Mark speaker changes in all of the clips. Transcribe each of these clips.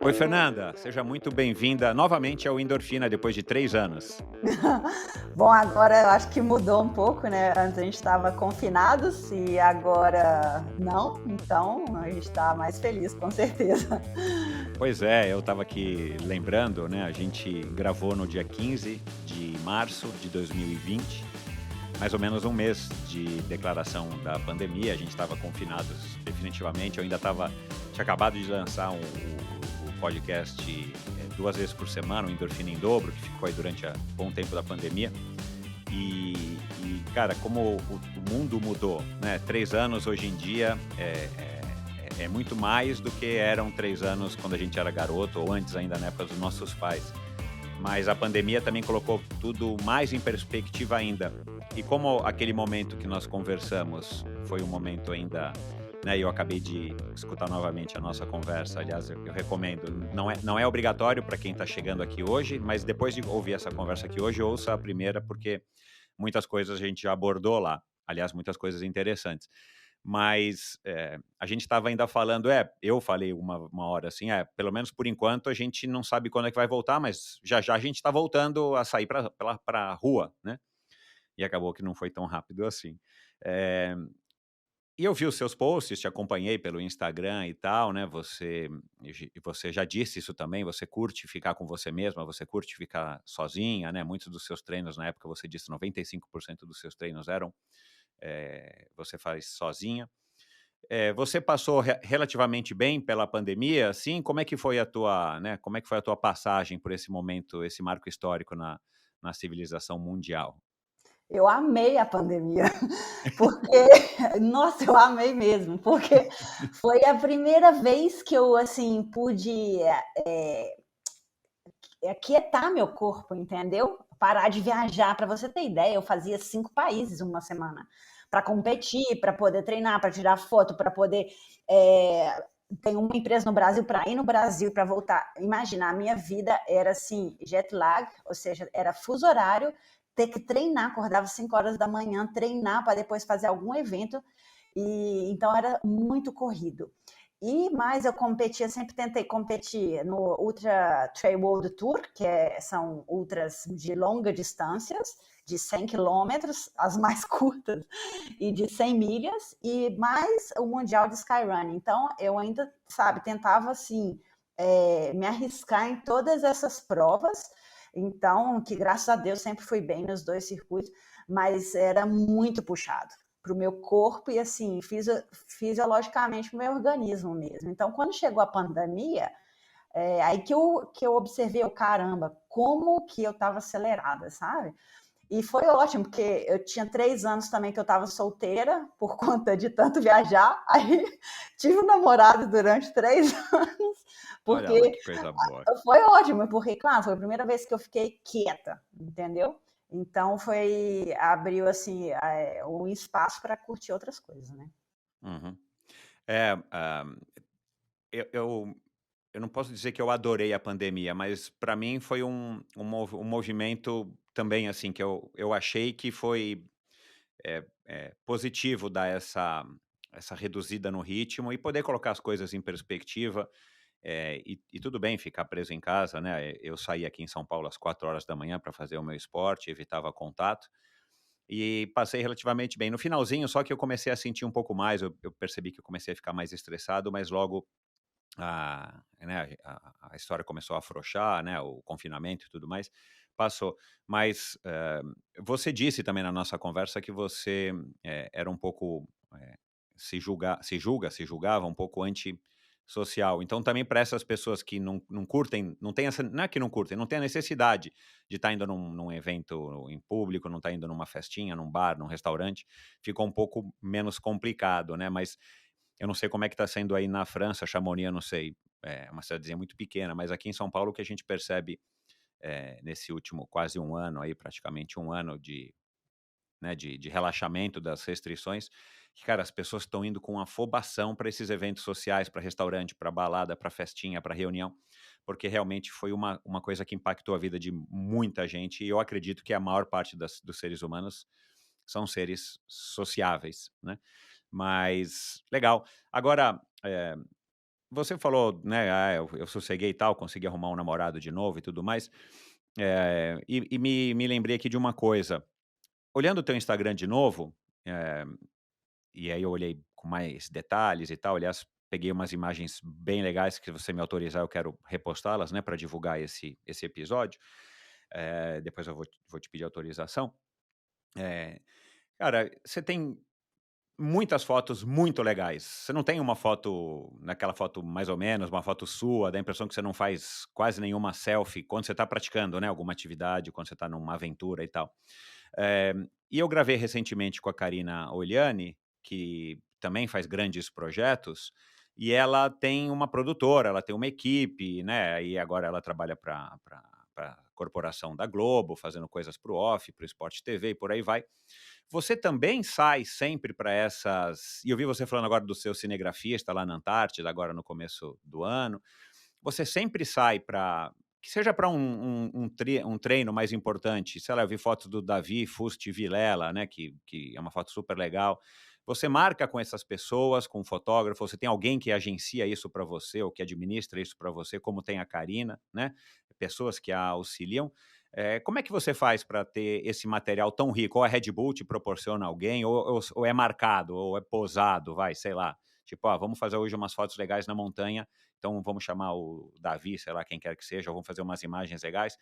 Speaker 1: Oi, Fernanda, seja muito bem-vinda novamente ao Endorfina depois de 3 anos.
Speaker 2: Bom, agora eu acho que mudou um pouco, né? Antes a gente estava confinados e agora não, então a gente está mais feliz, com certeza.
Speaker 1: Pois é, eu estava aqui lembrando, né? A gente gravou no dia 15 de março de 2020, mais ou menos um mês de declaração da pandemia. A gente estava confinados definitivamente. Eu ainda tinha acabado de lançar o podcast 2 vezes por semana, o Endorfina em Dobro, que ficou aí durante um bom tempo da pandemia. Cara, como o mundo mudou, né? 3 anos hoje em dia é muito mais do que eram 3 anos quando a gente era garoto ou antes ainda na época dos nossos pais. Mas a pandemia também colocou tudo mais em perspectiva ainda. E como aquele momento que nós conversamos foi um momento ainda, né, e eu acabei de escutar novamente a nossa conversa, aliás, eu recomendo, não é obrigatório para quem está chegando aqui hoje, mas depois de ouvir essa conversa aqui hoje, ouça a primeira, porque muitas coisas a gente já abordou lá, aliás, muitas coisas interessantes. Mas a gente estava ainda falando, eu falei uma hora assim, pelo menos por enquanto a gente não sabe quando é que vai voltar, mas já já a gente está voltando a sair para a rua, né? E acabou que não foi tão rápido assim. Eh, e eu vi os seus posts, te acompanhei pelo Instagram e tal, né? Você já disse isso também, você curte ficar com você mesma, você curte ficar sozinha, né? Muitos dos seus treinos, na época você disse 95% dos seus treinos eram você faz sozinha. Você passou relativamente bem pela pandemia, assim? Como é que foi a tua, né, como é que foi a tua passagem por esse momento, esse marco histórico na civilização mundial?
Speaker 2: Eu amei a pandemia, porque, nossa, eu amei mesmo, porque foi a primeira vez que eu, assim, pude aquietar meu corpo, entendeu? Parar de viajar. Para você ter ideia, eu fazia 5 países uma semana para competir, para poder treinar, para tirar foto, para poder. Tem uma empresa no Brasil, para ir no Brasil, para voltar. Imagina, a minha vida era assim, jet lag, ou seja, era fuso horário, ter que treinar, acordava 5 horas da manhã, treinar para depois fazer algum evento, e então era muito corrido. E mais eu competia, sempre tentei competir no Ultra Trail World Tour, são ultras de longa distâncias, de 100 quilômetros, as mais curtas, e de 100 milhas, e mais o Mundial de Skyrunning. Então, eu ainda, sabe, tentava, assim, me arriscar em todas essas provas. Então, que graças a Deus sempre fui bem nos dois circuitos, mas era muito puxado para o meu corpo e, assim, fisiologicamente para o meu organismo mesmo. Então, quando chegou a pandemia, aí que eu observei, caramba, como que eu estava acelerada, sabe? E foi ótimo, porque eu tinha 3 anos também que eu estava solteira, por conta de tanto viajar. Aí tive um namorado durante 3 anos,
Speaker 1: Olha lá
Speaker 2: porque
Speaker 1: que coisa boa.
Speaker 2: foi ótimo, porque, claro, foi a primeira vez que eu fiquei quieta, entendeu? Então abriu assim, um espaço para curtir outras coisas, né?
Speaker 1: Uhum. É, eu não posso dizer que eu adorei a pandemia, mas para mim foi um movimento também, assim, que eu achei que foi positivo dar essa reduzida no ritmo e poder colocar as coisas em perspectiva. E tudo bem ficar preso em casa, né? Eu saí aqui em São Paulo às 4 horas da manhã para fazer o meu esporte, evitava contato e passei relativamente bem. No finalzinho, só que eu comecei a sentir um pouco mais, eu percebi que eu comecei a ficar mais estressado, mas logo a história começou a afrouxar, né? O confinamento e tudo mais, passou. Mas você disse também na nossa conversa que você era um pouco, se julgava um pouco antissocial. Então, também para essas pessoas que não curtem, não tem essa, não é que não curtem, não tem a necessidade de estar indo num evento em público, não estar indo numa festinha, num bar, num restaurante, ficou um pouco menos complicado, né? Mas eu não sei como é que está sendo aí na França, Chamonix, eu não sei, é uma cidadezinha muito pequena, mas aqui em São Paulo o que a gente percebe nesse último quase um ano aí, praticamente um ano de relaxamento das restrições, que, cara, as pessoas estão indo com afobação para esses eventos sociais, para restaurante, para balada, para festinha, para reunião, porque realmente foi uma coisa que impactou a vida de muita gente, e eu acredito que a maior parte dos seres humanos são seres sociáveis, né? Mas legal. Agora, você falou, né, eu sosseguei e tal, consegui arrumar um namorado de novo e tudo mais, e me lembrei aqui de uma coisa, olhando o teu Instagram de novo, eh, e aí eu olhei com mais detalhes e tal, aliás, peguei umas imagens bem legais que se você me autorizar eu quero repostá-las, né, para divulgar esse episódio, depois eu vou te pedir autorização. Eh, Cara, você tem muitas fotos muito legais. Você não tem uma foto, naquela foto mais ou menos, uma foto sua, dá a impressão que você não faz quase nenhuma selfie quando você está praticando, né, alguma atividade, quando você está numa aventura e tal. Eh, e eu gravei recentemente com a Karina Oliani, que também faz grandes projetos, e ela tem uma produtora, ela tem uma equipe, né, e agora ela trabalha para a corporação da Globo, fazendo coisas para o Off, para o Sport TV e por aí vai. Você também sai sempre para essas, e eu vi você falando agora do seu cinegrafista lá na Antártida, agora no começo do ano. Você sempre sai para, que seja para um treino mais importante, sei lá, eu vi fotos do Davi Fusti Vilela, né, que é uma foto super legal. Você marca com essas pessoas, com o fotógrafo, você tem alguém que agencia isso para você ou que administra isso para você, como tem a Karina, né, pessoas que a auxiliam. Como é que você faz para ter esse material tão rico? Ou a Red Bull te proporciona alguém, ou é marcado, ou é posado, vai, sei lá. Tipo, vamos fazer hoje umas fotos legais na montanha, então vamos chamar o Davi, sei lá, quem quer que seja, ou vamos fazer umas imagens legais.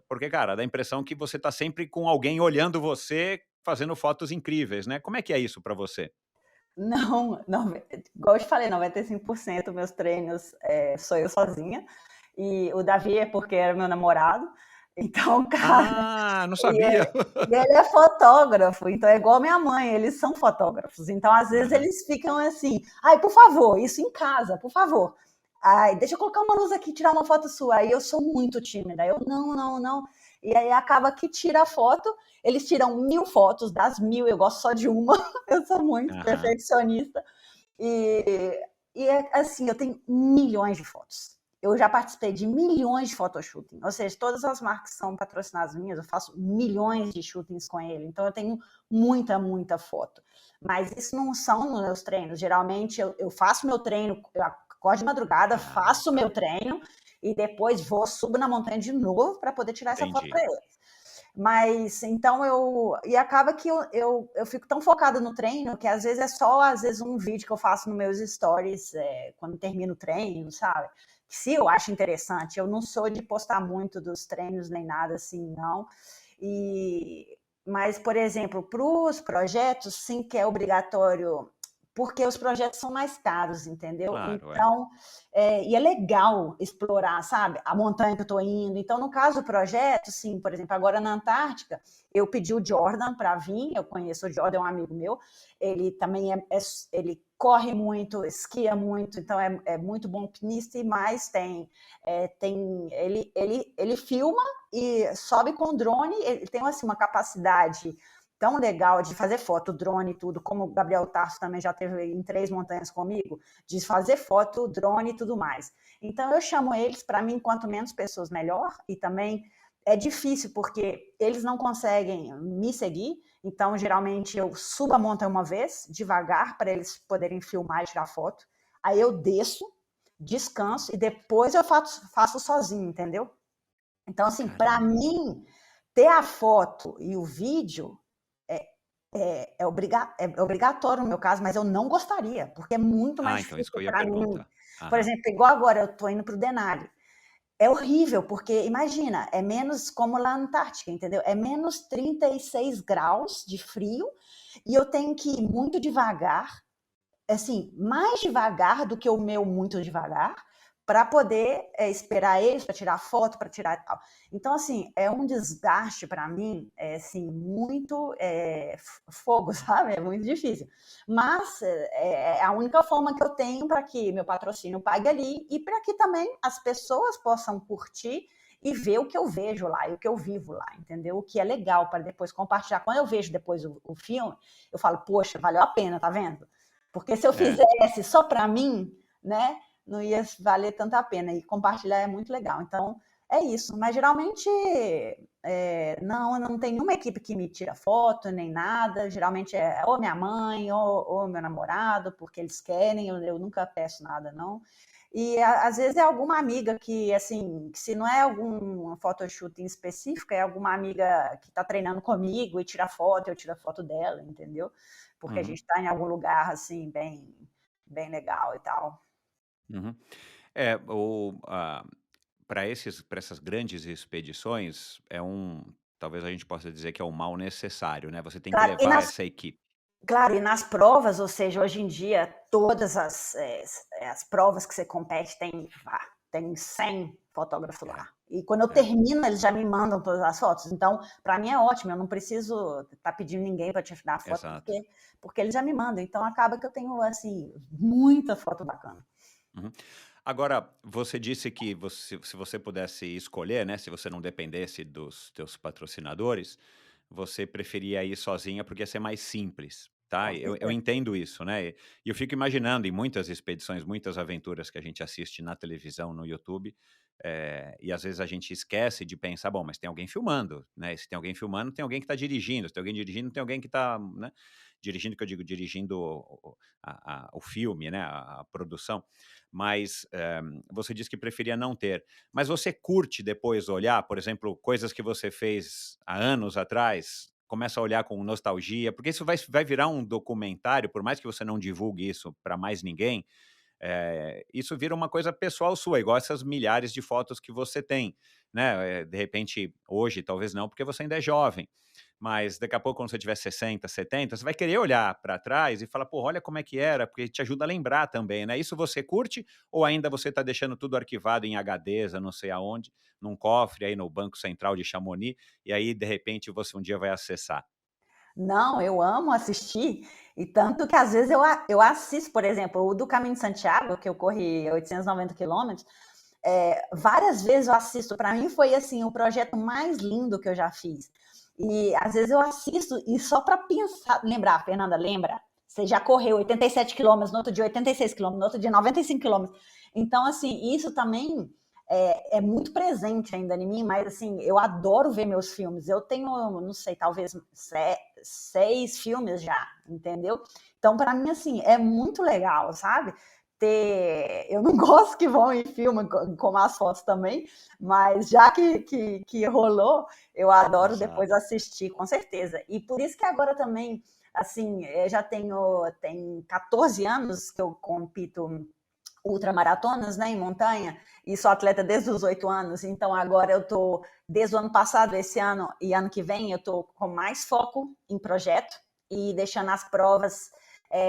Speaker 1: Porque, cara, dá a impressão que você tá sempre com alguém olhando você, fazendo fotos incríveis, né? Como é que é isso para você?
Speaker 2: Não, igual eu te falei, 95% meus treinos sou eu sozinha. E o Davi é porque era meu namorado. Então, cara,
Speaker 1: Ah, não
Speaker 2: e
Speaker 1: sabia.
Speaker 2: ele é fotógrafo, então é igual minha mãe, eles são fotógrafos. Então, às vezes,
Speaker 1: Aham.
Speaker 2: eles ficam assim, ai, por favor, isso em casa, por favor. Ai, deixa eu colocar uma luz aqui, tirar uma foto sua. Aí eu sou muito tímida, eu não, não, não. E aí acaba que tira a foto, eles tiram 1000 fotos, das 1000 eu gosto só de uma, eu sou muito
Speaker 1: Aham.
Speaker 2: perfeccionista. E assim, eu tenho milhões de fotos. Eu já participei de milhões de photoshooting, ou seja, todas as marcas que são patrocinadas minhas, eu faço milhões de shootings com ele, então eu tenho muita, muita foto. Mas isso não são nos meus treinos, geralmente eu faço meu treino, eu acordo de madrugada,
Speaker 1: Ah,
Speaker 2: faço meu
Speaker 1: tá.
Speaker 2: treino e depois subo na montanha de novo para poder tirar essa foto
Speaker 1: Entendi.
Speaker 2: para ele. Mas então eu. E acaba que eu fico tão focada no treino que às vezes é só um vídeo que eu faço nos meus stories quando termino o treino, sabe? Se eu acho interessante, eu não sou de postar muito dos treinos nem nada assim, não. E, mas, por exemplo, para os projetos, sim que é obrigatório, porque os projetos são mais caros, entendeu?
Speaker 1: Claro, é.
Speaker 2: Então, e é legal explorar, sabe, a montanha que eu estou indo. Então, no caso do projeto, sim, por exemplo, agora na Antártica, eu pedi o Jordan para vir, eu conheço o Jordan, é um amigo meu, ele também ele corre muito, esquia muito, então é muito bom alpinista, e mais ele filma e sobe com drone, ele tem assim, uma capacidade tão legal de fazer foto, drone e tudo, como o Gabriel Tarso também já teve em 3 montanhas comigo, de fazer foto, drone e tudo mais. Então eu chamo eles, para mim, quanto menos pessoas, melhor, e também é difícil porque eles não conseguem me seguir, então geralmente eu subo a montanha uma vez, devagar, para eles poderem filmar e tirar foto, aí eu desço, descanso e depois eu faço sozinho, entendeu? Então, assim, para
Speaker 1: Caramba.
Speaker 2: mim, ter a foto e o vídeo é obrigatório no meu caso, mas eu não gostaria, porque é muito mais
Speaker 1: Ah, então isso que
Speaker 2: difícil
Speaker 1: eu ia
Speaker 2: para mim.
Speaker 1: perguntar.
Speaker 2: Por
Speaker 1: Aham.
Speaker 2: exemplo, igual agora eu estou indo para o Denali. É horrível, porque imagina, é menos como lá na Antártica, entendeu? É menos 36 graus de frio e eu tenho que ir muito devagar, assim, mais devagar do que o meu muito devagar, para poder esperar eles, para tirar foto, para tirar tal. Então, assim, é um desgaste para mim, assim, muito fogo, sabe? É muito difícil. Mas é a única forma que eu tenho para que meu patrocínio pague ali e para que também as pessoas possam curtir e ver o que eu vejo lá e o que eu vivo lá, entendeu? O que é legal para depois compartilhar. Quando eu vejo depois o filme, eu falo, poxa, valeu a pena, tá vendo? Porque se eu
Speaker 1: É.
Speaker 2: fizesse só para mim, né, não ia valer tanta pena. E compartilhar é muito legal. Então, é isso. Mas geralmente não tem nenhuma equipe que me tira foto, nem nada. Geralmente é ou minha mãe ou meu namorado, porque eles querem, eu nunca peço nada, não. E às vezes é alguma amiga que, assim, que se não é algum photoshoot em específico, é alguma amiga que está treinando comigo e tira foto, eu tiro a foto dela, entendeu? Porque a
Speaker 1: Uhum,
Speaker 2: gente está em algum lugar, assim, bem legal e tal.
Speaker 1: uhum. Para essas grandes expedições, talvez a gente possa dizer que é um mal necessário, né, você tem que
Speaker 2: Claro,
Speaker 1: levar essa equipe.
Speaker 2: claro, e nas provas, ou seja, hoje em dia, todas as provas que você compete tem 100 fotógrafos
Speaker 1: É,
Speaker 2: lá. E quando eu
Speaker 1: é,
Speaker 2: termino, eles já me mandam todas as fotos. Então, para mim é ótimo, eu não preciso estar pedindo ninguém para tirar foto,
Speaker 1: exato.
Speaker 2: porque eles já me mandam. Então, acaba que eu tenho, assim, muita foto bacana.
Speaker 1: Uhum. Agora, você disse que se você pudesse escolher, né, se você não dependesse dos teus patrocinadores, você preferia ir sozinha porque ia ser mais simples, tá?
Speaker 2: Com
Speaker 1: Eu
Speaker 2: certeza.
Speaker 1: entendo isso, né? E eu fico imaginando em muitas expedições, muitas aventuras que a gente assiste na televisão, no YouTube, e às vezes a gente esquece de pensar, bom, mas tem alguém filmando, né? E se tem alguém filmando, tem alguém que está dirigindo. Se tem alguém dirigindo, tem alguém que está, né? Dirigindo, que eu digo, dirigindo o filme, né? A produção. Mas você disse que preferia não ter. Mas você curte depois olhar, por exemplo, coisas que você fez há anos atrás, começa a olhar com nostalgia, porque isso vai virar um documentário, por mais que você não divulgue isso para mais ninguém, isso vira uma coisa pessoal sua, igual essas milhares de fotos que você tem, né? De repente, hoje, talvez não, porque você ainda é jovem, mas daqui a pouco, quando você tiver 60, 70, você vai querer olhar para trás e falar, pô, olha como é que era, porque te ajuda a lembrar também, né? Isso você curte ou ainda você está deixando tudo arquivado em HDs, eu não sei aonde, num cofre aí no Banco Central de Chamonix, e aí, de repente, você um dia vai acessar?
Speaker 2: Não, eu amo assistir, e tanto que às vezes eu assisto, por exemplo, o do Caminho de Santiago, que eu corri 890 quilômetros, várias vezes eu assisto. Para mim foi assim o projeto mais lindo que eu já fiz. E às vezes eu assisto e só para pensar, lembrar, Fernanda, lembra? Você já correu 87 quilômetros, no outro dia 86 quilômetros, no outro dia 95 quilômetros. Então, assim, isso também é muito presente ainda em mim, mas assim, eu adoro ver meus filmes. Eu tenho, não sei, talvez 6 filmes já, entendeu? Então, para mim, assim, é muito legal, sabe? Eu não gosto que vão em filme como as fotos também, mas já que rolou, eu adoro depois
Speaker 1: Exato.
Speaker 2: assistir, com certeza. E por isso que agora também, assim, eu já tem 14 anos que eu compito ultramaratonas, né, em montanha, e sou atleta desde os 8 anos, então agora eu tô, desde o ano passado, esse ano e ano que vem, eu tô com mais foco em projeto e deixando as provas,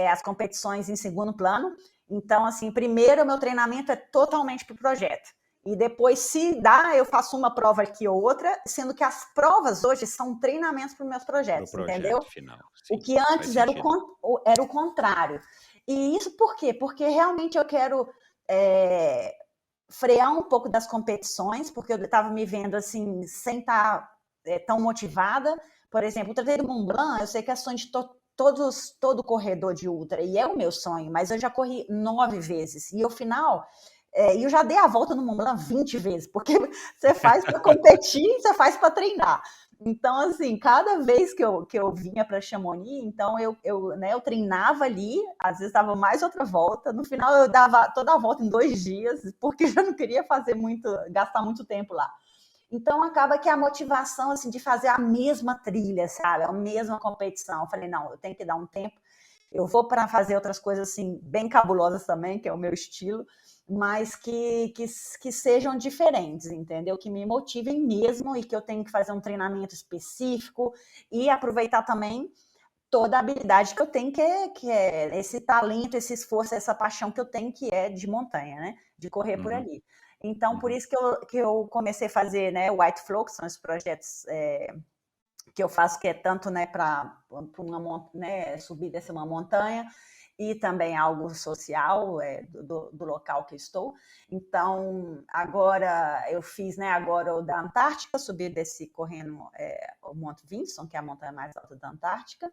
Speaker 2: as competições em segundo plano. Então, assim, primeiro o meu treinamento é totalmente para o projeto. E depois, se dá, eu faço uma prova aqui ou outra, sendo que as provas hoje são treinamentos para os meus
Speaker 1: Para o
Speaker 2: projetos, entendeu?
Speaker 1: projeto final,
Speaker 2: O
Speaker 1: sim,
Speaker 2: que
Speaker 1: faz
Speaker 2: antes
Speaker 1: sentido.
Speaker 2: era o contrário. E isso por quê? Porque realmente eu quero é, frear um pouco das competições, porque eu estava me vendo assim, sem estar tão motivada. Por exemplo, o Trateiro Mont Blanc, eu sei que é sonho de todo corredor de ultra, e é o meu sonho, mas eu já corri 9 vezes. E ao final, eu já dei a volta no Mont Blanc 20 vezes, porque você faz para competir, você faz para treinar. Então, assim, cada vez que eu vinha para Chamonix, então eu treinava ali, às vezes dava mais outra volta, no final eu dava toda a volta em 2 dias, porque eu não queria gastar muito tempo lá. Então acaba que a motivação assim de fazer a mesma trilha, sabe, a mesma competição. Eu falei, não, eu tenho que dar um tempo. Eu vou para fazer outras coisas assim bem cabulosas também, que é o meu estilo, mas que sejam diferentes, entendeu? Que me motivem mesmo e que eu tenho que fazer um treinamento específico e aproveitar também toda a habilidade que eu tenho, que é esse talento, esse esforço, essa paixão que eu tenho, que é de montanha, né? De correr por
Speaker 1: Uhum,
Speaker 2: ali. Então, por
Speaker 1: uhum.
Speaker 2: isso que eu comecei a fazer, né, o White Flow, que são os projetos que eu faço, que é tanto, né, para uma, né, subir dessa uma montanha, e também algo social do local que estou. Então, agora eu fiz, né, agora o da Antártica, subir desse correndo o Monte Vinson, que é a montanha mais alta da Antártica,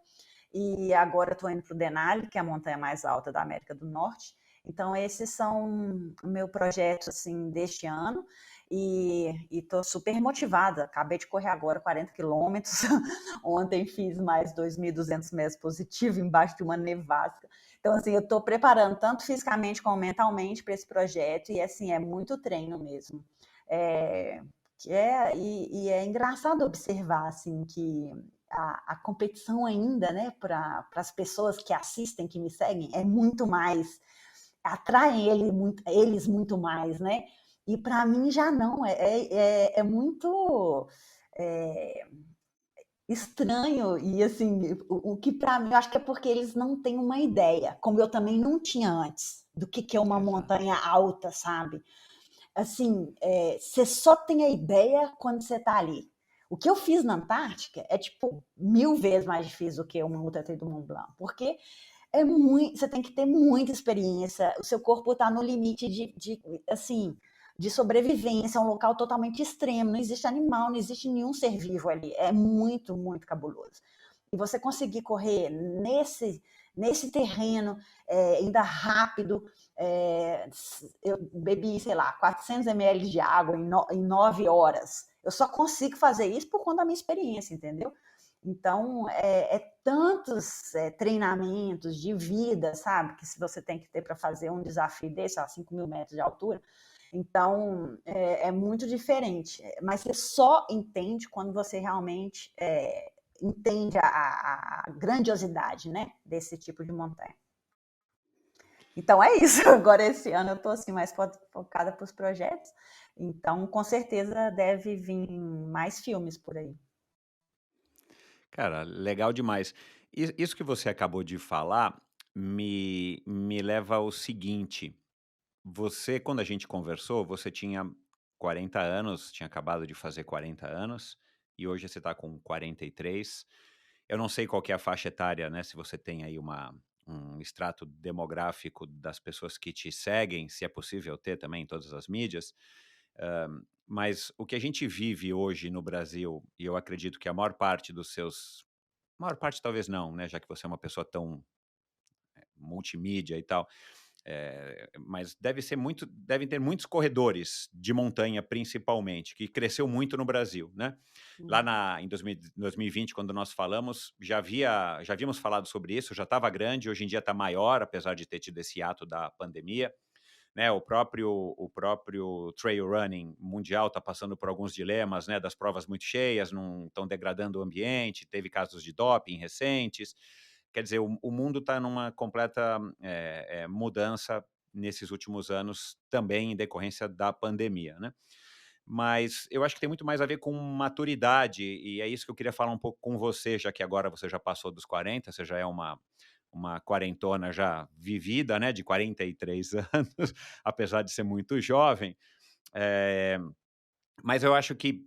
Speaker 2: e agora estou indo para o Denali, que é a montanha mais alta da América do Norte. Então, esses são o meu projeto assim, deste ano. E tô super motivada. Acabei de correr agora 40 quilômetros. Ontem fiz mais 2.200 metros positivo embaixo de uma nevasca. Então, assim, eu estou preparando tanto fisicamente como mentalmente para esse projeto. E, assim, é muito treino mesmo. É, e é engraçado observar, assim, que a competição ainda, né, para as pessoas que assistem, que me seguem, é muito mais, atrai eles muito mais, né? E para mim já não, é muito é, estranho. E assim, o que para mim, eu acho que é porque eles não têm uma ideia, como eu também não tinha antes, do que é uma
Speaker 1: Exato.
Speaker 2: montanha alta, sabe? Assim, você só tem a ideia quando você está ali. O que eu fiz na Antártica é tipo 1.000 vezes mais difícil do que uma outra do Mont Blanc, porque você tem que ter muita experiência, o seu corpo está no limite assim, de sobrevivência, é um local totalmente extremo, não existe animal, não existe nenhum ser vivo ali, é muito, muito cabuloso. E você conseguir correr nesse terreno, ainda rápido, eu bebi, sei lá, 400 ml de água em 9 horas. Eu só consigo fazer isso por conta da minha experiência, entendeu? Então, tantos treinamentos de vida, sabe? Que se você tem que ter para fazer um desafio desse, a 5.000 metros de altura. Então, é muito diferente. Mas você só entende quando você realmente entende a grandiosidade, né? Desse tipo de montanha. Então, é isso. Agora, esse ano, eu estou assim, mais focada para os projetos. Então, com certeza, deve vir mais filmes por aí.
Speaker 1: Cara, legal demais. Isso que você acabou de falar me leva ao seguinte: você, quando a gente conversou, você tinha 40 anos, tinha acabado de fazer 40 anos, e hoje você está com 43. Eu não sei qual que é a faixa etária, né? Se você tem aí um extrato demográfico das pessoas que te seguem, se é possível ter também em todas as mídias. Mas o que a gente vive hoje no Brasil, e eu acredito que a maior parte dos seus. Maior parte talvez não, né? Já que você é uma pessoa tão multimídia e tal. Mas devem ter muitos corredores de montanha, principalmente, que cresceu muito no Brasil, né? Lá em 2020, quando nós falamos, já havíamos falado sobre isso, já estava grande, hoje em dia está maior, apesar de ter tido esse ato da pandemia. Né, o próprio trail running mundial está passando por alguns dilemas, né, das provas muito cheias, não estão degradando o ambiente, teve casos de doping recentes. Quer dizer, o mundo está numa completa mudança nesses últimos anos, também em decorrência da pandemia, né? Mas eu acho que tem muito mais a ver com maturidade, e é isso que eu queria falar um pouco com você, já que agora você já passou dos 40, você já é uma quarentona já vivida, né, de 43 anos, apesar de ser muito jovem. Eh, mas eu acho que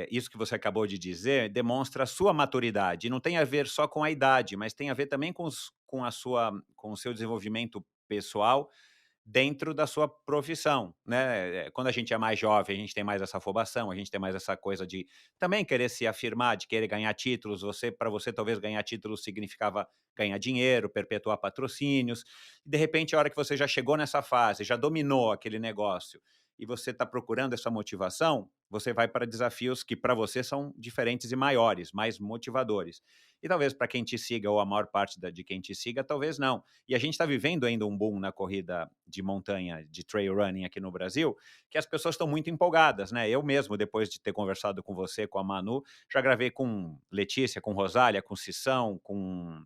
Speaker 1: isso que você acabou de dizer demonstra a sua maturidade. E não tem a ver só com a idade, mas tem a ver também com o seu desenvolvimento pessoal dentro da sua profissão, né? Quando a gente é mais jovem, a gente tem mais essa afobação, a gente tem mais essa coisa de também querer se afirmar, de querer ganhar títulos. Para você, talvez ganhar títulos significava ganhar dinheiro, perpetuar patrocínios. De repente, a hora que você já chegou nessa fase, já dominou aquele negócio e você está procurando essa motivação, você vai para desafios que para você são diferentes e maiores, mais motivadores. E talvez para quem te siga, ou a maior parte de quem te siga, talvez não. E a gente está vivendo ainda um boom na corrida de montanha, de trail running aqui no Brasil, que as pessoas estão muito empolgadas, né? Eu mesmo, depois de ter conversado com você, com a Manu, já gravei com Letícia, com Rosália, com Cissão, com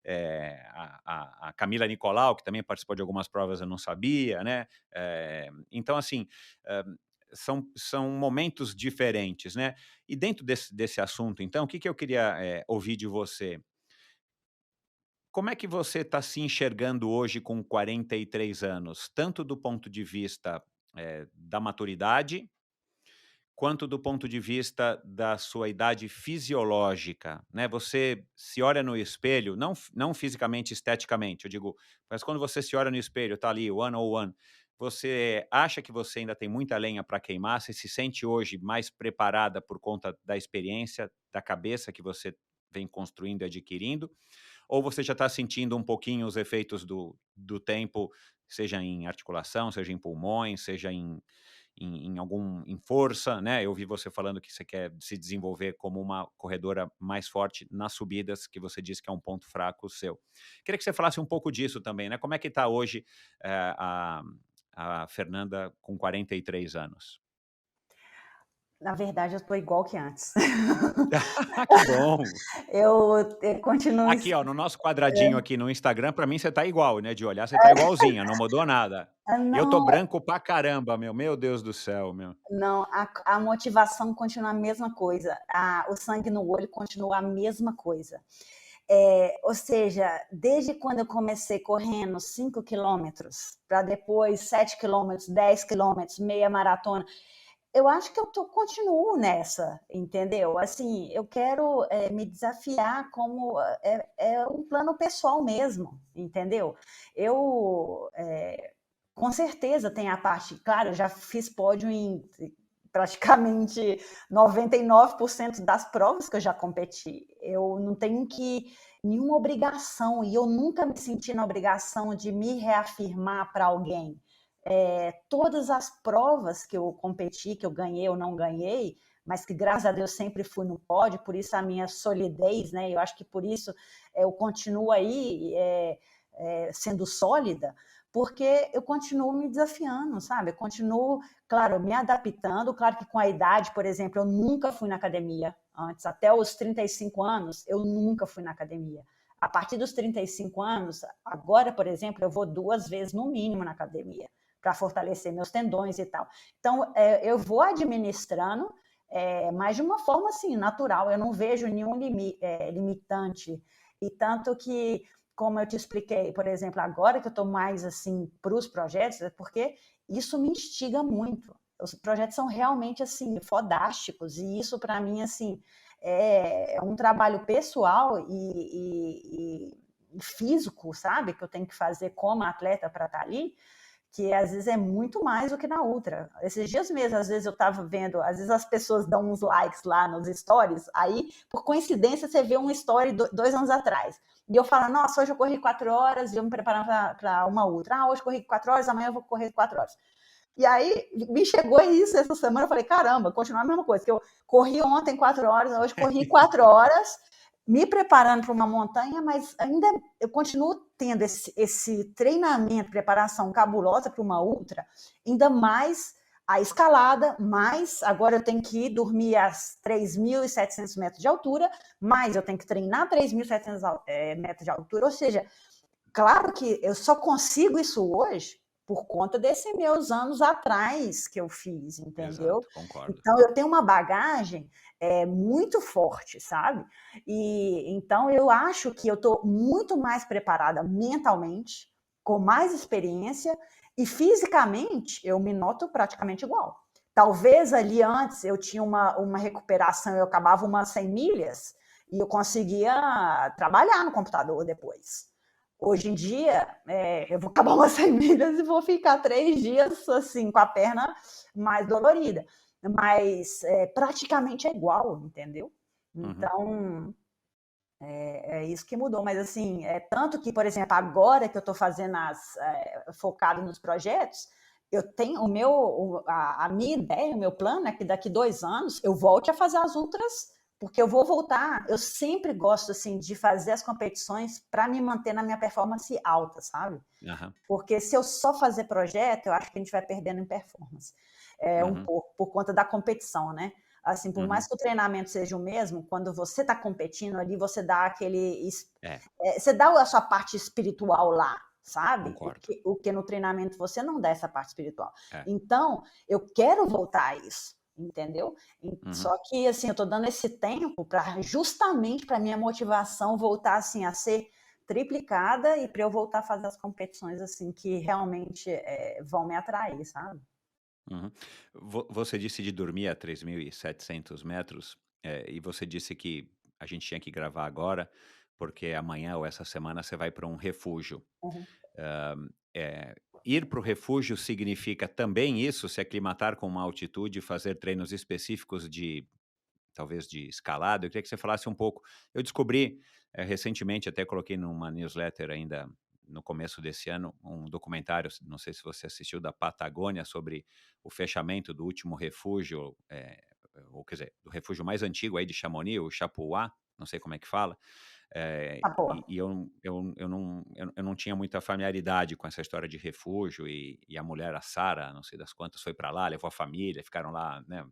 Speaker 1: a Camila Nicolau, que também participou de algumas provas, eu não sabia, né? Então, assim, são momentos diferentes, né? E dentro desse assunto, então, o que eu queria ouvir de você? Como é que você está se enxergando hoje com 43 anos, tanto do ponto de vista, da maturidade, quanto do ponto de vista da sua idade fisiológica, né? Você se olha no espelho, não fisicamente, esteticamente, eu digo, mas quando você se olha no espelho, tá ali o 101, você acha que você ainda tem muita lenha para queimar? Você se sente hoje mais preparada por conta da experiência, da cabeça que você vem construindo e adquirindo? Ou você já está sentindo um pouquinho os efeitos do tempo, seja em articulação, seja em pulmões, seja em força, né? Eu vi você falando que você quer se desenvolver como uma corredora mais forte nas subidas, que você disse que é um ponto fraco seu. Queria que você falasse um pouco disso também, né? Como é que está hoje eh, a, a Fernanda com 43 anos?
Speaker 2: Na verdade, eu tô igual que antes.
Speaker 1: Que bom!
Speaker 2: Eu continuo.
Speaker 1: Aqui, ó, no nosso quadradinho aqui no Instagram, pra mim você tá igual, né? De olhar, você tá igualzinha, não mudou nada. Eu tô
Speaker 2: Não,
Speaker 1: branco pra caramba, meu Deus do céu, meu.
Speaker 2: não, a motivação continua a mesma coisa, o sangue no olho continua a mesma coisa. Ou seja, desde quando eu comecei correndo 5 quilômetros, para depois 7 quilômetros, 10 quilômetros, meia maratona, eu acho que continuo nessa, entendeu? Assim, eu quero me desafiar como é um plano pessoal mesmo, entendeu? Eu com certeza tem a parte, claro, eu já fiz pódio em praticamente 99% das provas que eu já competi. Eu não tenho nenhuma obrigação e eu nunca me senti na obrigação de me reafirmar para alguém. Todas as provas que eu competi, que eu ganhei ou não ganhei, mas que graças a Deus sempre fui no pódio, por isso a minha solidez, né? Eu acho que por isso eu continuo aí sendo sólida, porque eu continuo me desafiando, sabe? Eu continuo, claro, me adaptando. Claro que com a idade, por exemplo, eu nunca fui na academia antes, até os 35 anos, eu nunca fui na academia. A partir dos 35 anos, agora, por exemplo, eu vou 2 vezes no mínimo na academia para fortalecer meus tendões e tal. Então, eu vou administrando, mas de uma forma assim, natural. Eu não vejo nenhum limitante. E tanto que, como eu te expliquei, por exemplo, agora que eu estou mais assim para os projetos, é porque isso me instiga muito. Os projetos são realmente assim fodásticos e isso para mim assim é um trabalho pessoal e físico, sabe, que eu tenho que fazer como atleta para estar ali, que às vezes é muito mais do que na outra. Esses dias mesmo, às vezes eu estava vendo, às vezes as pessoas dão uns likes lá nos stories, aí, por coincidência, você vê uma story 2 anos atrás. E eu falo, nossa, hoje eu corri 4 horas e eu me preparando para uma outra. Hoje eu corri 4 horas, amanhã eu vou correr 4 horas. E aí me chegou isso essa semana, eu falei, caramba, continuar a mesma coisa, que eu corri ontem 4 horas, hoje corri 4 horas, me preparando para uma montanha, mas ainda eu continuo tendo esse treinamento, preparação cabulosa para uma ultra, ainda mais a escalada, mais agora eu tenho que ir dormir a 3.700 metros de altura, mais eu tenho que treinar 3.700 metros de altura, ou seja, claro que eu só consigo isso hoje por conta desses meus anos atrás que eu fiz, entendeu?
Speaker 1: Exato, concordo.
Speaker 2: Então eu tenho uma bagagem muito forte, sabe? E então eu acho que eu estou muito mais preparada mentalmente, com mais experiência e fisicamente eu me noto praticamente igual. Talvez ali antes eu tinha uma recuperação, eu acabava umas 100 milhas e eu conseguia trabalhar no computador depois. Hoje em dia, eu vou acabar umas 100 milhas e vou ficar 3 dias assim, com a perna mais dolorida. Mas praticamente é igual, entendeu?
Speaker 1: Uhum.
Speaker 2: Então, é isso que mudou. Mas assim, tanto que, por exemplo, agora que eu estou fazendo focado nos projetos, eu tenho a minha ideia, o meu plano é que daqui 2 anos eu volte a fazer as ultras, porque eu vou voltar. Eu sempre gosto assim de fazer as competições para me manter na minha performance alta, sabe?
Speaker 1: Aham.
Speaker 2: Porque se eu só fazer projeto, eu acho que a gente vai perdendo em performance. Um
Speaker 1: Uhum.
Speaker 2: pouco, por conta da competição, né? Assim, por mais
Speaker 1: Uhum.
Speaker 2: que o treinamento seja o mesmo, quando você está competindo ali, você dá
Speaker 1: É,
Speaker 2: você dá a sua parte espiritual lá, sabe? O
Speaker 1: concordo.
Speaker 2: que, o que no treinamento você não dá essa parte espiritual.
Speaker 1: É.
Speaker 2: Então, eu quero voltar a isso, entendeu?
Speaker 1: Uhum.
Speaker 2: Só que, assim, eu estou dando esse tempo para justamente para minha motivação voltar assim a ser triplicada e para eu voltar a fazer as competições assim que realmente vão me atrair, sabe?
Speaker 1: Uhum. Você disse de dormir a 3.700 metros, e você disse que a gente tinha que gravar agora, porque amanhã ou essa semana você vai para um refúgio.
Speaker 2: Uhum.
Speaker 1: Ir para o refúgio significa também isso, se aclimatar com uma altitude, fazer treinos específicos de talvez de escalada? Eu queria que você falasse um pouco. Eu descobri recentemente, até coloquei numa newsletter ainda no começo desse ano um documentário, não sei se você assistiu, da Patagônia, sobre o fechamento do último refúgio, ou quer dizer, do refúgio mais antigo aí de Chamonix, o Chapuá, não sei como é que fala.
Speaker 2: Tá boa.
Speaker 1: E eu não tinha muita familiaridade com essa história de refúgio, e a mulher, a Sara, não sei das quantas, foi para lá, levou a família, ficaram lá, né?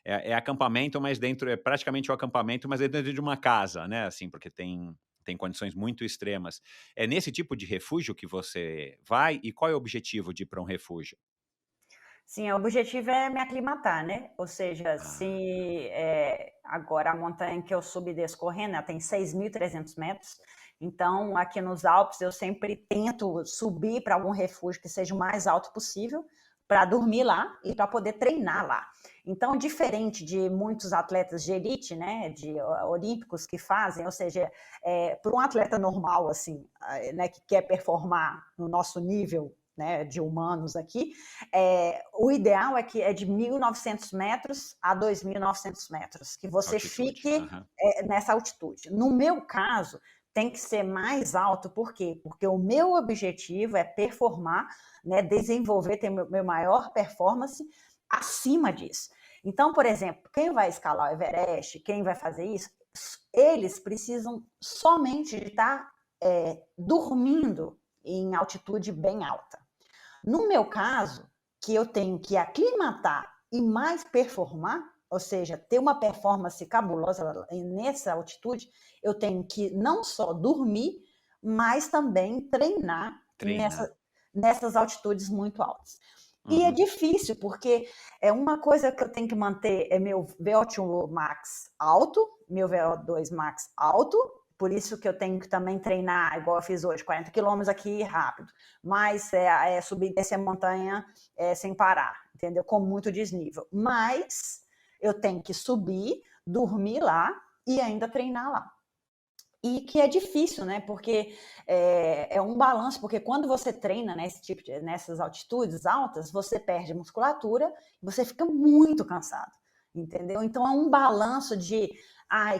Speaker 1: É acampamento, mas dentro, é praticamente um acampamento, mas é dentro de uma casa, né? Assim, porque tem condições muito extremas. É nesse tipo de refúgio que você vai? E qual é o objetivo de ir para um refúgio?
Speaker 2: Sim, o objetivo é me aclimatar, né? Ou seja,
Speaker 1: Ah,
Speaker 2: se agora a montanha que eu subi descorrendo, ela tem 6.300 metros. Então, aqui nos Alpes, eu sempre tento subir para algum refúgio que seja o mais alto possível, para dormir lá e para poder treinar lá. Então, diferente de muitos atletas de elite, né, de olímpicos que fazem, ou seja, para um atleta normal, assim, né, que quer performar no nosso nível, né, de humanos aqui, o ideal é de 1.900 metros a 2.900 metros, que você
Speaker 1: altitude.
Speaker 2: fique
Speaker 1: Aham.
Speaker 2: nessa altitude. No meu caso, tem que ser mais alto, por quê? Porque o meu objetivo é performar, né, desenvolver, ter meu maior performance acima disso. Então, por exemplo, quem vai escalar o Everest, quem vai fazer isso, eles precisam somente de estar dormindo em altitude bem alta. No meu caso, que eu tenho que aclimatar e mais performar, ou seja, ter uma performance cabulosa nessa altitude, eu tenho que não só dormir, mas também treinar
Speaker 1: Treinar.
Speaker 2: nessas altitudes muito altas. E é
Speaker 1: Uhum.
Speaker 2: difícil, porque é uma coisa que eu tenho que manter é meu VO2 max alto, meu VO2 max alto, por isso que eu tenho que também treinar, igual eu fiz hoje, 40 quilômetros aqui rápido, mas subir e descer a montanha sem parar, entendeu? Com muito desnível. Mas eu tenho que subir, dormir lá e ainda treinar lá. E que é difícil, né? Porque é um balanço, porque quando você treina nessas altitudes altas, você perde musculatura e você fica muito cansado, entendeu? Então é um balanço de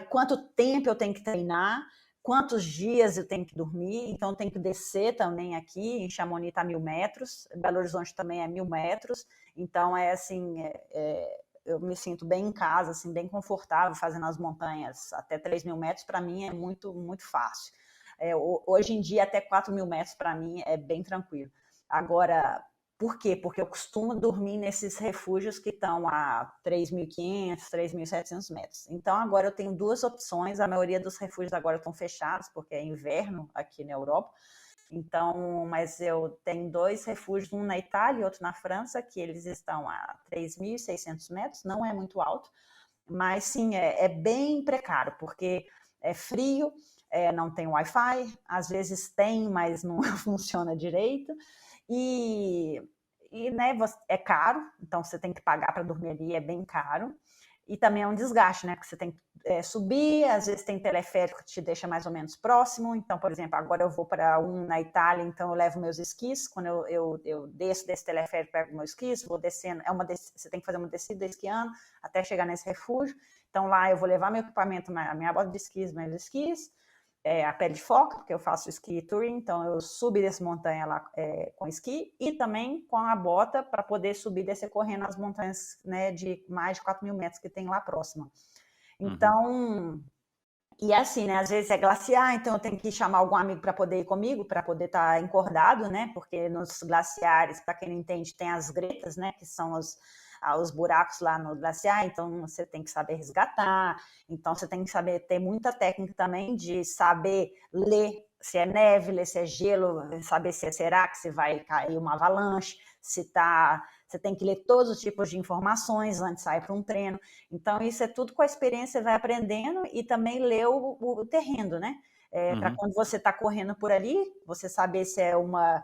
Speaker 2: quanto tempo eu tenho que treinar, quantos dias eu tenho que dormir, então tem que descer também aqui, em Chamonix está 1.000 metros, Belo Horizonte também é 1.000 metros, então é assim, eu me sinto bem em casa, assim, bem confortável fazendo as montanhas até 3.000 metros, para mim é muito, muito fácil. Hoje em dia, até 4.000 metros, para mim, é bem tranquilo. Agora, por quê? Porque eu costumo dormir nesses refúgios que estão a 3.500, 3.700 metros. Então, agora eu tenho duas opções. A maioria dos refúgios agora estão fechados, porque é inverno aqui na Europa. Então, mas eu tenho dois refúgios, um na Itália e outro na França, que eles estão a 3.600 metros, não é muito alto, mas sim, é bem precário, porque é frio, não tem Wi-Fi, às vezes tem, mas não funciona direito, e, né, é caro, então você tem que pagar para dormir ali, é bem caro, e também é um desgaste, né? Porque você tem que subir, às vezes tem teleférico que te deixa mais ou menos próximo. Então, por exemplo, agora eu vou para um na Itália, então eu levo meus esquis. Quando eu desço desse teleférico, pego meus esquis, vou descendo. Você tem que fazer uma descida esquiando até chegar nesse refúgio. Então lá eu vou levar meu equipamento, a minha bota de esquis, meus esquis, a pé de foca, porque eu faço esqui touring, então eu subi dessa montanha lá com esqui e também com a bota para poder subir e descer correndo as montanhas, né, de mais de 4.000 metros que tem lá próxima.
Speaker 1: Uhum.
Speaker 2: Então, e assim, né, às vezes é glaciar, então eu tenho que chamar algum amigo para poder ir comigo, para poder estar encordado, né, porque nos glaciares, para quem não entende, tem as gretas, né, que são os buracos lá no glaciar, então você tem que saber resgatar, então você tem que saber ter muita técnica também de saber ler se é neve, ler se é gelo, saber será que se vai cair uma avalanche, você tem que ler todos os tipos de informações antes de sair para um treino. Então, isso é tudo com a experiência, você vai aprendendo e também ler o terreno, né? Para
Speaker 1: Uhum.
Speaker 2: quando você está correndo por ali, você saber se é uma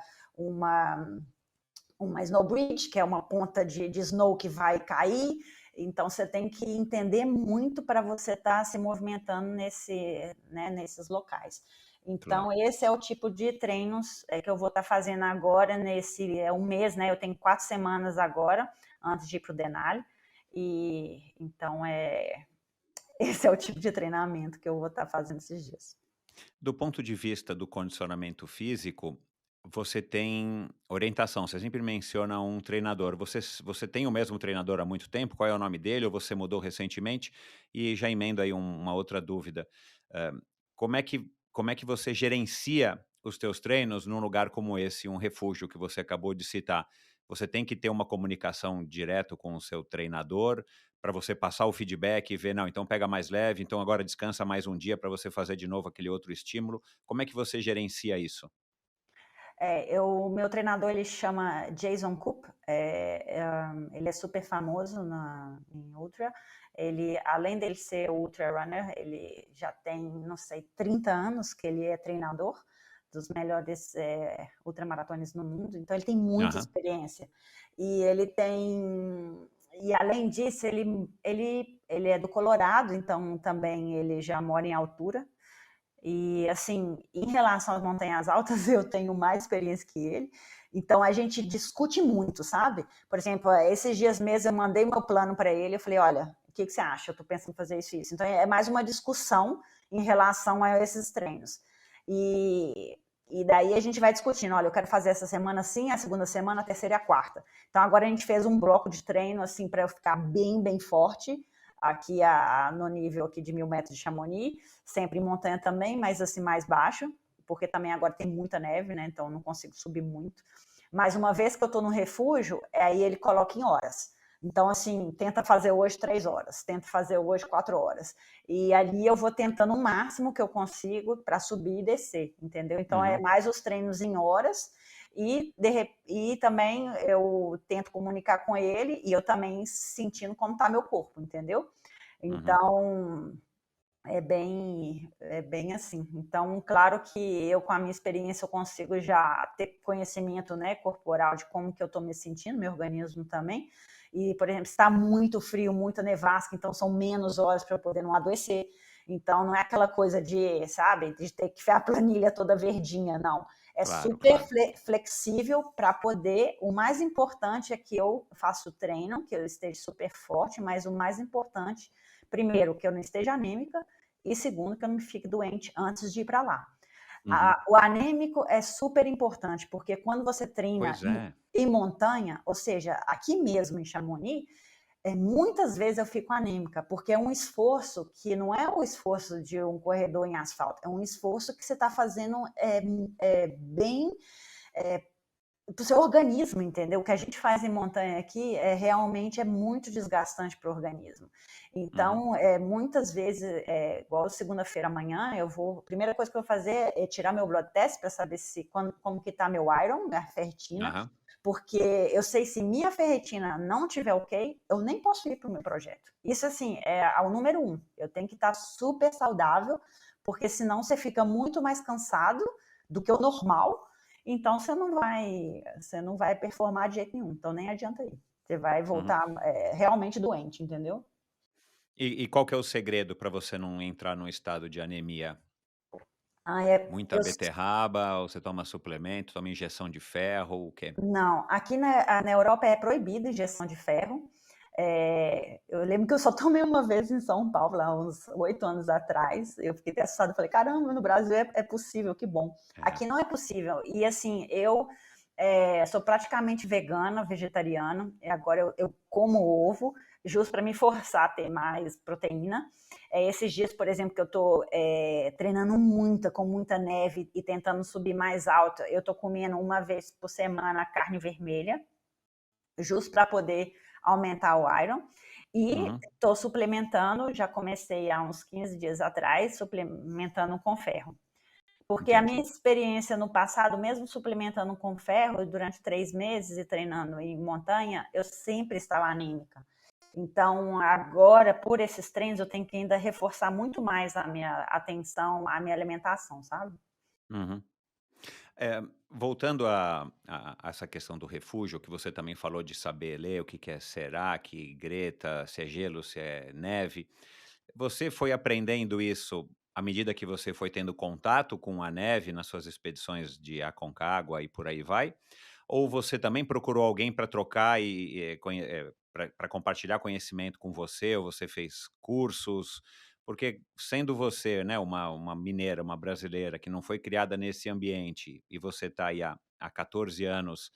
Speaker 2: snow bridge, que é uma ponta de snow que vai cair. Então, você tem que entender muito para você estar se movimentando nesses locais.
Speaker 1: Claro.
Speaker 2: Então, esse é o tipo de treinos que eu vou estar fazendo agora, nesse um mês, né? Eu tenho 4 semanas agora, antes de ir para o Denali. E então, esse é o tipo de treinamento que eu vou estar fazendo esses dias.
Speaker 1: Do ponto de vista do condicionamento físico, você tem orientação, você sempre menciona um treinador. Você tem o mesmo treinador há muito tempo? Qual é o nome dele ou você mudou recentemente? E já emendo aí uma outra dúvida, hã, como é que você gerencia os teus treinos num lugar como esse, um refúgio que você acabou de citar? Você tem que ter uma comunicação direto com o seu treinador, para você passar o feedback e ver: "Não, então pega mais leve, então agora descansa mais um dia para você fazer de novo aquele outro estímulo". Como é que você gerencia isso?
Speaker 2: O meu treinador ele chama Jason Coop, ele é super famoso em ultra. Ele, além dele ser ultra runner, ele já tem, não sei, 30 anos que ele é treinador dos melhores ultramaratones no mundo. Então ele tem muita
Speaker 1: Aham,
Speaker 2: experiência e além disso ele é do Colorado, então também ele já mora em altura. E, assim, em relação às montanhas altas, eu tenho mais experiência que ele. Então, a gente discute muito, sabe? Por exemplo, esses dias mesmo eu mandei meu plano para ele. Eu falei: olha, o que você acha? Eu estou pensando em fazer isso e isso. Então, é mais uma discussão em relação a esses treinos. E, e daí a gente vai discutindo: olha, eu quero fazer essa semana sim, a segunda semana, a terceira e a quarta. Então, agora a gente fez um bloco de treino, assim, para eu ficar bem, bem forte aqui no nível aqui de 1.000 metros de Chamonix, sempre em montanha também, mas assim mais baixo, porque também agora tem muita neve, né? Então não consigo subir muito. Mas uma vez que eu estou no refúgio, aí ele coloca em horas. Então, assim, tenta fazer hoje 3 horas, tenta fazer hoje 4 horas. E ali eu vou tentando o máximo que eu consigo para subir e descer, entendeu? Então é
Speaker 1: uhum,
Speaker 2: mais os treinos em horas e também eu tento comunicar com ele e eu também sentindo como está meu corpo, entendeu?
Speaker 1: uhum,
Speaker 2: Então, é bem assim. Então, claro que eu, com a minha experiência, eu consigo já ter conhecimento, né, corporal de como que eu estou me sentindo, meu organismo também. E, por exemplo, está muito frio, muita nevasca, então são menos horas para eu poder não adoecer. Então, não é aquela coisa de, sabe, de ter que ficar a planilha toda verdinha, não. É
Speaker 1: claro,
Speaker 2: super
Speaker 1: claro.
Speaker 2: flexível para poder. O mais importante é que eu faço treino, que eu esteja super forte, mas o mais importante, primeiro, que eu não esteja anêmica, e segundo, que eu não me fique doente antes de ir para lá.
Speaker 1: Uhum.
Speaker 2: O anêmico é super importante, porque quando você treina
Speaker 1: Pois é.
Speaker 2: em montanha, ou seja, aqui mesmo em Chamonix, muitas vezes eu fico anêmica, porque é um esforço que não é o esforço de um corredor em asfalto, é um esforço que você está fazendo bem para o seu organismo, entendeu? O que a gente faz em montanha aqui realmente é muito desgastante para o organismo.
Speaker 1: Uhum,
Speaker 2: Então, muitas vezes, igual segunda-feira amanhã, a primeira coisa que eu vou fazer é tirar meu blood test para saber como que está meu iron, minha ferritina,
Speaker 1: aham,
Speaker 2: porque eu sei se minha ferritina não tiver ok, eu nem posso ir para o meu projeto. Isso, assim, é o número um. Eu tenho que estar super saudável, porque senão você fica muito mais cansado do que o normal, então você não vai performar de jeito nenhum. Então nem adianta ir. Você vai
Speaker 1: uhum.
Speaker 2: voltar realmente doente, entendeu?
Speaker 1: E qual que é o segredo para você não entrar num estado de anemia?
Speaker 2: Ah,
Speaker 1: Muita beterraba, ou você toma suplemento, toma injeção de ferro, o quê?
Speaker 2: não, aqui na Europa é proibida injeção de ferro. Eu lembro que eu só tomei uma vez em São Paulo, lá uns 8 anos atrás. Eu fiquei até assustada, falei, caramba, no Brasil é possível, que bom.
Speaker 1: É.
Speaker 2: Aqui não é possível. E assim, eu sou praticamente vegana, vegetariana, e agora eu como ovo, justo para me forçar a ter mais proteína. Esses dias, por exemplo, que eu estou treinando muito, com muita neve e tentando subir mais alto, eu estou comendo uma vez por semana carne vermelha, justo para poder aumentar o iron. E
Speaker 1: Uhum,
Speaker 2: estou suplementando, já comecei há uns 15 dias atrás, suplementando com ferro. Porque a minha
Speaker 1: entendi.
Speaker 2: experiência no passado, mesmo suplementando com ferro durante 3 meses e treinando em montanha, eu sempre estava anêmica. Então, agora, por esses treinos, eu tenho que ainda reforçar muito mais a minha atenção, a minha alimentação, sabe?
Speaker 1: Uhum. Voltando a essa questão do refúgio, que você também falou de saber ler o que que é Serac, Greta, se é gelo, se é neve. Você foi aprendendo isso à medida que você foi tendo contato com a neve nas suas expedições de Aconcagua e por aí vai? Ou você também procurou alguém para trocar para compartilhar conhecimento com você, ou você fez cursos? porque sendo você, né, uma mineira, uma brasileira que não foi criada nesse ambiente e você está aí há 14 anos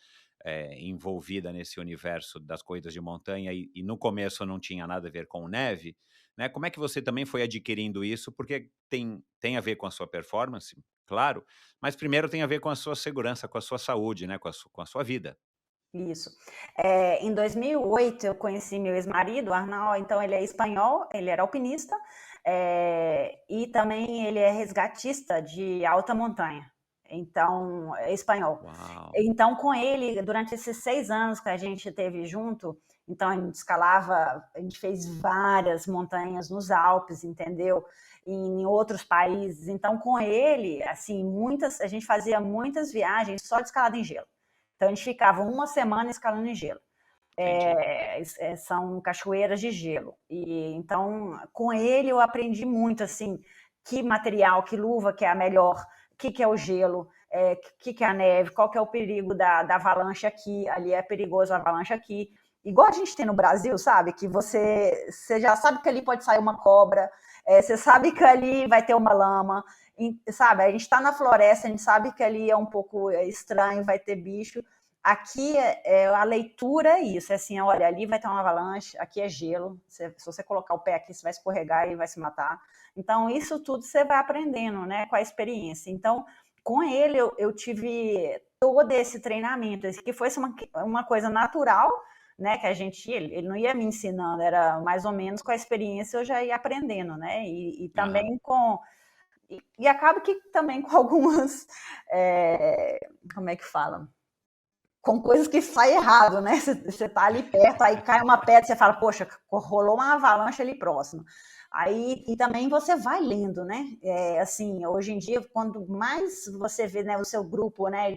Speaker 1: envolvida nesse universo das corridas de montanha e no começo não tinha nada a ver com neve, né? Como é que você também foi adquirindo isso? Porque tem a ver com a sua performance, claro, mas primeiro tem a ver com a sua segurança, com a sua saúde, né? Com a sua vida.
Speaker 2: Isso. Em 2008 eu conheci meu ex-marido, o Arnaldo, então ele é espanhol, ele era alpinista, e também ele é resgatista de alta montanha, então é espanhol.
Speaker 1: Uau!
Speaker 2: Então com ele, durante esses 6 anos que a gente teve junto, então a gente escalava, a gente fez várias montanhas nos Alpes, entendeu? Em outros países. Então com ele, assim, a gente fazia muitas viagens só de escalada em gelo. Então a gente ficava uma semana escalando em gelo.
Speaker 1: Entendi.
Speaker 2: São cachoeiras de gelo. E então, com ele eu aprendi muito assim, que material, que luva que é a melhor, o que é o gelo, que é a neve, qual que é o perigo da avalanche aqui, ali é perigoso a avalanche aqui. Igual a gente tem no Brasil, sabe? Que você já sabe que ali pode sair uma cobra, você sabe que ali vai ter uma lama, sabe? A gente está na floresta, a gente sabe que ali é um pouco estranho, vai ter bicho. Aqui a leitura é isso, é assim, olha, ali vai ter uma avalanche, aqui é gelo, se você colocar o pé aqui, você vai escorregar e vai se matar. Então, isso tudo você vai aprendendo, né, com a experiência. Então, com ele, eu tive todo esse treinamento, que foi uma coisa natural, né, que ele não ia me ensinando, era mais ou menos com a experiência eu já ia aprendendo, né, e
Speaker 1: Aham.
Speaker 2: também e acaba que também com algumas, como é que fala? Com coisas que saem errado, né? Você tá ali perto, aí cai uma pedra, você fala, poxa, rolou uma avalanche ali próximo. Aí, e também você vai lendo, né? Assim, hoje em dia, quando mais você vê, né, o seu grupo, né,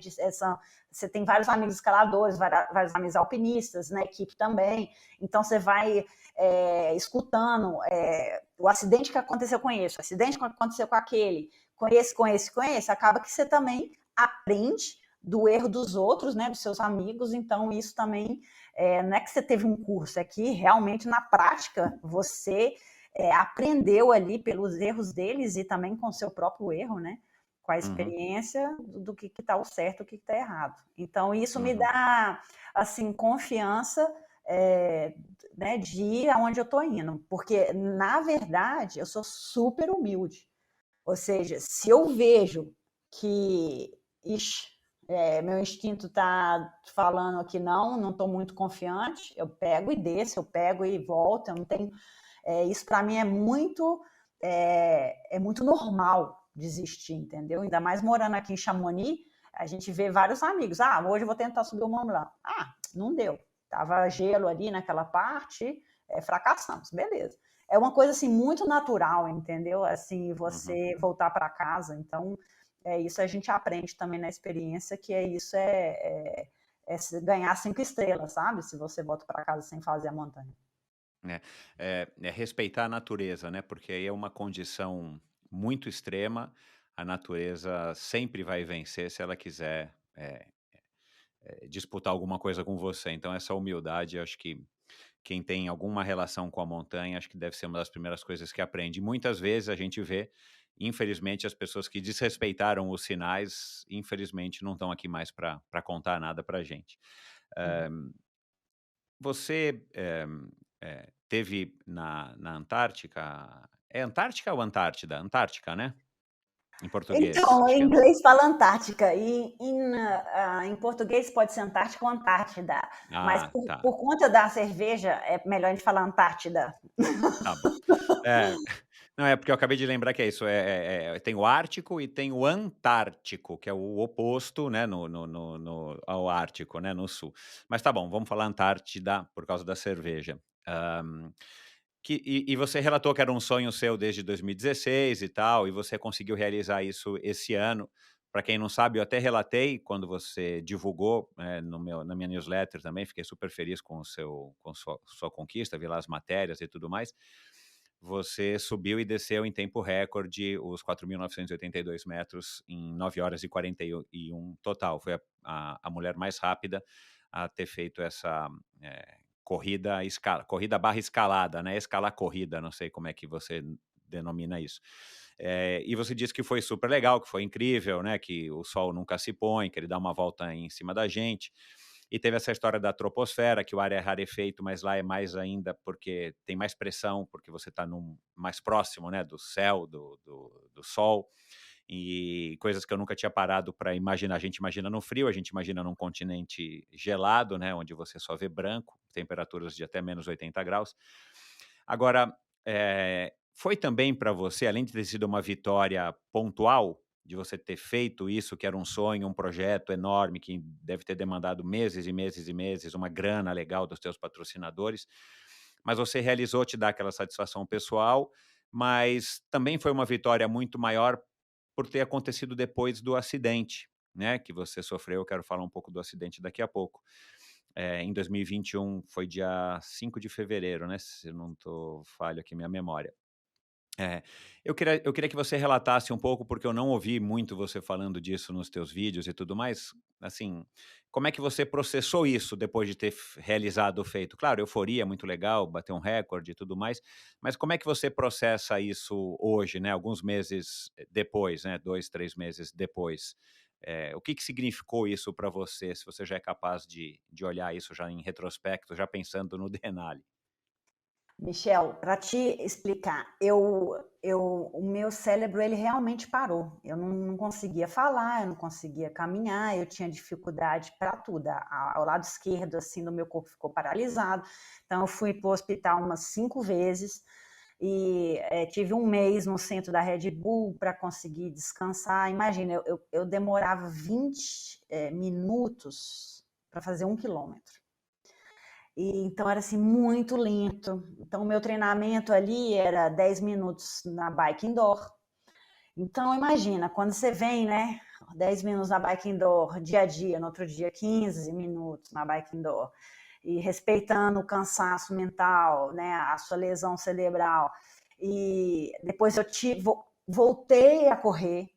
Speaker 2: você tem vários amigos escaladores, vários amigos alpinistas, na equipe também, então você vai escutando o acidente que aconteceu com esse, o acidente que aconteceu com esse, acaba que você também aprende do erro dos outros, né, dos seus amigos, então isso também não é que você teve um curso, é que realmente na prática você aprendeu ali pelos erros deles e também com o seu próprio erro, né, com a
Speaker 1: Uhum.
Speaker 2: experiência do que está o certo, o que está errado. Então isso me
Speaker 1: Uhum.
Speaker 2: dá assim confiança né, de ir aonde eu estou indo, porque na verdade eu sou super humilde, ou seja, se eu vejo que ixi, meu instinto está falando que não estou muito confiante, eu pego e desço, eu pego e volto, eu não tenho. Isso para mim é muito normal desistir, entendeu? Ainda mais morando aqui em Chamonix, a gente vê vários amigos. Ah, hoje eu vou tentar subir o Mont Blanc. Ah, não deu. Tava gelo ali naquela parte, fracassamos, beleza. É uma coisa assim muito natural, entendeu? Assim,
Speaker 1: Uhum.
Speaker 2: você voltar para casa. Então, isso a gente aprende também na experiência, que ganhar 5 estrelas, sabe? Se você volta para casa sem fazer a montanha.
Speaker 1: É respeitar a natureza, né? Porque aí é uma condição muito extrema. A natureza sempre vai vencer se ela quiser disputar alguma coisa com você. Então, essa humildade, eu acho que quem tem alguma relação com a montanha, acho que deve ser uma das primeiras coisas que aprende. Muitas vezes a gente vê, infelizmente, as pessoas que desrespeitaram os sinais, infelizmente, não estão aqui mais para contar nada para a gente.
Speaker 2: Uhum.
Speaker 1: Você teve na Antártica. É Antártica ou Antártida? Antártica, né? Em português.
Speaker 2: Então,
Speaker 1: Acho
Speaker 2: em
Speaker 1: que é.
Speaker 2: inglês fala Antártica e em português pode ser Antártica ou Antártida, mas
Speaker 1: Ah, tá.
Speaker 2: por conta da cerveja é melhor a gente falar Antártida.
Speaker 1: Tá bom. É, não, é porque eu acabei de lembrar que é isso, tem o Ártico e tem o Antártico, que é o oposto, né, ao Ártico, né, no sul. Mas tá bom, vamos falar Antártida por causa da cerveja. Hã, e você relatou que era um sonho seu desde 2016 e tal, e você conseguiu realizar isso esse ano. Para quem não sabe, eu até relatei quando você divulgou, na minha newsletter também, fiquei super feliz com sua conquista, vi lá as matérias e tudo mais. Você subiu e desceu em tempo recorde os 4.982 metros em 9 horas e 41 total. Foi a mulher mais rápida a ter feito essa corrida barra escalada, né? Escalar corrida, não sei como é que você denomina isso. E você disse que foi super legal, que foi incrível, né? Que o sol nunca se põe, que ele dá uma volta em cima da gente. E teve essa história da troposfera, que o ar é rarefeito, mas lá é mais ainda porque tem mais pressão, porque você está mais próximo, né, do céu, do sol, e coisas que eu nunca tinha parado para imaginar. A gente imagina no frio, a gente imagina num continente gelado, né, onde você só vê branco, temperaturas de até menos 80 graus. Agora, foi também para você, além de ter sido uma vitória pontual, de você ter feito isso, que era um sonho, um projeto enorme, que deve ter demandado meses e meses e meses, uma grana legal dos teus patrocinadores, mas você realizou, te dá aquela satisfação pessoal, mas também foi uma vitória muito maior por ter acontecido depois do acidente, né, que você sofreu. Eu quero falar um pouco do acidente daqui a pouco. Em 2021, foi dia 5 de fevereiro, né, se eu não estou falho aqui minha memória. É, eu queria que você relatasse um pouco, porque eu não ouvi muito você falando disso nos teus vídeos e tudo mais. Assim, como é que você processou isso depois de ter realizado o feito? Claro, euforia, é muito legal, bater um recorde e tudo mais, mas como é que você processa isso hoje, né? Alguns meses depois, né? 2, 3 meses depois. O que significou isso para você, se você já é capaz de olhar isso já em retrospecto, já pensando no Denali?
Speaker 2: Michel, para te explicar, o meu cérebro ele realmente parou. Eu não conseguia falar, eu não conseguia caminhar, eu tinha dificuldade para tudo. Ao lado esquerdo, assim, do meu corpo ficou paralisado. Então, eu fui para o hospital umas 5 vezes e tive um mês no centro da Red Bull para conseguir descansar. Imagina, eu demorava 20 minutos para fazer 1 quilômetro. Então era assim muito lento. Então o meu treinamento ali era 10 minutos na bike indoor. Então imagina, quando você vem, né, 10 minutos na bike indoor, dia a dia, no outro dia 15 minutos na bike indoor, e respeitando o cansaço mental, né, a sua lesão cerebral. E depois eu voltei a correr,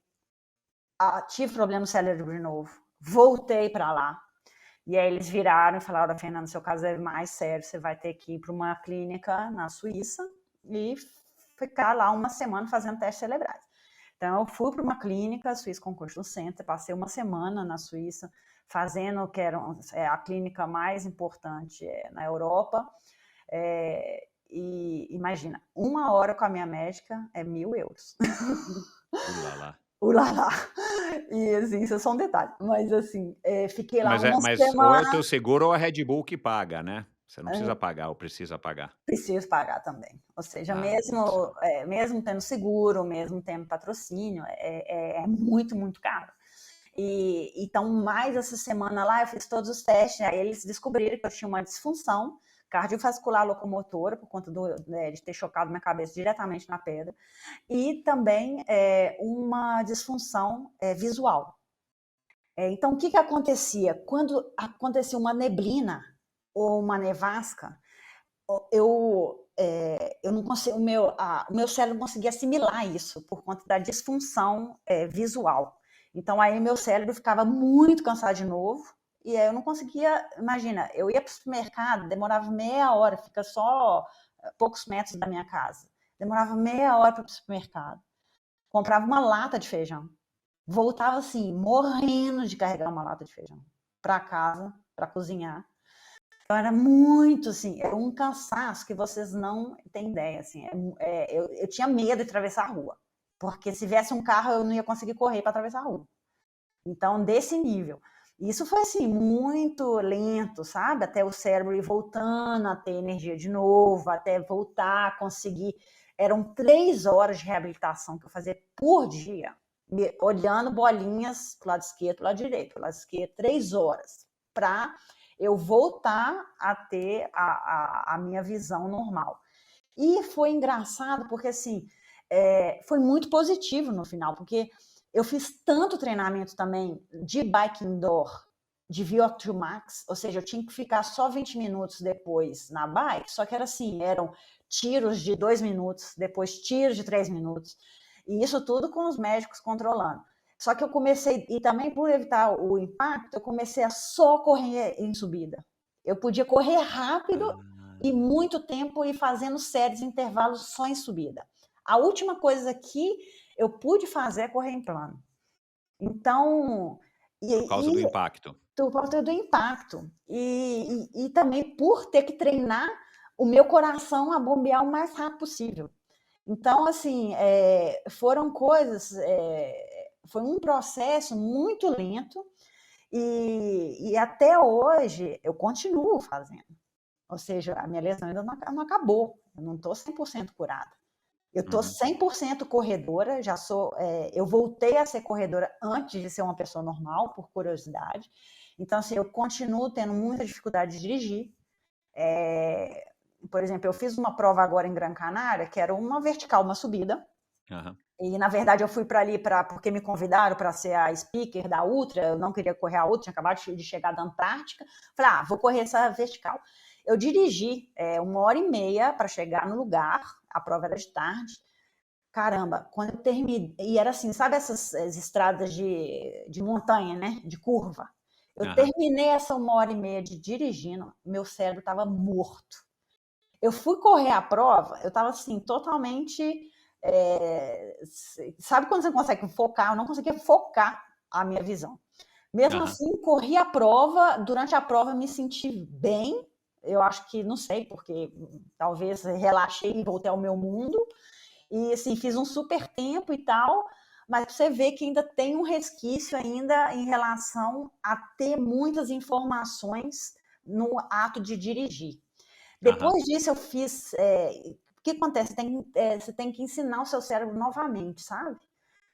Speaker 2: tive problema no cérebro de novo, voltei para lá. E aí eles viraram e falaram: Fernanda, seu caso é mais sério, você vai ter que ir para uma clínica na Suíça e ficar lá uma semana fazendo testes cerebrais. Então eu fui para uma clínica, Swiss Concussion Center, passei uma semana na Suíça fazendo o que era a clínica mais importante na Europa. E imagina, 1 hora com a minha médica é 1.000 euros.
Speaker 1: Ulala.
Speaker 2: Ulala. E assim, isso é só um detalhe. Mas assim, fiquei lá uma
Speaker 1: Mas ou é o
Speaker 2: semana.
Speaker 1: teu seguro ou a Red Bull que paga, né? Você não precisa
Speaker 2: É,
Speaker 1: pagar ou precisa pagar.
Speaker 2: preciso pagar também. Ou seja,
Speaker 1: Putz.
Speaker 2: mesmo tendo seguro, mesmo tendo patrocínio, é muito, muito caro. Então, mais essa semana lá, eu fiz todos os testes, aí eles descobriram que eu tinha uma disfunção cardiovascular locomotora, por conta de ter chocado minha cabeça diretamente na pedra, e também uma disfunção visual. Então, o que acontecia? Quando acontecia uma neblina ou uma nevasca, eu não consigo, o meu cérebro não conseguia assimilar isso por conta da disfunção visual. Então aí meu cérebro ficava muito cansado de novo e aí eu não conseguia. Imagina, eu ia para o supermercado, demorava meia hora, fica só poucos metros da minha casa. Demorava meia hora para ir para o supermercado. Comprava uma lata de feijão. Voltava assim, morrendo de carregar uma lata de feijão para casa, para cozinhar. Então era muito assim, era um cansaço que vocês não têm ideia. Assim, eu tinha medo de atravessar a rua, porque se viesse um carro eu não ia conseguir correr para atravessar a rua. Então, desse nível. Isso foi assim, muito lento, sabe? Até o cérebro ir voltando a ter energia de novo, até voltar a conseguir. Eram 3 horas de reabilitação que eu fazia por dia, olhando bolinhas para o lado esquerdo, para o lado direito, para o lado esquerdo, 3 horas, para eu voltar a ter a minha visão normal. E foi engraçado porque, assim, foi muito positivo no final, porque eu fiz tanto treinamento também de bike indoor, de VO2 Max, ou seja, eu tinha que ficar só 20 minutos depois na bike, só que era assim, eram tiros de 2 minutos, depois tiros de 3 minutos, e isso tudo com os médicos controlando. Só que eu comecei, e também por evitar o impacto, eu comecei a só correr em subida. Eu podia correr rápido e
Speaker 1: Ah,
Speaker 2: muito tempo e fazendo séries intervalos só em subida. a última coisa que eu pude fazer é correr em plano. Então,
Speaker 1: Por causa do
Speaker 2: e
Speaker 1: impacto.
Speaker 2: por conta do impacto. E também por ter que treinar o meu coração a bombear o mais rápido possível. Então, assim, foram coisas, foi um processo muito lento e até hoje eu continuo fazendo. Ou seja, a minha lesão ainda não acabou, eu não estou 100% curada. Eu estou
Speaker 1: Uhum.
Speaker 2: 100% corredora, eu voltei a ser corredora antes de ser uma pessoa normal, por curiosidade. Então, assim, eu continuo tendo muita dificuldade de dirigir. Por exemplo, eu fiz uma prova agora em Gran Canária, que era uma vertical, uma subida.
Speaker 1: Aham.
Speaker 2: E, na verdade, eu fui para ali porque me convidaram para ser a speaker da Ultra. Eu não queria correr a Ultra, tinha acabado de chegar da Antártica. Falei, vou correr essa vertical. Eu dirigi 1h30 para chegar no lugar, a prova era de tarde. Caramba, quando eu terminei, e era assim, sabe essas estradas de montanha, né? De curva. Eu
Speaker 1: Aham.
Speaker 2: terminei essa 1h30 de dirigindo, meu cérebro estava morto. Eu fui correr a prova, eu estava assim, totalmente. Sabe quando você consegue focar? Eu não conseguia focar a minha visão. Mesmo
Speaker 1: Aham.
Speaker 2: assim, corri a prova. Durante a prova, me senti bem. Eu acho que, não sei, porque talvez relaxei e voltei ao meu mundo. E assim, fiz um super tempo e tal. Mas você vê que ainda tem um resquício ainda em relação a ter muitas informações no ato de dirigir.
Speaker 1: Aham.
Speaker 2: Depois disso, eu fiz. O que acontece? Você tem que ensinar o seu cérebro novamente, sabe?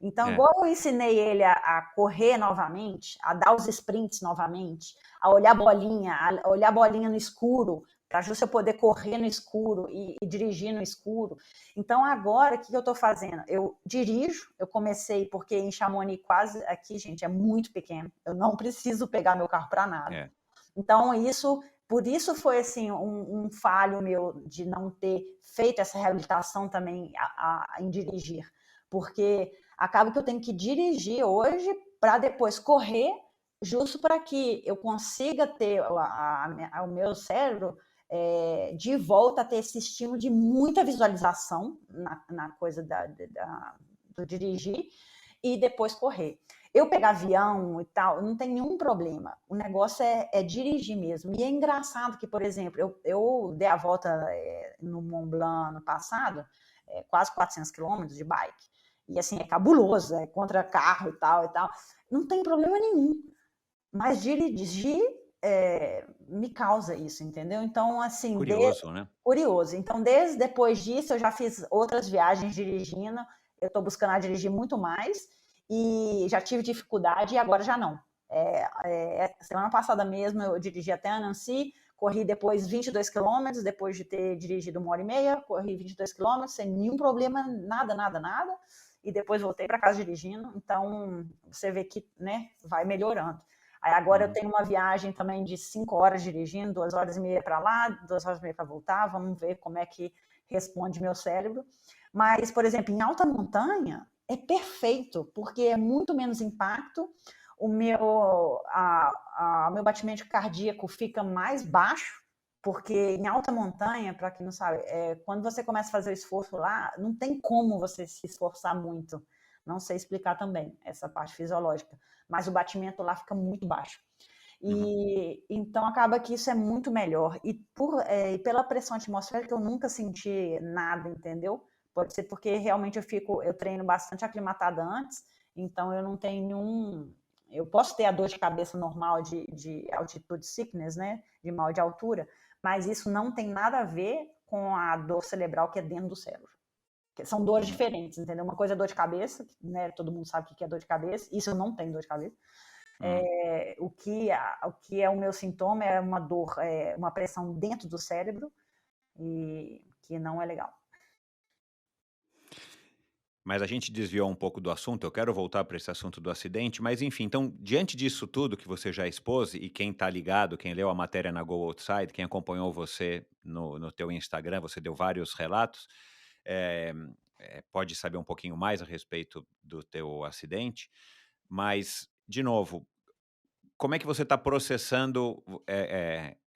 Speaker 2: Então,
Speaker 1: É.
Speaker 2: igual eu ensinei ele a correr novamente, a dar os sprints novamente, a olhar bolinha no escuro, para você poder correr no escuro e dirigir no escuro. Então, agora, o que eu estou fazendo? Eu dirijo, eu comecei, porque em Chamonix, quase aqui, gente, é muito pequeno. Eu não preciso pegar meu carro para nada.
Speaker 1: É.
Speaker 2: Então, por isso foi assim um falho meu de não ter feito essa reabilitação também em dirigir, porque acaba que eu tenho que dirigir hoje para depois correr, justo para que eu consiga ter o meu cérebro de volta a ter esse estímulo de muita visualização na coisa do dirigir e depois correr. Eu pegar avião e tal, não tem nenhum problema. O negócio é dirigir mesmo. E é engraçado que, por exemplo, eu dei a volta no Mont Blanc no passado, quase 400 quilômetros de bike. E assim, é cabuloso, é contra carro e tal e tal. Não tem problema nenhum. Mas dirigir me causa isso, entendeu? Então, assim,
Speaker 1: Curioso, né?
Speaker 2: curioso. Então, desde depois disso, eu já fiz outras viagens dirigindo. Eu estou buscando a dirigir muito mais e já tive dificuldade e agora já não. Semana passada mesmo eu dirigi até a Nancy, corri depois 22 quilômetros, depois de ter dirigido 1h30, corri 22 quilômetros sem nenhum problema, nada, nada, nada, e depois voltei para casa dirigindo. Então, você vê que, né, vai melhorando. Aí agora eu tenho uma viagem também de 5 horas dirigindo, 2h30 para lá, 2h30 para voltar. Vamos ver como é que responde meu cérebro. Mas, por exemplo, em alta montanha é perfeito, porque é muito menos impacto. O meu batimento cardíaco fica mais baixo, porque em alta montanha, para quem não sabe, quando você começa a fazer o esforço lá, não tem como você se esforçar muito. Não sei explicar também essa parte fisiológica, mas o batimento lá fica muito baixo.
Speaker 1: Uhum.
Speaker 2: E então acaba que isso é muito melhor. E pela pressão atmosférica eu nunca senti nada, entendeu? Pode ser porque realmente eu treino bastante aclimatada antes, então eu não tenho nenhum. Eu posso ter a dor de cabeça normal de altitude sickness, né? De mal de altura, mas isso não tem nada a ver com a dor cerebral que é dentro do cérebro. São dores
Speaker 1: Uhum.
Speaker 2: diferentes, entendeu? Uma coisa é dor de cabeça, né? Todo mundo sabe o que é dor de cabeça. Isso eu não tenho dor de cabeça.
Speaker 1: Uhum.
Speaker 2: O que é o meu sintoma é uma dor, uma pressão dentro do cérebro e que não é legal.
Speaker 1: Mas a gente desviou um pouco do assunto, eu quero voltar para esse assunto do acidente, mas enfim, então, diante disso tudo que você já expôs, e quem está ligado, quem leu a matéria na Go Outside, quem acompanhou você no teu Instagram, você deu vários relatos, eh pode saber um pouquinho mais a respeito do teu acidente, mas, de novo, como é que você está processando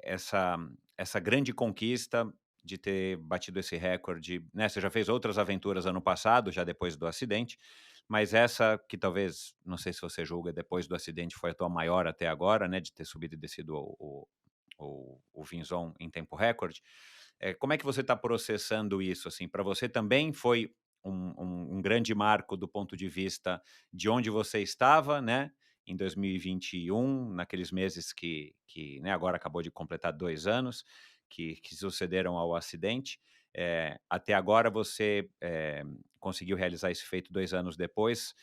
Speaker 1: essa grande conquista de ter batido esse recorde, né? Você já fez outras aventuras ano passado, já depois do acidente, mas essa que talvez, não sei se você julga, depois do acidente foi a tua maior até agora, né? De ter subido e descido o Vinzon em tempo recorde. Como é que você está processando isso? Assim, para você também foi um grande marco do ponto de vista de onde você estava, né? Em 2021, naqueles meses que né, agora acabou de completar 2 anos, que sucederam ao acidente. Até agora você conseguiu realizar esse feito 2 anos depois.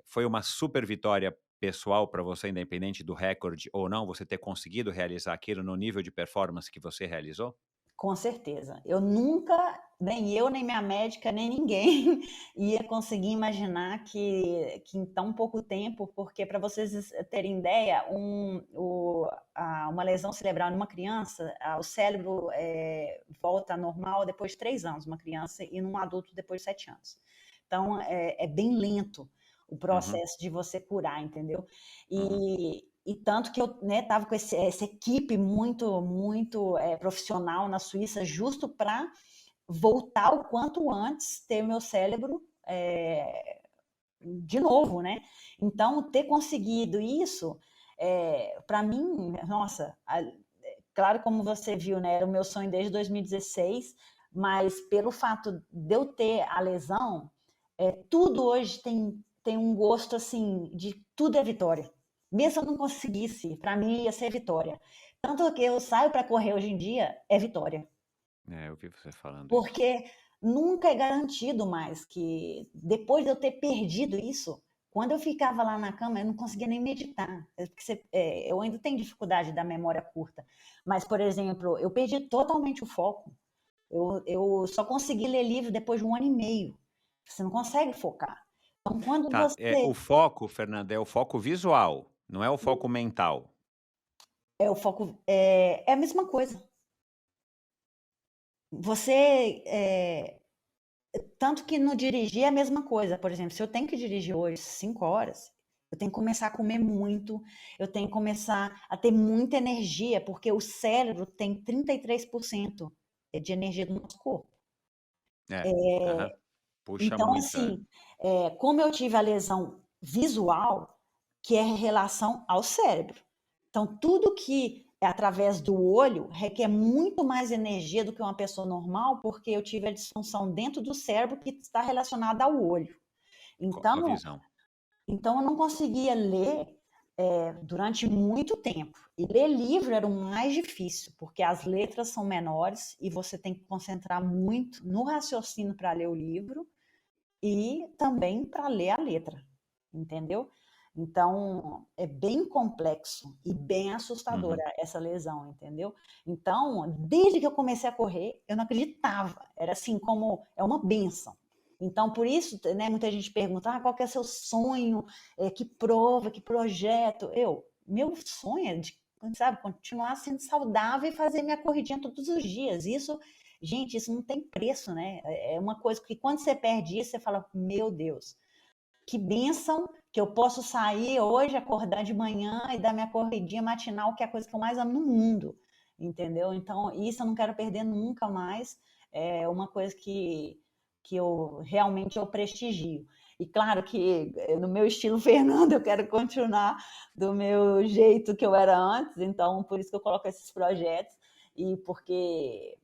Speaker 1: Foi uma super vitória pessoal para você, independente do recorde ou não, você ter conseguido realizar aquilo no nível de performance que você realizou?
Speaker 2: Com certeza. Eu nunca, nem eu, nem minha médica, nem ninguém ia conseguir imaginar que em tão pouco tempo, porque para vocês terem ideia, uma lesão cerebral numa criança, o cérebro volta ao normal depois de 3 anos, uma criança, e num adulto depois de 7 anos. Então, é bem lento o
Speaker 1: Uhum,
Speaker 2: processo de você curar, entendeu?
Speaker 1: uhum.
Speaker 2: E tanto que eu estava com essa equipe muito profissional na Suíça, justo para voltar o quanto antes, ter meu cérebro de novo, né? Então, ter conseguido isso, para mim, nossa, claro, como você viu, né? Era o meu sonho desde 2016, mas pelo fato de eu ter a lesão, tudo hoje tem um gosto assim de tudo é vitória. Mesmo se eu não conseguisse, para mim ia ser vitória. Tanto que eu saio para correr hoje em dia é vitória,
Speaker 1: Eu vi você falando isso.
Speaker 2: porque nunca é garantido mais que depois de eu ter perdido isso, quando eu ficava lá na cama, eu não conseguia nem meditar. Eu ainda tenho dificuldade da memória curta, mas, por exemplo, eu perdi totalmente o foco. Eu só consegui ler livro depois de 1 ano e meio. Você não consegue focar. Então, quando
Speaker 1: Tá,
Speaker 2: você
Speaker 1: o foco, Fernanda, é o foco visual, não é o foco mental.
Speaker 2: o foco, é a mesma coisa. Você, tanto que no dirigir é a mesma coisa. Por exemplo, se eu tenho que dirigir hoje 5 horas, eu tenho que começar a comer muito, eu tenho que começar a ter muita energia, porque o cérebro tem 33% de energia do nosso corpo.
Speaker 1: Aham. Puxa
Speaker 2: Então,
Speaker 1: muito.
Speaker 2: assim, como eu tive a lesão visual, que é em relação ao cérebro. Então, tudo que é através do olho requer muito mais energia do que uma pessoa normal, porque eu tive a disfunção dentro do cérebro que está relacionada ao olho.
Speaker 1: Com a
Speaker 2: Então,
Speaker 1: visão.
Speaker 2: então eu não conseguia ler durante muito tempo. E ler livro era o mais difícil, porque as letras são menores e você tem que concentrar muito no raciocínio para ler o livro e também para ler a letra, entendeu? Então, é bem complexo e bem assustadora
Speaker 1: Uhum.
Speaker 2: essa lesão, entendeu? Então, desde que eu comecei a correr, eu não acreditava. Era assim como é uma benção. Então, por isso, né, muita gente pergunta: qual que é seu sonho? Que prova, que projeto? Meu sonho é de, sabe, continuar sendo saudável e fazer minha corridinha todos os dias. Isso, gente, isso não tem preço, né? É uma coisa que quando você perde isso, você fala: meu Deus, que bênção que eu posso sair hoje, acordar de manhã e dar minha corridinha matinal, que é a coisa que eu mais amo no mundo, entendeu? Então, isso eu não quero perder nunca mais. É uma coisa que eu prestigio. E claro que no meu estilo Fernando, eu quero continuar do meu jeito que eu era antes, então por isso que eu coloco esses projetos e porque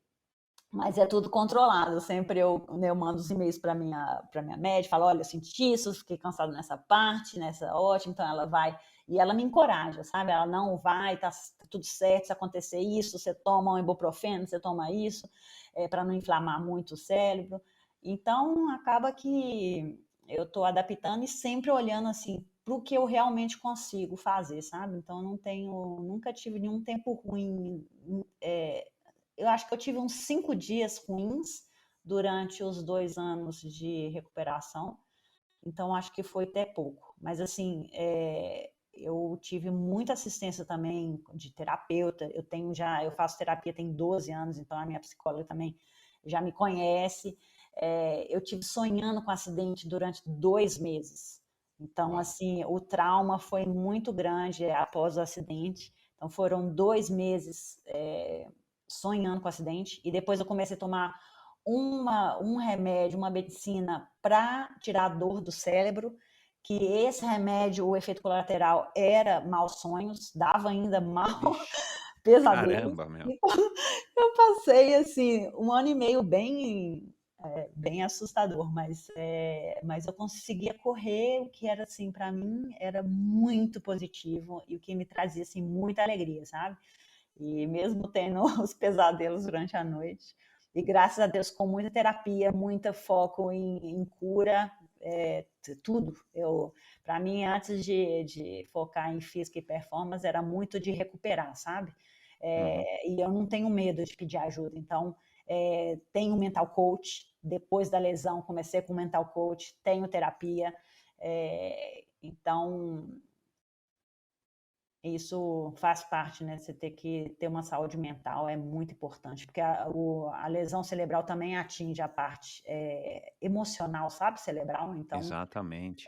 Speaker 2: mas é tudo controlado. Sempre eu mando os e-mails para minha médica, falo: olha, eu senti isso, fiquei cansado nessa parte, nessa ótima. Então ela vai e ela me encoraja, sabe? Ela não vai, tá tudo certo, se acontecer isso, você toma um ibuprofeno, você toma isso, para não inflamar muito o cérebro. Então acaba que eu estou adaptando e sempre olhando assim para o que eu realmente consigo fazer, sabe? Então nunca tive nenhum tempo ruim. Eu acho que eu tive uns 5 dias ruins durante os 2 anos de recuperação, então acho que foi até pouco. Mas assim, eu tive muita assistência também de terapeuta. Eu faço terapia tem 12 anos, então a minha psicóloga também já me conhece. Eu tive sonhando com acidente durante 2 meses. Então,
Speaker 1: Uau.
Speaker 2: assim, o trauma foi muito grande após o acidente. Então, foram 2 meses sonhando com acidente, e depois eu comecei a tomar um remédio, uma medicina para tirar a dor do cérebro, que esse remédio, o efeito colateral era maus sonhos, dava ainda mal
Speaker 1: Vixe,
Speaker 2: pesadelos.
Speaker 1: caramba, meu.
Speaker 2: Então, eu passei assim um ano e meio bem assustador, mas eu conseguia correr, o que era assim para mim era muito positivo e o que me trazia assim muita alegria, sabe? E mesmo tendo os pesadelos durante a noite, e graças a Deus com muita terapia, muito foco em cura, tudo. Para mim, antes de focar em física e performance, era muito de recuperar, sabe?
Speaker 1: Uhum.
Speaker 2: E eu não tenho medo de pedir ajuda. Então, tenho mental coach. Depois da lesão, comecei com mental coach, tenho terapia. Então, isso faz parte, né? Você ter que ter uma saúde mental é muito importante, porque a lesão cerebral também atinge a parte emocional, sabe? Cerebral. Então,
Speaker 1: Exatamente,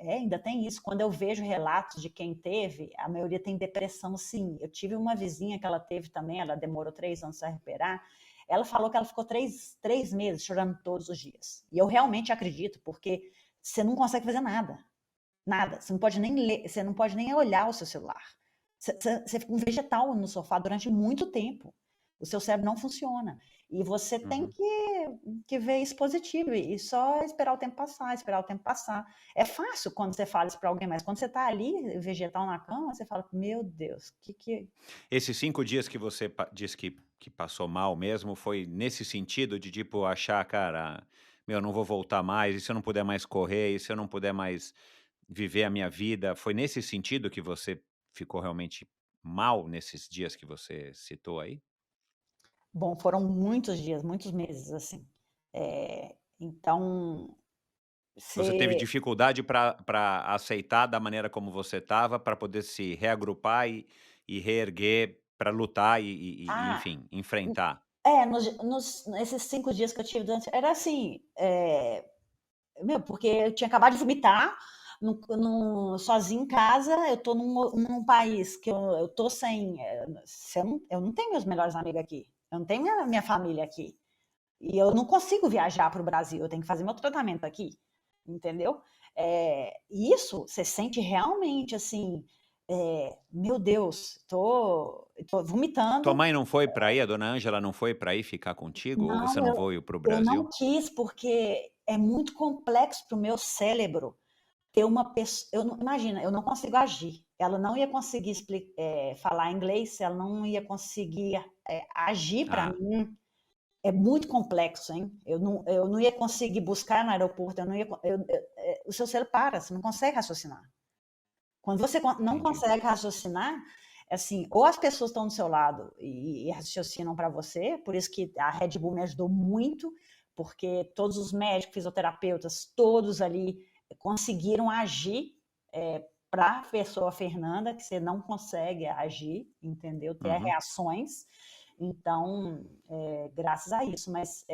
Speaker 2: ainda tem isso. Quando eu vejo relatos de quem teve, a maioria tem depressão, sim. Eu tive uma vizinha que ela teve também, ela demorou 3 anos a recuperar. Ela falou que ela ficou três meses chorando todos os dias. E eu realmente acredito, porque você não consegue fazer nada. Nada. Você não pode nem ler, você não pode nem olhar o seu celular. Você fica um vegetal no sofá durante muito tempo. O seu cérebro não funciona. E você tem
Speaker 1: uhum.
Speaker 2: que ver isso positivo e só esperar o tempo passar, esperar o tempo passar. É fácil quando você fala isso para alguém, mas quando você está ali, vegetal na cama, você fala, meu Deus, que...
Speaker 1: Esses 5 dias que você disse que passou mal mesmo, foi nesse sentido de, tipo, achar, cara, meu, não vou voltar mais, e se eu não puder mais correr, e se eu não puder mais viver a minha vida, foi nesse sentido que você ficou realmente mal nesses dias que você citou aí?
Speaker 2: Bom, foram muitos dias, muitos meses, assim. Então,
Speaker 1: Você teve
Speaker 2: você...
Speaker 1: dificuldade para aceitar da maneira como você estava, para poder se reagrupar e reerguer para lutar
Speaker 2: Ah,
Speaker 1: enfim, enfrentar?
Speaker 2: nesses 5 dias que eu tive durante... Era assim, meu, porque eu tinha acabado de vomitar sozinha em casa, eu tô num país que eu tô sem... eu não tenho meus melhores amigos aqui, eu não tenho minha família aqui. E eu não consigo viajar para o Brasil, eu tenho que fazer meu tratamento aqui, entendeu? Isso você sente realmente assim, meu Deus, tô
Speaker 1: Tua
Speaker 2: vomitando.
Speaker 1: mãe não foi para aí, a dona Ângela não foi para aí ficar contigo ou você
Speaker 2: Não,
Speaker 1: não veio para o
Speaker 2: eu não
Speaker 1: Brasil?
Speaker 2: quis, porque é muito complexo para o meu cérebro ter uma pessoa. Imagina, eu não consigo agir. Ela não ia conseguir falar inglês, ela não ia conseguir agir para
Speaker 1: Ah,
Speaker 2: mim. É muito complexo, hein? Eu não ia conseguir buscar no aeroporto, eu não ia, o seu cérebro para, você não consegue raciocinar. Quando você não
Speaker 1: entendi.
Speaker 2: consegue raciocinar, assim, ou as pessoas estão do seu lado e raciocinam para você, por isso que a Red Bull me ajudou muito, porque todos os médicos, fisioterapeutas, todos ali conseguiram agir para a pessoa Fernanda, que você não consegue agir, entendeu? Ter
Speaker 1: Uhum,
Speaker 2: reações. Então, graças a isso, mas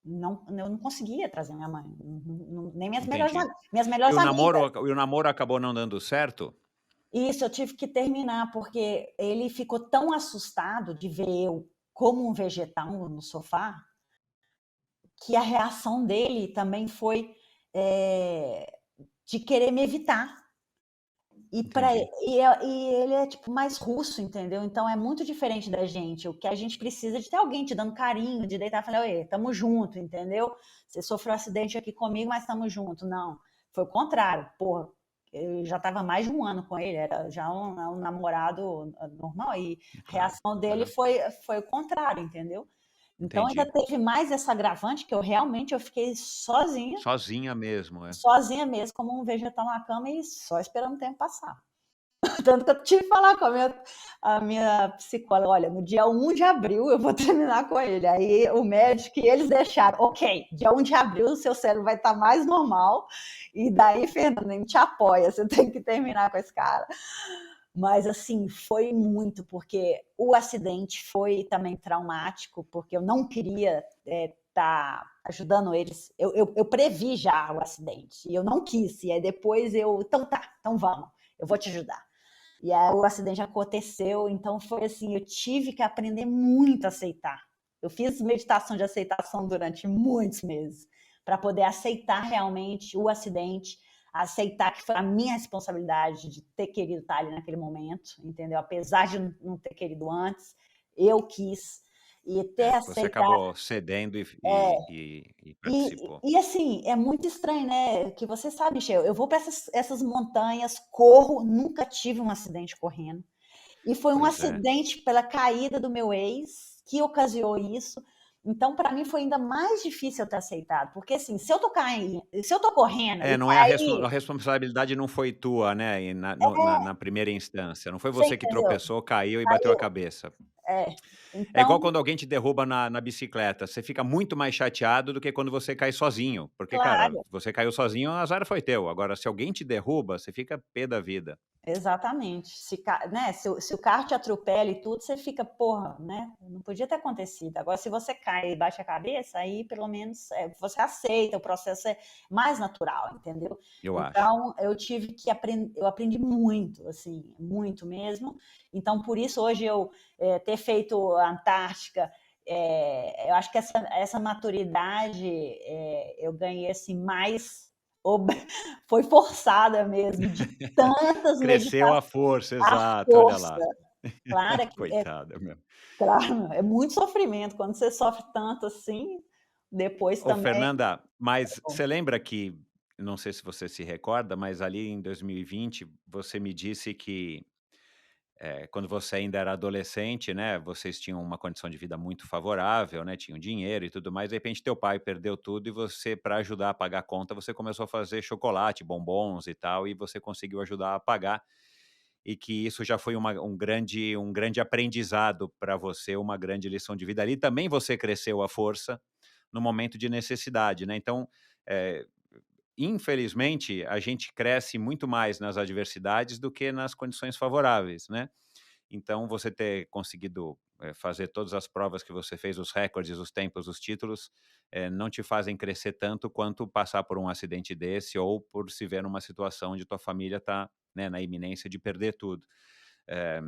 Speaker 2: não, eu não conseguia trazer minha mãe, nem
Speaker 1: entendi.
Speaker 2: minhas
Speaker 1: E
Speaker 2: melhores amigas.
Speaker 1: o namoro acabou não dando certo?
Speaker 2: Isso, eu tive que terminar, porque ele ficou tão assustado de ver eu como um vegetal no sofá, que a reação dele também foi de querer me evitar.
Speaker 1: Entendi.
Speaker 2: E ele é tipo mais russo, entendeu? Então é muito diferente da gente. O que a gente precisa é de ter alguém te dando carinho, de deitar e falar, oi, tamo junto, entendeu? Você sofreu um acidente aqui comigo, mas tamo junto. Não, foi o contrário. Porra, eu já estava mais de um ano com ele, era já um namorado normal, e a
Speaker 1: Claro.
Speaker 2: reação dele
Speaker 1: Aham.
Speaker 2: foi o contrário, entendeu? Então ainda
Speaker 1: Entendi.
Speaker 2: teve mais essa agravante que eu fiquei
Speaker 1: Sozinha mesmo, é.
Speaker 2: sozinha mesmo, como um vegetal na cama e só esperando o tempo passar. Tanto que eu tive que falar com a minha psicóloga, olha, no dia 1 de abril eu vou terminar com ele. Aí o médico e eles deixaram, ok, dia 1 de abril o seu cérebro vai estar mais normal, e daí, Fernanda, a gente apoia, você tem que terminar com esse cara. Mas assim, foi muito, porque o acidente foi também traumático, porque eu não queria estar ajudando eles. Eu previ já o acidente, e eu não quis, e aí depois então tá, então vamos, eu vou te ajudar. E aí o acidente aconteceu, então foi assim, eu tive que aprender muito a aceitar. Eu fiz meditação de aceitação durante muitos meses, para poder aceitar realmente o acidente, aceitar que foi a minha responsabilidade de ter querido estar ali naquele momento, entendeu? Apesar de não ter querido antes, eu quis. E ter
Speaker 1: Você
Speaker 2: aceitado.
Speaker 1: acabou cedendo e participou.
Speaker 2: E assim, é muito estranho, né? Que você sabe, Michel, eu vou para essas montanhas, corro, nunca tive um acidente correndo. E foi um
Speaker 1: Pois é.
Speaker 2: acidente pela caída do meu ex que ocasionou isso. Então, para mim, foi ainda mais difícil eu ter aceitado. Porque, assim, se eu tô correndo
Speaker 1: É,
Speaker 2: e
Speaker 1: não é a
Speaker 2: cair,
Speaker 1: responsabilidade não foi tua, né, e na primeira instância, não foi
Speaker 2: você
Speaker 1: você que
Speaker 2: entendeu?
Speaker 1: tropeçou, caiu e bateu a
Speaker 2: Caiu.
Speaker 1: cabeça.
Speaker 2: É.
Speaker 1: É igual
Speaker 2: Então,
Speaker 1: quando alguém te derruba na bicicleta, você fica muito mais chateado do que quando você cai sozinho, porque, cara,
Speaker 2: claro.
Speaker 1: você caiu sozinho, o azar foi teu, agora se alguém te derruba, você fica pé da vida.
Speaker 2: Exatamente. Né, se o carro te atropela e tudo, você fica, porra, né? Não podia ter acontecido. Agora, se você cai e bate a cabeça, aí pelo menos você aceita, o processo é mais natural, entendeu?
Speaker 1: Eu acho.
Speaker 2: Então, eu tive que aprender, eu aprendi muito, assim, muito mesmo. Então, por isso, hoje eu ter feito a Antártica, eu acho que essa maturidade eu ganhei assim mais. Foi forçada mesmo, de tantas
Speaker 1: Cresceu a
Speaker 2: meditações,
Speaker 1: força,
Speaker 2: à
Speaker 1: exato, olha
Speaker 2: força.
Speaker 1: lá.
Speaker 2: Claro que
Speaker 1: Coitada, meu.
Speaker 2: claro, é muito sofrimento, quando você sofre tanto assim, depois
Speaker 1: Ô
Speaker 2: também
Speaker 1: Fernanda, mas você lembra que, não sei se você se recorda, mas ali em 2020 você me disse que quando você ainda era adolescente, né, vocês tinham uma condição de vida muito favorável, né, tinham dinheiro e tudo mais, de repente teu pai perdeu tudo e você, para ajudar a pagar a conta, você começou a fazer chocolate, bombons e tal, e você conseguiu ajudar a pagar, e que isso já foi um grande aprendizado para você, uma grande lição de vida. Ali também você cresceu à força no momento de necessidade, né, então, eh, infelizmente, a gente cresce muito mais nas adversidades do que nas condições favoráveis, né. Então, você ter conseguido, fazer todas as provas que você fez, os recordes, os tempos, os títulos, não te fazem crescer tanto quanto passar por um acidente desse ou por se ver numa situação onde tua família está, né, na iminência de perder tudo. Eh,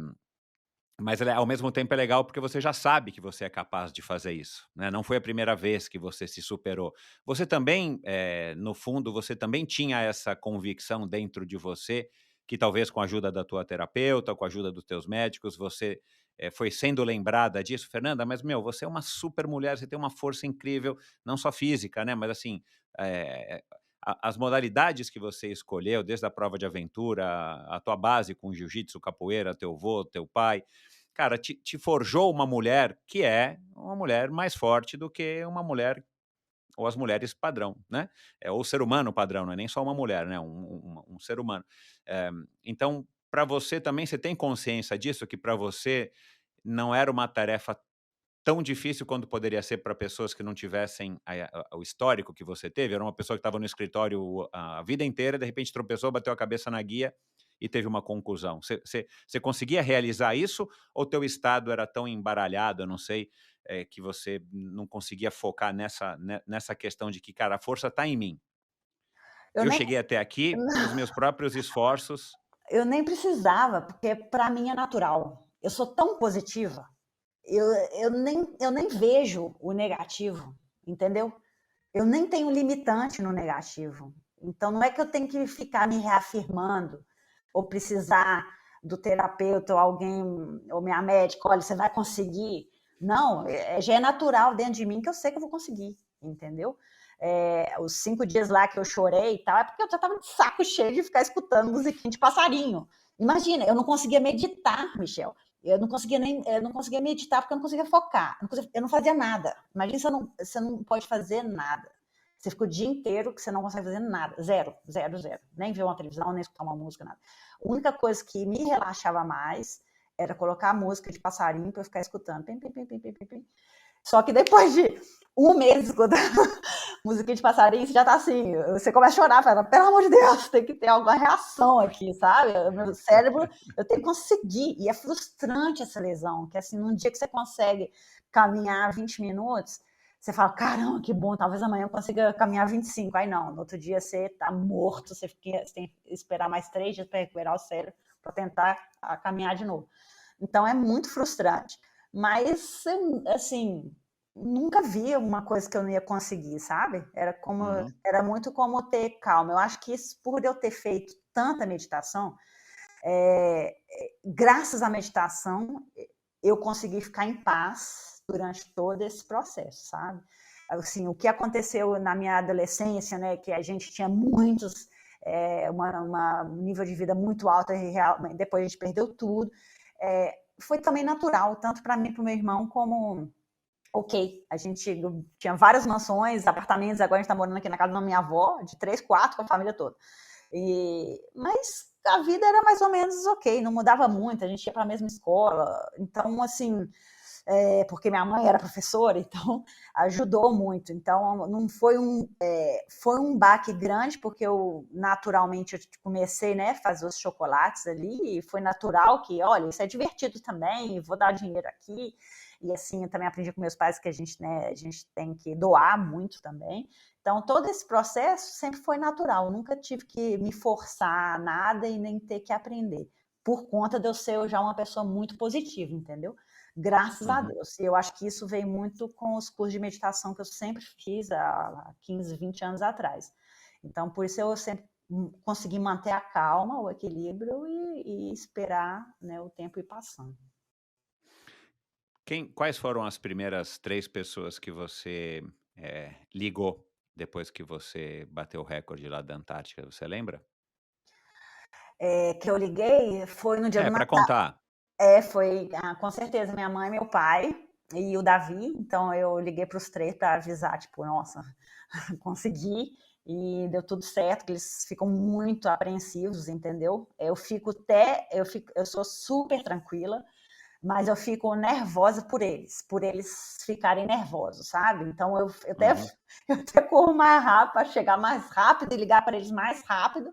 Speaker 1: mas ao mesmo tempo é legal porque você já sabe que você é capaz de fazer isso, né, não foi a primeira vez que você se superou. Você também, no fundo, você também tinha essa convicção dentro de você, que talvez com a ajuda da tua terapeuta, com a ajuda dos teus médicos, você, foi sendo lembrada disso: "Fernanda, mas meu, você é uma super mulher, você tem uma força incrível, não só física, né, mas assim, eh, as modalidades que você escolheu, desde a prova de aventura, a tua base com jiu-jitsu, capoeira, teu vô, teu pai, cara, te forjou uma mulher que é uma mulher mais forte do que uma mulher ou as mulheres padrão, né, ou o ser humano padrão, não é nem só uma mulher, né, um ser humano. Eh, então, para você também, você tem consciência disso, que para você não era uma tarefa tão difícil quanto poderia ser para pessoas que não tivessem o histórico que você teve? Era uma pessoa que estava no escritório a vida inteira, de repente tropeçou, bateu a cabeça na guia e teve uma concussão. Você conseguia realizar isso ou teu estado era tão embaralhado, eu não sei, que você não conseguia focar nessa questão de que, cara, a força está em mim.
Speaker 2: eu
Speaker 1: Eu
Speaker 2: nem
Speaker 1: cheguei até aqui pelos meus próprios esforços.
Speaker 2: eu nem precisava, porque para mim é natural. Eu sou tão positiva, eu eu nem vejo o negativo, entendeu? Eu nem tenho limitante no negativo. Então, não é que eu tenho que ficar me reafirmando ou precisar do terapeuta ou alguém, ou minha médica, olha, você vai conseguir. Não, já é natural dentro de mim que eu sei que eu vou conseguir, entendeu? Os 5 dias lá que eu chorei e tal, é porque eu já estava de saco cheio de ficar escutando musiquinha de passarinho. Imagina, eu não conseguia meditar, Michel. Eu não conseguia meditar porque eu não conseguia focar. Eu não fazia nada. Imagina você não pode fazer nada. Você fica o dia inteiro que você não consegue fazer nada. Zero, zero, zero. Nem ver uma televisão, nem escutar uma música, nada. A única coisa que me relaxava mais era colocar a música de passarinho para eu ficar escutando. Pim, pim, pim, pim, pim, pim. Só que depois de um mês escutando musiquinha de passarinho, você já tá assim, você começa a chorar, fala, pelo amor de Deus, tem que ter alguma reação aqui, sabe? O meu cérebro, eu tenho que conseguir. E é frustrante essa lesão, que assim, num dia que você consegue caminhar 20 minutos, você fala, caramba, que bom, talvez amanhã eu consiga caminhar 25. Aí não, no outro dia você tá morto, você tem que esperar mais 3 dias para recuperar o cérebro, para tentar caminhar de novo. Então é muito frustrante. Mas, assim, nunca vi uma coisa que eu não ia conseguir, sabe? Era muito como ter calma. Eu acho que isso, por eu ter feito tanta meditação, graças à meditação, eu consegui ficar em paz durante todo esse processo, sabe? Assim, o que aconteceu na minha adolescência, né, que a gente tinha muitos, um nível de vida muito alto, e depois a gente perdeu tudo, foi também natural, tanto para mim e para o meu irmão, como, ok, a gente tinha várias mansões, apartamentos, agora a gente está morando aqui na casa da minha avó, de 3, 4, com a família toda. Mas a vida era mais ou menos ok, não mudava muito, a gente ia para a mesma escola, então, assim, porque minha mãe era professora, então ajudou muito. Então, não foi foi um baque grande, porque eu naturalmente comecei, né, a fazer os chocolates ali, e foi natural que, olha, isso é divertido também, vou dar dinheiro aqui. E assim, eu também aprendi com meus pais que a gente tem que doar muito também. Então, todo esse processo sempre foi natural. Eu nunca tive que me forçar a nada e nem ter que aprender, por conta de eu ser já uma pessoa muito positiva, entendeu? Graças a Deus. E eu acho que isso veio muito com os cursos de meditação que eu sempre fiz há 15, 20 anos atrás. Então, por isso eu sempre consegui manter a calma, o equilíbrio e esperar, né, o tempo ir passando.
Speaker 1: Quais foram as primeiras 3 pessoas que você ligou depois que você bateu o recorde lá da Antártica? Você lembra?
Speaker 2: Que eu liguei foi no dia do
Speaker 1: Para
Speaker 2: Natal.
Speaker 1: contar.
Speaker 2: Foi com certeza minha mãe, meu pai e o Davi. Então eu liguei para os 3 para avisar, tipo, nossa, consegui e deu tudo certo, que eles ficam muito apreensivos, entendeu? Eu sou super tranquila, mas eu fico nervosa por eles ficarem nervosos, sabe? Então eu até corro mais rápido para chegar mais rápido e ligar para eles mais rápido.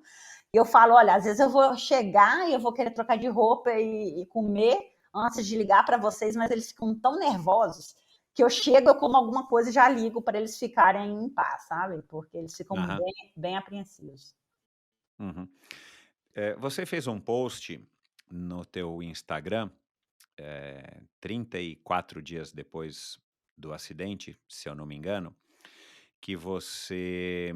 Speaker 2: E eu falo, olha, às vezes eu vou chegar e eu vou querer trocar de roupa e comer antes de ligar para vocês, mas eles ficam tão nervosos que eu chego, eu como alguma coisa e já ligo para eles ficarem em paz, sabe? Porque eles ficam bem, bem apreensivos.
Speaker 1: Você fez um post no teu Instagram, 34 dias depois do acidente, se eu não me engano, que você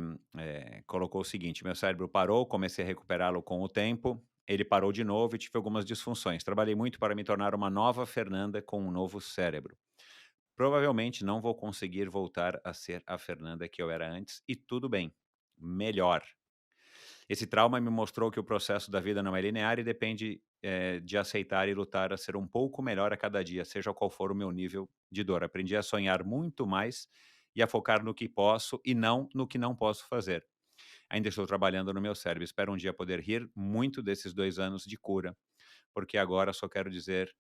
Speaker 1: colocou o seguinte: meu cérebro parou, comecei a recuperá-lo com o tempo, ele parou de novo e tive algumas disfunções. Trabalhei muito para me tornar uma nova Fernanda com um novo cérebro. Provavelmente não vou conseguir voltar a ser a Fernanda que eu era antes, e tudo bem, melhor. Esse trauma me mostrou que o processo da vida não é linear e depende de aceitar e lutar a ser um pouco melhor a cada dia, seja qual for o meu nível de dor. Aprendi a sonhar muito mais e a focar no que posso e não no que não posso fazer. Ainda estou trabalhando no meu cérebro. Espero um dia poder rir muito desses 2 anos de cura, porque agora só quero dizer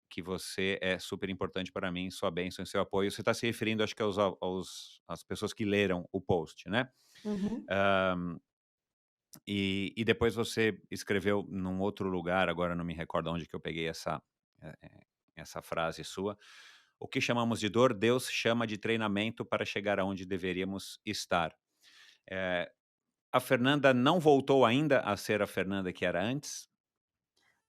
Speaker 1: que você é super importante para mim, sua bênção e seu apoio. Você está se referindo, acho que às pessoas que leram o post, né?
Speaker 2: Uhum.
Speaker 1: E depois você escreveu num outro lugar, agora não me recordo onde que eu peguei essa frase sua. O que chamamos de dor, Deus chama de treinamento para chegar aonde deveríamos estar. A Fernanda não voltou ainda a ser a Fernanda que era antes?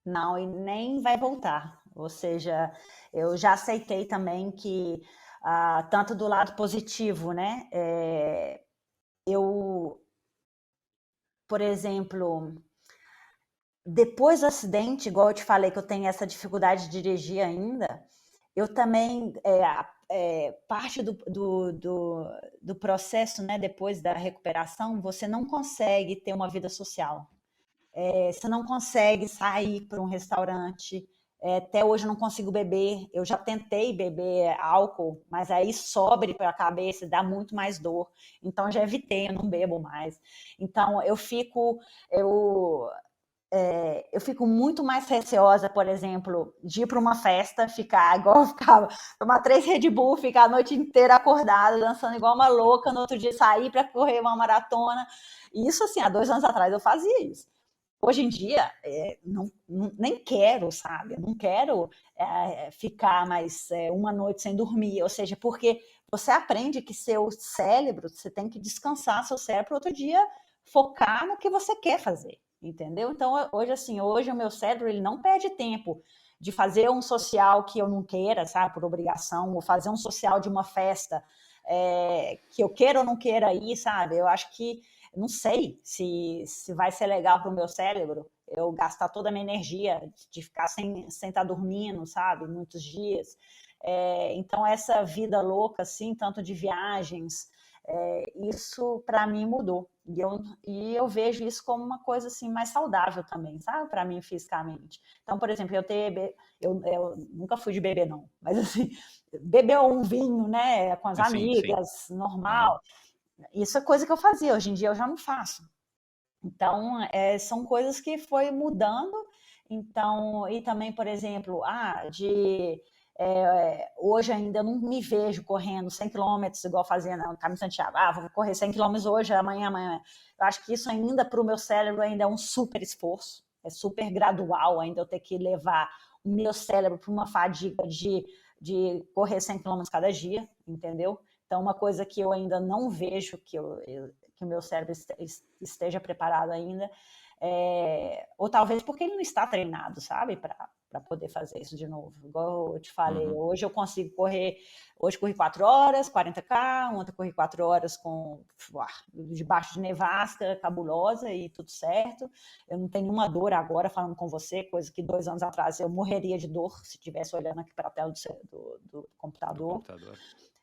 Speaker 2: Não, e nem vai voltar. Ou seja, eu já aceitei também que, tanto do lado positivo, né? Por exemplo, depois do acidente, igual eu te falei que eu tenho essa dificuldade de dirigir ainda, eu também, parte do processo, né, depois da recuperação, você não consegue ter uma vida social. Você não consegue sair para um restaurante. Até hoje eu não consigo beber. Eu já tentei beber álcool, mas aí sobe para a cabeça e dá muito mais dor. Então eu já evitei, eu não bebo mais. Então eu fico muito mais receosa, por exemplo, de ir para uma festa, ficar igual eu ficava, tomar 3 Red Bull, ficar a noite inteira acordada, dançando igual uma louca, no outro dia sair para correr uma maratona. Isso, assim, há 2 anos atrás eu fazia isso. Hoje em dia, nem quero, sabe? Eu não quero ficar mais uma noite sem dormir. Ou seja, porque você aprende que seu cérebro, você tem que descansar seu cérebro outro dia, focar no que você quer fazer. entendeu? Então, hoje, assim, hoje o meu cérebro, ele não perde tempo de fazer um social que eu não queira, sabe, por obrigação, ou fazer um social de uma festa que eu queira ou não queira ir, sabe? Eu acho que, não sei se vai ser legal para o meu cérebro eu gastar toda a minha energia de ficar sem estar dormindo, sabe, muitos dias. Então, essa vida louca, assim, tanto de viagens, isso para mim mudou. E eu vejo isso como uma coisa assim mais saudável também, sabe? Para mim fisicamente. Então, por exemplo, eu nunca fui de beber, não, mas assim, beber um vinho, né, com as
Speaker 1: Sim, sim.
Speaker 2: amigas,
Speaker 1: Aham.
Speaker 2: normal, isso é coisa que eu fazia. Hoje em dia eu já não faço. Então, são coisas que foi mudando. Então, e também, por exemplo, hoje ainda eu não me vejo correndo 100 quilômetros igual fazia no Caminho de Santiago. Vou correr 100 quilômetros hoje, amanhã. Eu acho que isso ainda para o meu cérebro ainda é um super esforço, é super gradual ainda eu ter que levar o meu cérebro para uma fadiga de correr 100 quilômetros cada dia, entendeu? Então, uma coisa que eu ainda não vejo que o meu cérebro esteja preparado ainda, ou talvez porque ele não está treinado, sabe, para poder fazer isso de novo. Igual eu te falei,
Speaker 1: Uhum.
Speaker 2: hoje eu consigo correr, hoje corri 4 horas, 40K, ontem corri 4 horas debaixo de nevasca cabulosa e tudo certo. Eu não tenho nenhuma dor agora falando com você, coisa que 2 anos atrás eu morreria de dor se estivesse olhando aqui para a tela do
Speaker 1: Do
Speaker 2: computador.
Speaker 1: computador.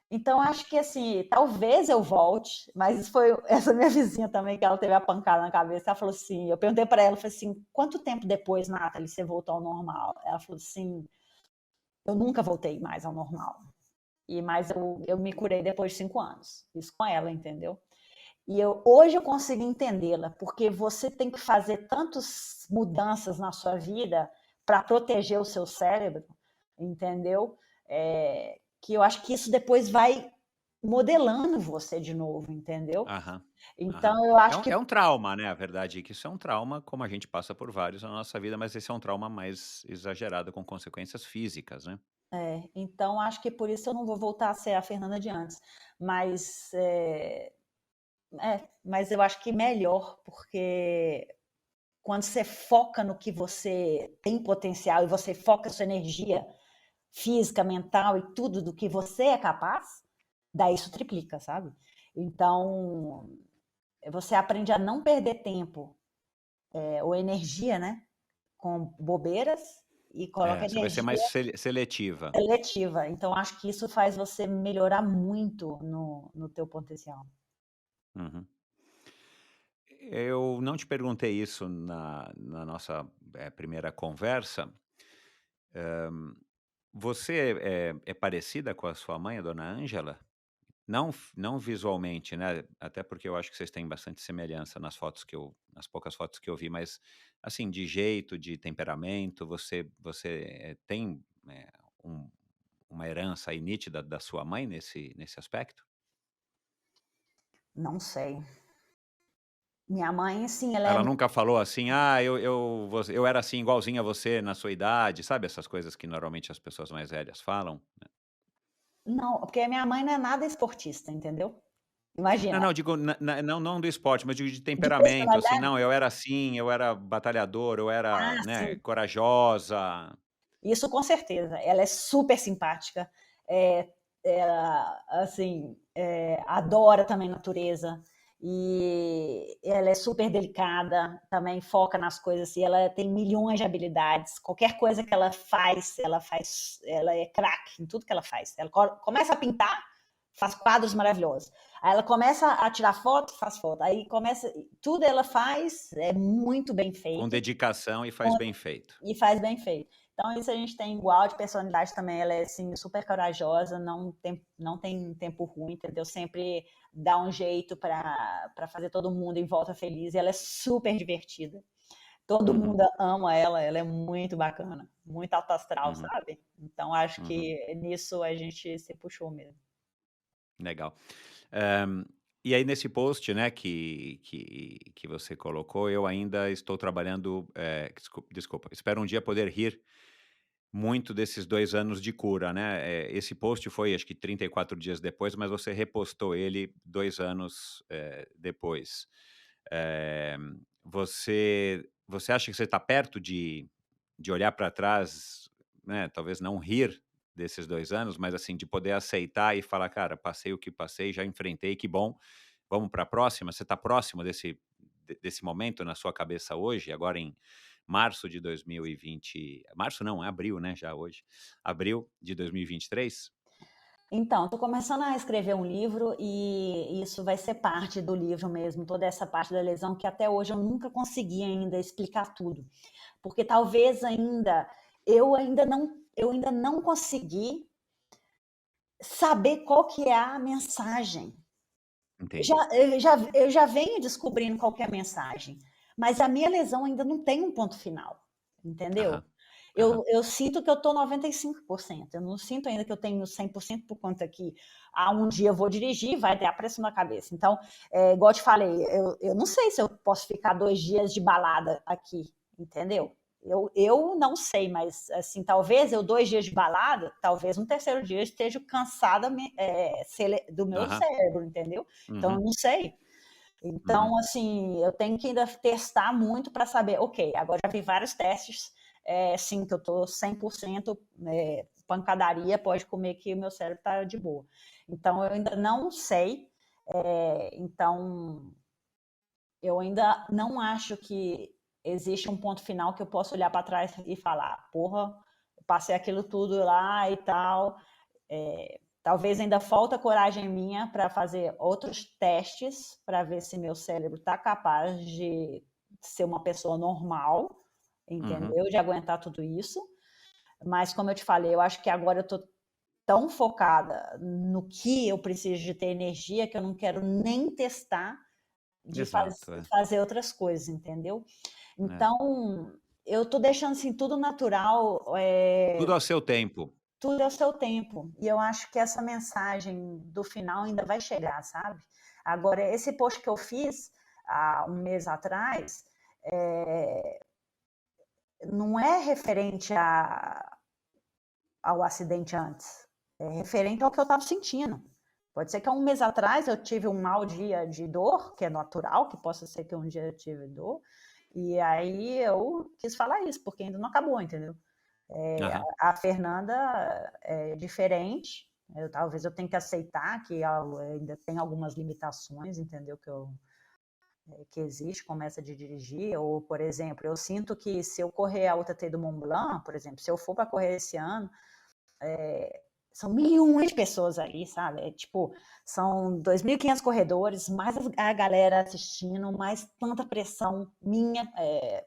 Speaker 2: Então, acho que assim, talvez eu volte, mas isso foi essa minha vizinha também, que ela teve a pancada na cabeça. Ela falou assim: eu perguntei para ela, falei assim, quanto tempo depois, Nathalie, você voltou ao normal? Ela falou assim: eu nunca voltei mais ao normal. Mas eu me curei depois de 5 anos. Isso com ela, entendeu? Hoje eu consigo entendê-la, porque você tem que fazer tantas mudanças na sua vida para proteger o seu cérebro, entendeu? Que eu acho que isso depois vai modelando você de novo, entendeu?
Speaker 1: Aham, aham.
Speaker 2: Então eu
Speaker 1: É
Speaker 2: acho
Speaker 1: um
Speaker 2: que
Speaker 1: é um trauma, né, a verdade é que isso é um trauma, como a gente passa por vários na nossa vida, mas esse é um trauma mais exagerado com consequências físicas, né.
Speaker 2: então acho que por isso eu não vou voltar a ser a Fernanda de antes, mas mas eu acho que melhor, porque quando você foca no que você tem potencial e você foca a sua energia física, mental e tudo do que você é capaz, daí isso triplica, sabe? Então, você aprende a não perder tempo ou energia, né? Com bobeiras e coloca
Speaker 1: É, você vai ser mais
Speaker 2: energia
Speaker 1: seletiva.
Speaker 2: seletiva. Então, acho que isso faz você melhorar muito no teu potencial.
Speaker 1: Uhum. Eu não te perguntei isso na nossa, primeira conversa. Você é parecida com a sua mãe, a dona Ângela? Não visualmente, né, até porque eu acho que vocês têm bastante semelhança nas poucas fotos que eu vi, mas, assim, de jeito, de temperamento, você, tem, um uma herança aí nítida da sua mãe nesse aspecto?
Speaker 2: Não sei. Minha mãe, sim, ela é.
Speaker 1: Ela nunca falou assim: "Ah, eu era assim igualzinha a você na sua idade", sabe essas coisas que normalmente as pessoas mais velhas falam?
Speaker 2: Não, porque a minha mãe não é nada esportista, entendeu?
Speaker 1: Não,
Speaker 2: Imagina,
Speaker 1: não, digo não do esporte, mas digo de
Speaker 2: de
Speaker 1: temperamento, assim,
Speaker 2: personalidade.
Speaker 1: não, eu era assim, eu era batalhador, eu era, né,
Speaker 2: Sim,
Speaker 1: corajosa.
Speaker 2: isso com certeza. Ela é super simpática, ela, assim, adora também natureza, e ela é super delicada, também foca nas coisas, assim, ela tem milhões de habilidades. Qualquer coisa que ela é craque em tudo que ela faz. Ela começa a pintar, faz quadros maravilhosos. Aí ela começa a tirar foto, faz foto. Aí começa, tudo ela faz, é muito bem
Speaker 1: Com
Speaker 2: feito
Speaker 1: dedicação e faz bem feito.
Speaker 2: e faz bem feito. Então, isso a gente tem igual de personalidade também. Ela é assim, super corajosa, não tem tempo ruim, entendeu? Sempre dá um jeito para fazer todo mundo em volta feliz. E ela é super divertida. Todo
Speaker 1: Uhum,
Speaker 2: mundo ama ela é muito bacana, muito alto astral,
Speaker 1: uhum,
Speaker 2: sabe? Então, acho
Speaker 1: uhum,
Speaker 2: que nisso a gente se puxou mesmo.
Speaker 1: legal. Hã, e aí nesse post, né, que você colocou, eu ainda estou trabalhando, desculpa, espero um dia poder rir muito desses 2 anos de cura, né. Esse post foi acho que 34 dias depois, mas você repostou ele 2 anos, depois. Eh, você acha que você está perto de olhar para trás, né, talvez não rir desses 2 anos, mas, assim, de poder aceitar e falar: "Cara, passei o que passei, já enfrentei, que bom, vamos para a próxima"? Você está próximo desse momento na sua cabeça hoje, agora em março de 2020, março não, é abril, né, já hoje, abril de 2023?
Speaker 2: Então, estou começando a escrever um livro e isso vai ser parte do livro mesmo, toda essa parte da lesão que até hoje eu nunca consegui ainda explicar tudo, porque talvez ainda eu ainda não consegui saber qual que é a mensagem. Já,
Speaker 1: Entendi.
Speaker 2: eu já venho descobrindo qual que é a mensagem, mas a minha lesão ainda não tem um ponto final, entendeu?
Speaker 1: Aham, aham.
Speaker 2: Eu sinto que eu estou 95%, eu não sinto ainda que eu tenho 100% por conta que um dia eu vou dirigir e vai ter a pressão na cabeça. Então, igual eu te falei, eu não sei se eu posso ficar 2 dias de balada aqui, entendeu? Eu não sei, mas assim, talvez eu 2 dias de balada, talvez no terceiro dia eu esteja cansada do meu
Speaker 1: Aham.
Speaker 2: cérebro, entendeu? Então eu
Speaker 1: Uhum,
Speaker 2: não sei.
Speaker 1: uhum.
Speaker 2: Então, assim, eu tenho que ainda testar muito para saber, ok, agora já vi vários testes, sim, que eu estou 100% pancadaria, pode comer que o meu cérebro está de boa. Então, eu ainda não sei, então, eu ainda não acho que existe um ponto final que eu possa olhar para trás e falar, porra, eu passei aquilo tudo lá e tal. Talvez ainda falta coragem minha para fazer outros testes para ver se meu cérebro está capaz de ser uma pessoa normal,
Speaker 1: Uhum.
Speaker 2: entendeu? De aguentar tudo isso. Mas como eu te falei, eu acho que agora eu estou tão focada no que eu preciso de ter energia que eu não quero nem testar de
Speaker 1: Exato,
Speaker 2: fazer outras coisas, entendeu?
Speaker 1: é.
Speaker 2: Então, eu estou deixando assim tudo natural,
Speaker 1: Tudo ao seu tempo.
Speaker 2: tudo é o seu tempo. E eu acho que essa mensagem do final ainda vai chegar, sabe? Agora, esse post que eu fiz há um mês atrás, é, não é referente ao acidente antes, é referente ao que eu estava sentindo. Pode ser que há um mês atrás eu tive um mau dia de dor, que é natural, que possa ser que um dia eu tive dor, e aí eu quis falar isso, porque ainda não acabou, entendeu?
Speaker 1: Aham.
Speaker 2: A Fernanda é diferente, talvez eu tenha que aceitar que ainda tem algumas limitações, entendeu? Que existe, começa de dirigir, ou, por exemplo, eu sinto que se eu correr a UTT do Mont Blanc, por exemplo, se eu for para correr esse ano, são milhões de pessoas ali, sabe? Tipo, são 2.500 corredores, mais a galera assistindo, mais tanta pressão minha,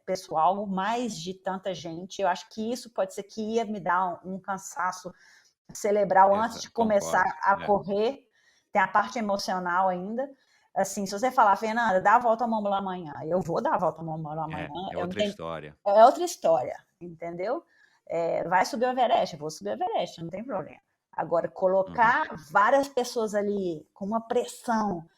Speaker 2: pessoal, mais de tanta gente. Eu acho que isso pode ser que ia me dar um cansaço cerebral antes de começar
Speaker 1: Concordo.
Speaker 2: a
Speaker 1: É,
Speaker 2: correr. Tem a parte emocional ainda. Assim, se você falar, Fernanda, dá a volta ao Mont Blanc amanhã, eu vou dar a volta ao Mont Blanc amanhã.
Speaker 1: é
Speaker 2: Eu não
Speaker 1: outra
Speaker 2: tenho,
Speaker 1: história.
Speaker 2: é outra história, entendeu? Vai subir o Everest, eu vou subir o Everest, não tem problema. Agora,
Speaker 1: Uhum,
Speaker 2: colocar várias pessoas ali com uma pressão,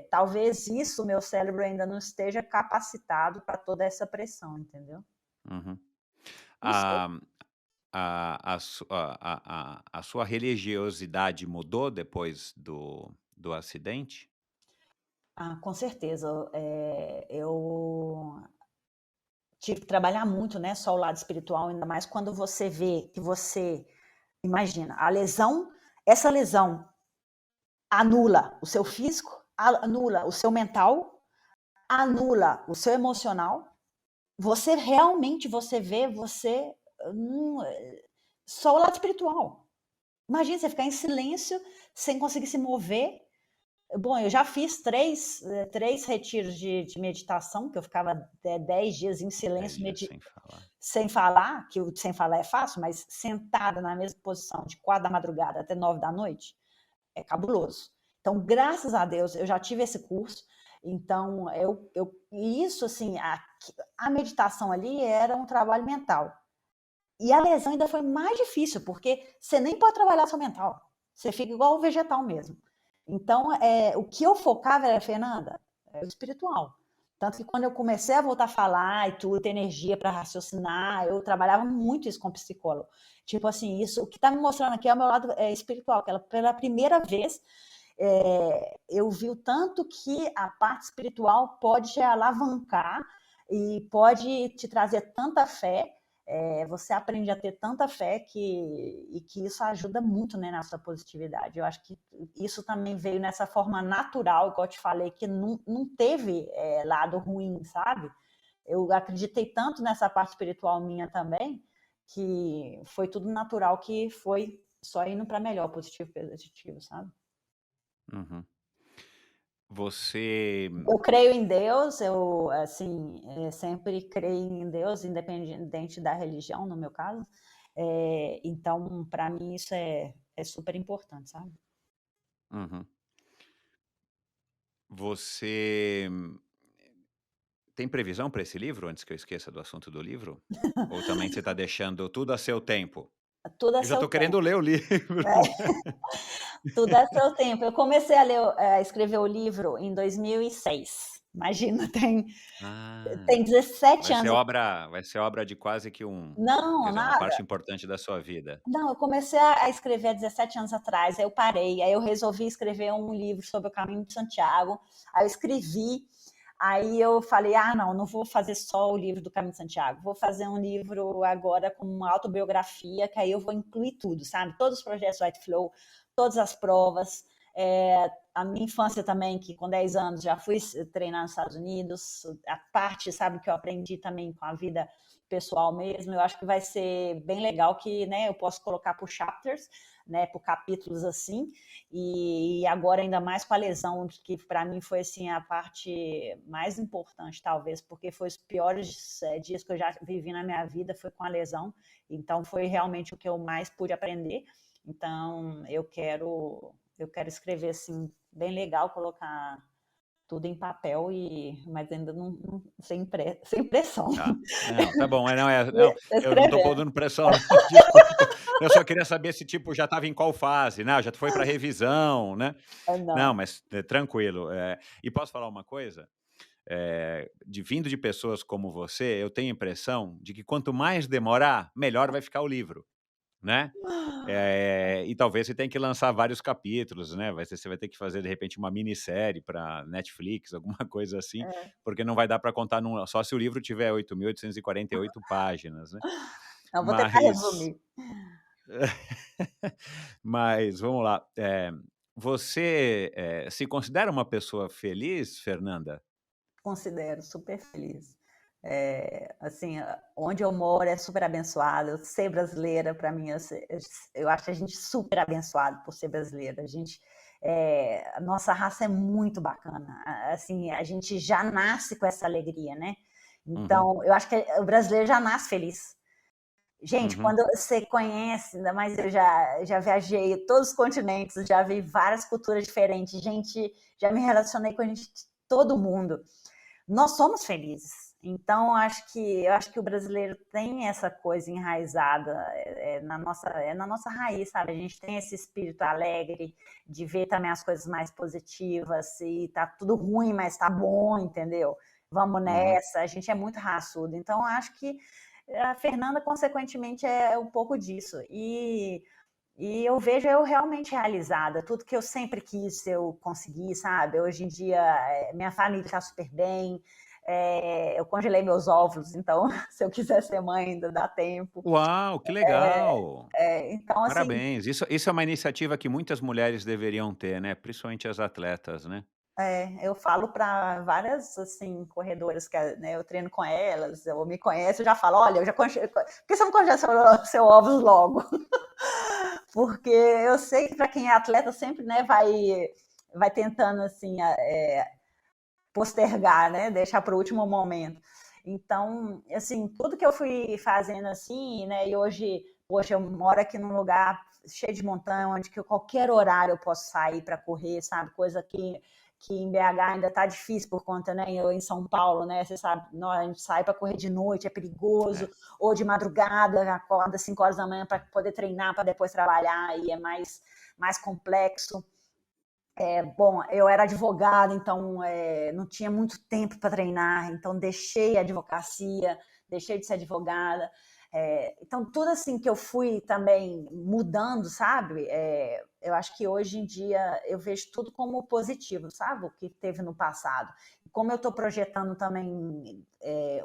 Speaker 2: talvez isso, meu cérebro ainda não esteja capacitado para toda essa pressão, entendeu?
Speaker 1: uhum.
Speaker 2: Não sei.
Speaker 1: A a sua religiosidade mudou depois do acidente?
Speaker 2: Com certeza. Eu tive que trabalhar muito, né, só o lado espiritual, ainda mais quando você vê que você, imagina, essa lesão anula o seu físico, anula o seu mental, anula o seu emocional. Você realmente, você vê, hum, só o lado espiritual. Imagina você ficar em silêncio, sem conseguir se mover. Bom, eu já fiz três retiros de meditação, que eu ficava 10 dias em
Speaker 1: 10
Speaker 2: silêncio,
Speaker 1: dias sem falar.
Speaker 2: sem falar, que o sem falar é fácil, mas sentada na mesma posição, de 4 da madrugada até 9 da noite, é cabuloso. Então, graças a Deus, eu já tive esse curso. Então, e isso, assim, a meditação ali era um trabalho mental. E a lesão ainda foi mais difícil, porque você nem pode trabalhar seu mental. Você fica igual o vegetal mesmo. Então, o que eu focava era, Fernanda, o espiritual. Tanto que quando eu comecei a voltar a falar e tudo, ter energia para raciocinar, eu trabalhava muito isso com o psicólogo. Tipo assim, isso, o que está me mostrando aqui é o meu lado espiritual, que ela, pela primeira vez eu vi o tanto que a parte espiritual pode te alavancar e pode te trazer tanta fé. Você aprende a ter tanta fé e que isso ajuda muito, né, na sua positividade. Eu acho que isso também veio nessa forma natural, igual eu te falei, que não teve lado ruim, sabe? Eu acreditei tanto nessa parte espiritual minha também, que foi tudo natural, que foi só indo para melhor, positivo, sabe?
Speaker 1: Uhum. Você.
Speaker 2: Eu creio em Deus, eu, assim, sempre creio em Deus, independente da religião, no meu caso. Então, para mim, isso é super importante, sabe?
Speaker 1: Uhum. Você tem previsão para esse livro, antes que eu esqueça do assunto do livro? Ou também você está deixando tudo a seu tempo?
Speaker 2: Tudo a
Speaker 1: Eu já
Speaker 2: seu
Speaker 1: estou querendo
Speaker 2: tempo.
Speaker 1: ler o livro.
Speaker 2: Tudo a seu tempo. Eu comecei a escrever o livro em 2006. Imagina,
Speaker 1: Ah,
Speaker 2: tem 17 anos.
Speaker 1: vai ser obra de quase que quer
Speaker 2: Não,
Speaker 1: dizer, uma
Speaker 2: nada.
Speaker 1: parte importante da sua vida.
Speaker 2: Não, eu comecei a escrever há 17 anos atrás, aí eu parei, aí eu resolvi escrever um livro sobre o Caminho de Santiago, aí eu escrevi, aí eu falei, não vou fazer só o livro do Caminho de Santiago, vou fazer um livro agora com uma autobiografia, que aí eu vou incluir tudo, sabe? Todos os projetos White Flow, todas as provas, a minha infância também, que com 10 anos já fui treinar nos Estados Unidos, a parte, sabe, que eu aprendi também com a vida pessoal mesmo, eu acho que vai ser bem legal que, né, eu posso colocar por chapters, né, por capítulos assim, e agora ainda mais com a lesão, que para mim foi assim a parte mais importante talvez, porque foi os piores dias que eu já vivi na minha vida, foi com a lesão, então foi realmente o que eu mais pude aprender, então eu quero escrever assim, bem legal, colocar tudo em papel, mas ainda sem pressão.
Speaker 1: Tá. Não, tá bom. Não,
Speaker 2: Tô
Speaker 1: eu não tô
Speaker 2: escrevendo.
Speaker 1: pondo pressão, não, desculpa. Eu só queria saber se, tipo, já estava em qual fase, né? Já foi para revisão, né? Não,
Speaker 2: Não.
Speaker 1: mas tranquilo. E posso falar uma coisa? Vindo de pessoas como você, eu tenho a impressão de que quanto mais demorar, melhor vai ficar o livro, né? E talvez você tenha que lançar vários capítulos, né? Você vai ter que fazer, de repente, uma minissérie para Netflix, alguma coisa assim, porque não vai dar para contar só se o livro tiver 8.848 páginas, né?
Speaker 2: Não, vou tentar
Speaker 1: Mas,
Speaker 2: resumir.
Speaker 1: mas vamos lá. Você se considera uma pessoa feliz, Fernanda?
Speaker 2: Considero super feliz. Assim, onde eu moro é super abençoado. Ser brasileira, para mim, eu acho a gente super abençoado por ser brasileira. A nossa raça é muito bacana. Assim, a gente já nasce com essa alegria, né?
Speaker 1: Uhum,
Speaker 2: Então, eu acho que o brasileiro já nasce feliz. Gente,
Speaker 1: uhum.
Speaker 2: quando você conhece, ainda mais eu já viajei todos os continentes, já vi várias culturas diferentes, gente, já me relacionei com gente de todo mundo. Nós somos felizes. Então, eu acho que o brasileiro tem essa coisa enraizada na nossa raiz, sabe? A gente tem esse espírito alegre de ver também as coisas mais positivas, e tá tudo ruim, mas tá bom, entendeu? Vamos
Speaker 1: Uhum.
Speaker 2: nessa. A gente é muito raçudo. Então, eu acho que a Fernanda, consequentemente, é um pouco disso. E eu vejo eu realmente realizada. Tudo que eu sempre quis, eu consegui, sabe? Hoje em dia, minha família está super bem. Eu congelei meus óvulos, então, se eu quiser ser mãe, ainda dá tempo.
Speaker 1: Uau, que legal!
Speaker 2: Então, assim,
Speaker 1: Parabéns. Isso é uma iniciativa que muitas mulheres deveriam ter, né? Principalmente as atletas, né?
Speaker 2: eu falo para várias assim corredoras que, né, eu treino com elas, ou me conhecem, eu já falo, olha, por que você não congela seu óvulos logo? Porque eu sei que para quem é atleta sempre, né, vai tentando assim postergar, né, deixar para o último momento. Então, assim, tudo que eu fui fazendo assim, né, e hoje, poxa, eu moro aqui num lugar cheio de montanha, onde que qualquer horário eu posso sair para correr, sabe? Coisa que em BH ainda tá difícil por conta, né? Eu em São Paulo, né? Você sabe, a gente sai para correr de noite, é perigoso,
Speaker 1: É.
Speaker 2: ou de madrugada, acorda 5 horas da manhã para poder treinar, para depois trabalhar, e é mais complexo. Bom, eu era advogada, então não tinha muito tempo para treinar, então deixei a advocacia, deixei de ser advogada. Então, tudo assim que eu fui também mudando, sabe? Eu acho que hoje em dia eu vejo tudo como positivo, sabe? O que teve no passado. Como eu estou projetando também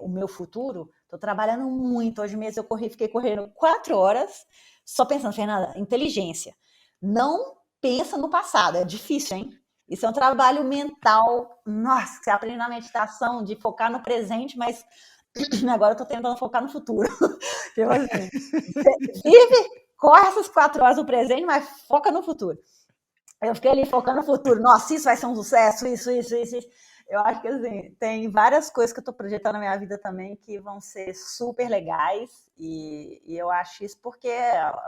Speaker 2: o meu futuro, estou trabalhando muito. Hoje mesmo fiquei correndo 4 horas, só pensando, Fernanda, inteligência. Não pensa no passado, é difícil, hein? Isso é um trabalho mental. Nossa, você aprende na meditação de focar no presente, mas agora eu estou tentando focar no futuro. Tipo assim, vive, corre essas 4 horas no presente, mas foca no futuro. Eu fiquei ali focando no futuro. Nossa, isso vai ser um sucesso, isso. Eu acho que assim, tem várias coisas que eu estou projetando na minha vida também que vão ser super legais. E eu acho isso porque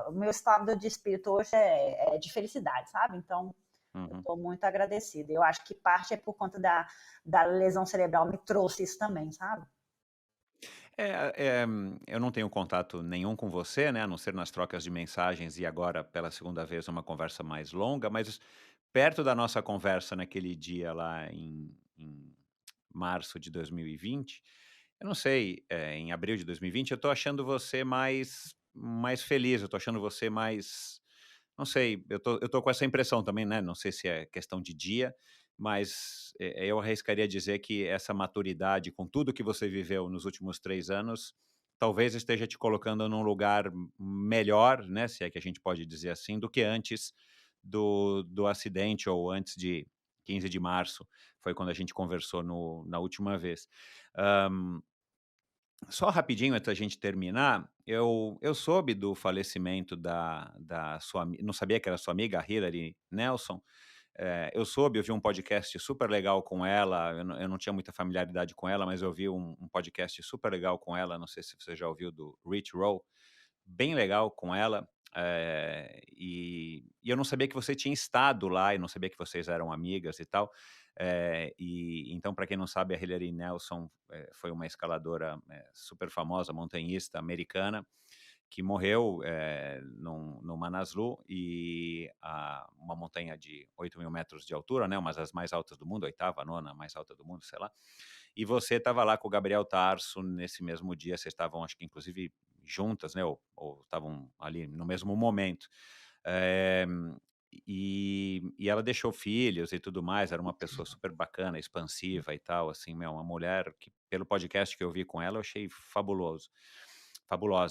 Speaker 2: o meu estado de espírito hoje é de felicidade, sabe? Então, eu estou muito agradecida. Eu acho que parte é por conta da lesão cerebral, me trouxe isso também, sabe?
Speaker 1: Eu não tenho contato nenhum com você, né, a não ser nas trocas de mensagens e agora, pela segunda vez, uma conversa mais longa, mas perto da nossa conversa naquele dia lá em março de 2020, eu não sei, em abril de 2020, eu tô achando você mais feliz, eu tô achando você mais, não sei, eu tô com essa impressão também, né, não sei se é questão de dia, mas, eu arriscaria dizer que essa maturidade com tudo que você viveu nos últimos 3 anos, talvez esteja te colocando num lugar melhor, né, se é que a gente pode dizer assim, do que antes do acidente ou antes de 15 de março, foi quando a gente conversou na última vez. Hã, Só rapidinho antes da gente terminar, eu soube do falecimento da sua ami não sabia que era sua amiga, a Hilary Nelson. Eu soube, eu vi um podcast super legal com ela, eu não tinha muita familiaridade com ela, mas eu vi um podcast super legal com ela, não sei se você já ouviu, do Rich Roll, bem legal com ela, e eu não sabia que você tinha estado lá, e não sabia que vocês eram amigas e tal. E então, para quem não sabe, a Hilary Nelson, foi uma escaladora, super famosa, montanhista americana, que morreu, no Manaslu, uma montanha de 8.000 metros de altura, né, uma das mais altas do mundo, a oitava, a nona mais alta do mundo, sei lá. E você estava lá com o Gabriel Tarso nesse mesmo dia, vocês estavam, acho que inclusive juntas, né, ou estavam ali no mesmo momento. Eh, e ela deixou filhos e tudo mais, era uma pessoa super bacana, expansiva e tal, assim, uma mulher que, pelo podcast que eu vi com ela, eu achei fabulosa,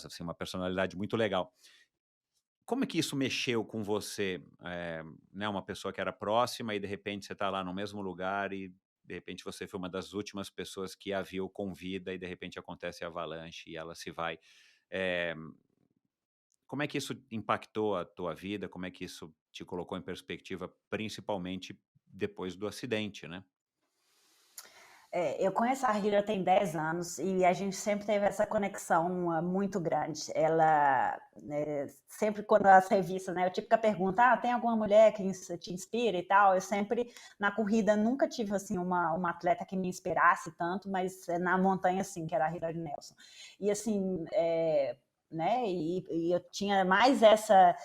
Speaker 1: assim, uma personalidade muito legal. Como é que isso mexeu com você? Né, uma pessoa que era próxima e de repente você está lá no mesmo lugar e de repente você foi uma das últimas pessoas que a viu com vida e de repente acontece a avalanche e ela se vai. Eh, Como é que isso impactou a tua vida? Como é que isso te colocou em perspectiva, principalmente depois do acidente, né?
Speaker 2: Eu conheço a Hira tem 10 anos e a gente sempre teve essa conexão muito grande. Ela, sempre quando as revistas, né, eu tive que a pergunta, tem alguma mulher que te inspira e tal? Eu sempre, na corrida, nunca tive assim uma atleta que me inspirasse tanto, mas na montanha, sim, que era a Hira Nelson. E assim, né, e eu tinha mais essa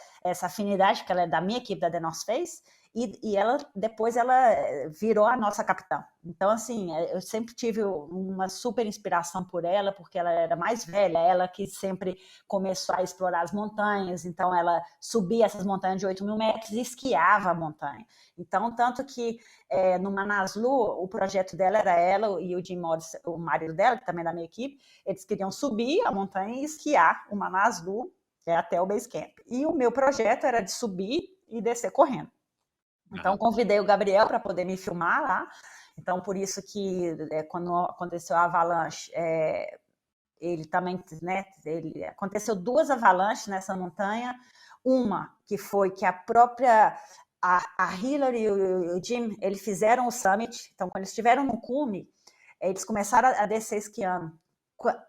Speaker 2: afinidade, que ela é da minha equipe, da The North Face, e ela depois ela virou a nossa capitã. Então, assim, eu sempre tive uma super inspiração por ela, porque ela era mais velha, ela que sempre começou a explorar as montanhas, então ela subia essas montanhas de 8.000 metros e esquiava a montanha. Então, tanto que no Manaslu, o projeto dela era ela e o Jim Morris, o marido dela, que também é da minha equipe, eles queriam subir a montanha e esquiar o Manaslu até o base camp. E o meu projeto era de subir e descer correndo. Então,
Speaker 1: Aham.
Speaker 2: convidei o Gabriel para poder me filmar lá. Então, por isso que quando aconteceu a avalanche, ele também, né, aconteceu 2 avalanches nessa montanha. Uma que foi que a própria a Hillary e o Jim, eles fizeram o summit. Então, quando eles estiveram no cume, eles começaram a descer esquiando.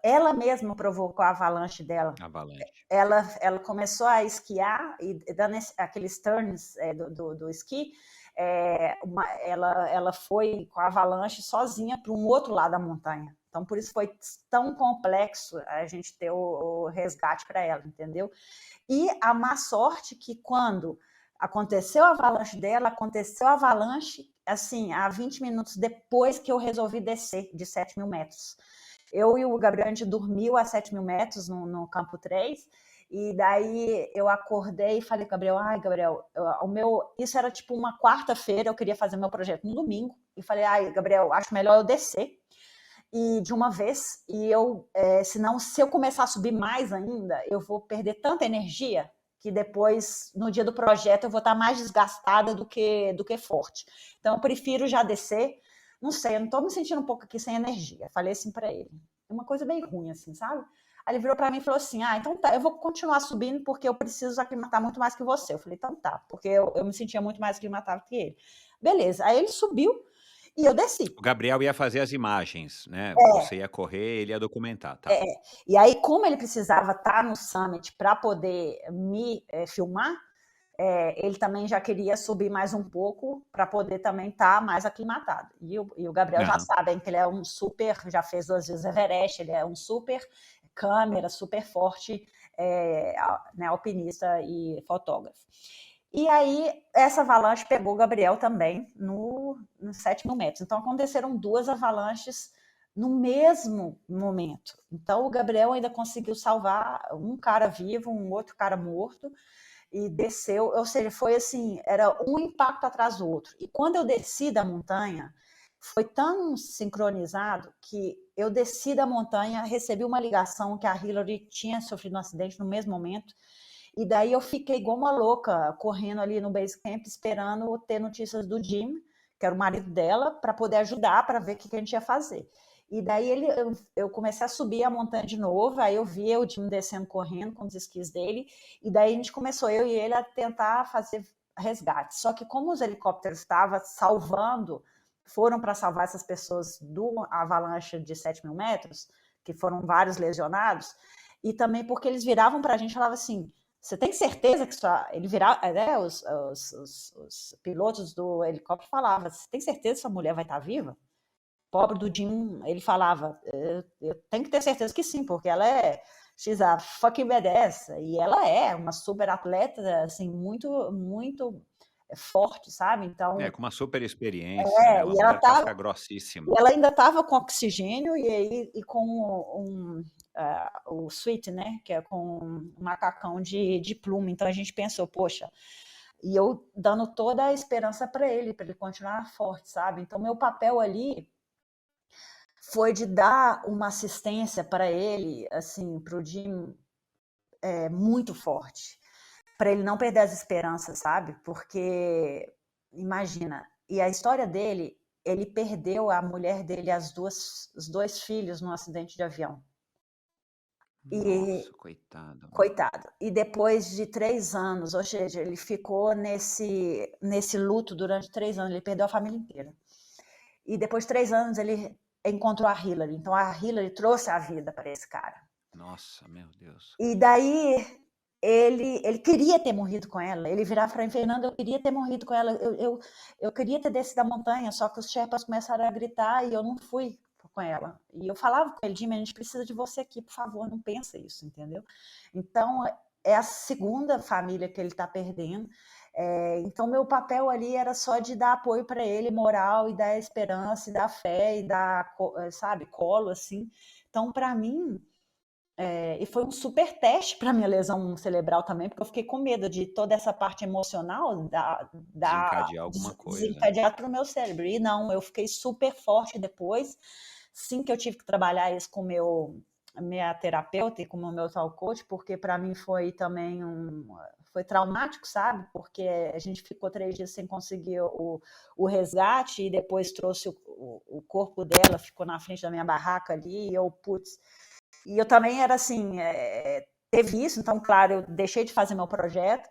Speaker 2: Ela mesma provocou a avalanche dela.
Speaker 1: Avalanche.
Speaker 2: Ela começou a esquiar e dando aqueles turns do esqui, ela foi com a avalanche sozinha para um outro lado da montanha. Então, por isso foi tão complexo a gente ter o resgate para ela, entendeu? E a má sorte que quando aconteceu a avalanche dela, aconteceu a avalanche, assim, a 20 minutos depois que eu resolvi descer de 7.000 metros. Eu e o Gabriel, a gente dormiu a 7 mil metros no campo 3, e daí eu acordei e falei, Gabriel, Gabriel, isso era tipo uma quarta-feira, eu queria fazer meu projeto no domingo, e falei, Gabriel, acho melhor eu descer, e de uma vez, e senão, se eu começar a subir mais ainda, eu vou perder tanta energia, que depois, no dia do projeto, eu vou estar mais desgastada do que forte. Então, eu prefiro já descer. Não sei, eu não estou me sentindo um pouco aqui sem energia. Falei assim para ele. É uma coisa bem ruim, assim, sabe? Aí ele virou para mim e falou assim, então tá, eu vou continuar subindo porque eu preciso aclimatar muito mais que você. Eu falei, então tá, porque eu me sentia muito mais aclimatado que ele. Beleza, aí ele subiu e eu desci.
Speaker 1: O Gabriel ia fazer as imagens, né? Você ia correr, ele ia documentar, tá?
Speaker 2: E aí, como ele precisava estar no Summit para poder me filmar, ele também já queria subir mais um pouco para poder também estar mais aclimatado. E o Gabriel já sabe que ele é um super, já fez 2 vezes Everest, ele é um super câmera, super forte, né, alpinista e fotógrafo. E aí, essa avalanche pegou o Gabriel também nos 7 mil metros. Então, aconteceram 2 avalanches no mesmo momento. Então, o Gabriel ainda conseguiu salvar um cara vivo, um outro cara morto, e desceu, ou seja, foi assim, era um impacto atrás do outro. E quando eu desci da montanha, foi tão sincronizado que eu desci da montanha, recebi uma ligação que a Hillary tinha sofrido um acidente no mesmo momento, e daí eu fiquei igual uma louca, correndo ali no base camp, esperando ter notícias do Jim, que era o marido dela, para poder ajudar, para ver o que a gente ia fazer. E daí eu comecei a subir a montanha de novo, aí eu vi o Jim descendo correndo com os esquis dele, e daí a gente começou, eu e ele, a tentar fazer resgate. Só que como os helicópteros estavam foram para salvar essas pessoas do avalanche de 7 mil metros, que foram vários lesionados, e também porque eles viravam para a gente e falavam assim, você tem certeza que ele virava, né, os pilotos do helicóptero falavam, você tem certeza que sua mulher vai estar viva? Pobre do Jim, ele falava, eu tenho que ter certeza que sim, porque ela she's a fucking badass, e ela é uma super atleta, assim, muito, muito forte, sabe? Então,
Speaker 1: com uma super experiência, né? Uma mulher casca grossíssima.
Speaker 2: E ela ainda estava com oxigênio e com o suíte, né? Que é com um macacão de pluma. Então a gente pensou, poxa, e eu dando toda a esperança para ele continuar forte, sabe? Então meu papel ali foi de dar uma assistência para ele, assim, para o Jim, muito forte, para ele não perder as esperanças, sabe? Porque imagina, e a história dele, ele perdeu a mulher dele, os 2 filhos num acidente de avião.
Speaker 1: Nossa, coitado.
Speaker 2: Coitado. E depois de 3 anos, ou seja, ele ficou nesse luto durante 3 anos, ele perdeu a família inteira. E depois de 3 anos, ele encontrou a Hillary. Então, a Hillary trouxe a vida para esse cara.
Speaker 1: Nossa, meu Deus.
Speaker 2: E daí, ele queria ter morrido com ela. Ele virava para mim, Fernanda, eu queria ter morrido com ela. Eu queria ter descido da montanha, só que os Sherpas começaram a gritar e eu não fui com ela. E eu falava com ele, Jim, a gente precisa de você aqui, por favor, não pensa isso, entendeu? Então, é a segunda família que ele está perdendo. Então, meu papel ali era só de dar apoio para ele, moral, e dar esperança, e dar fé, e dar, sabe, colo, assim. Então, para mim, e foi um super teste para minha lesão cerebral também, porque eu fiquei com medo de toda essa parte emocional
Speaker 1: Desencadear alguma coisa.
Speaker 2: Desencadear para o meu cérebro. E não, eu fiquei super forte depois. Sim, que eu tive que trabalhar isso com minha terapeuta e com o meu tal coach, porque para mim foi também foi traumático, sabe? Porque a gente ficou 3 dias sem conseguir o resgate e depois trouxe o corpo dela, ficou na frente da minha barraca ali e eu, putz. E eu também era assim, teve isso, então, claro, eu deixei de fazer meu projeto,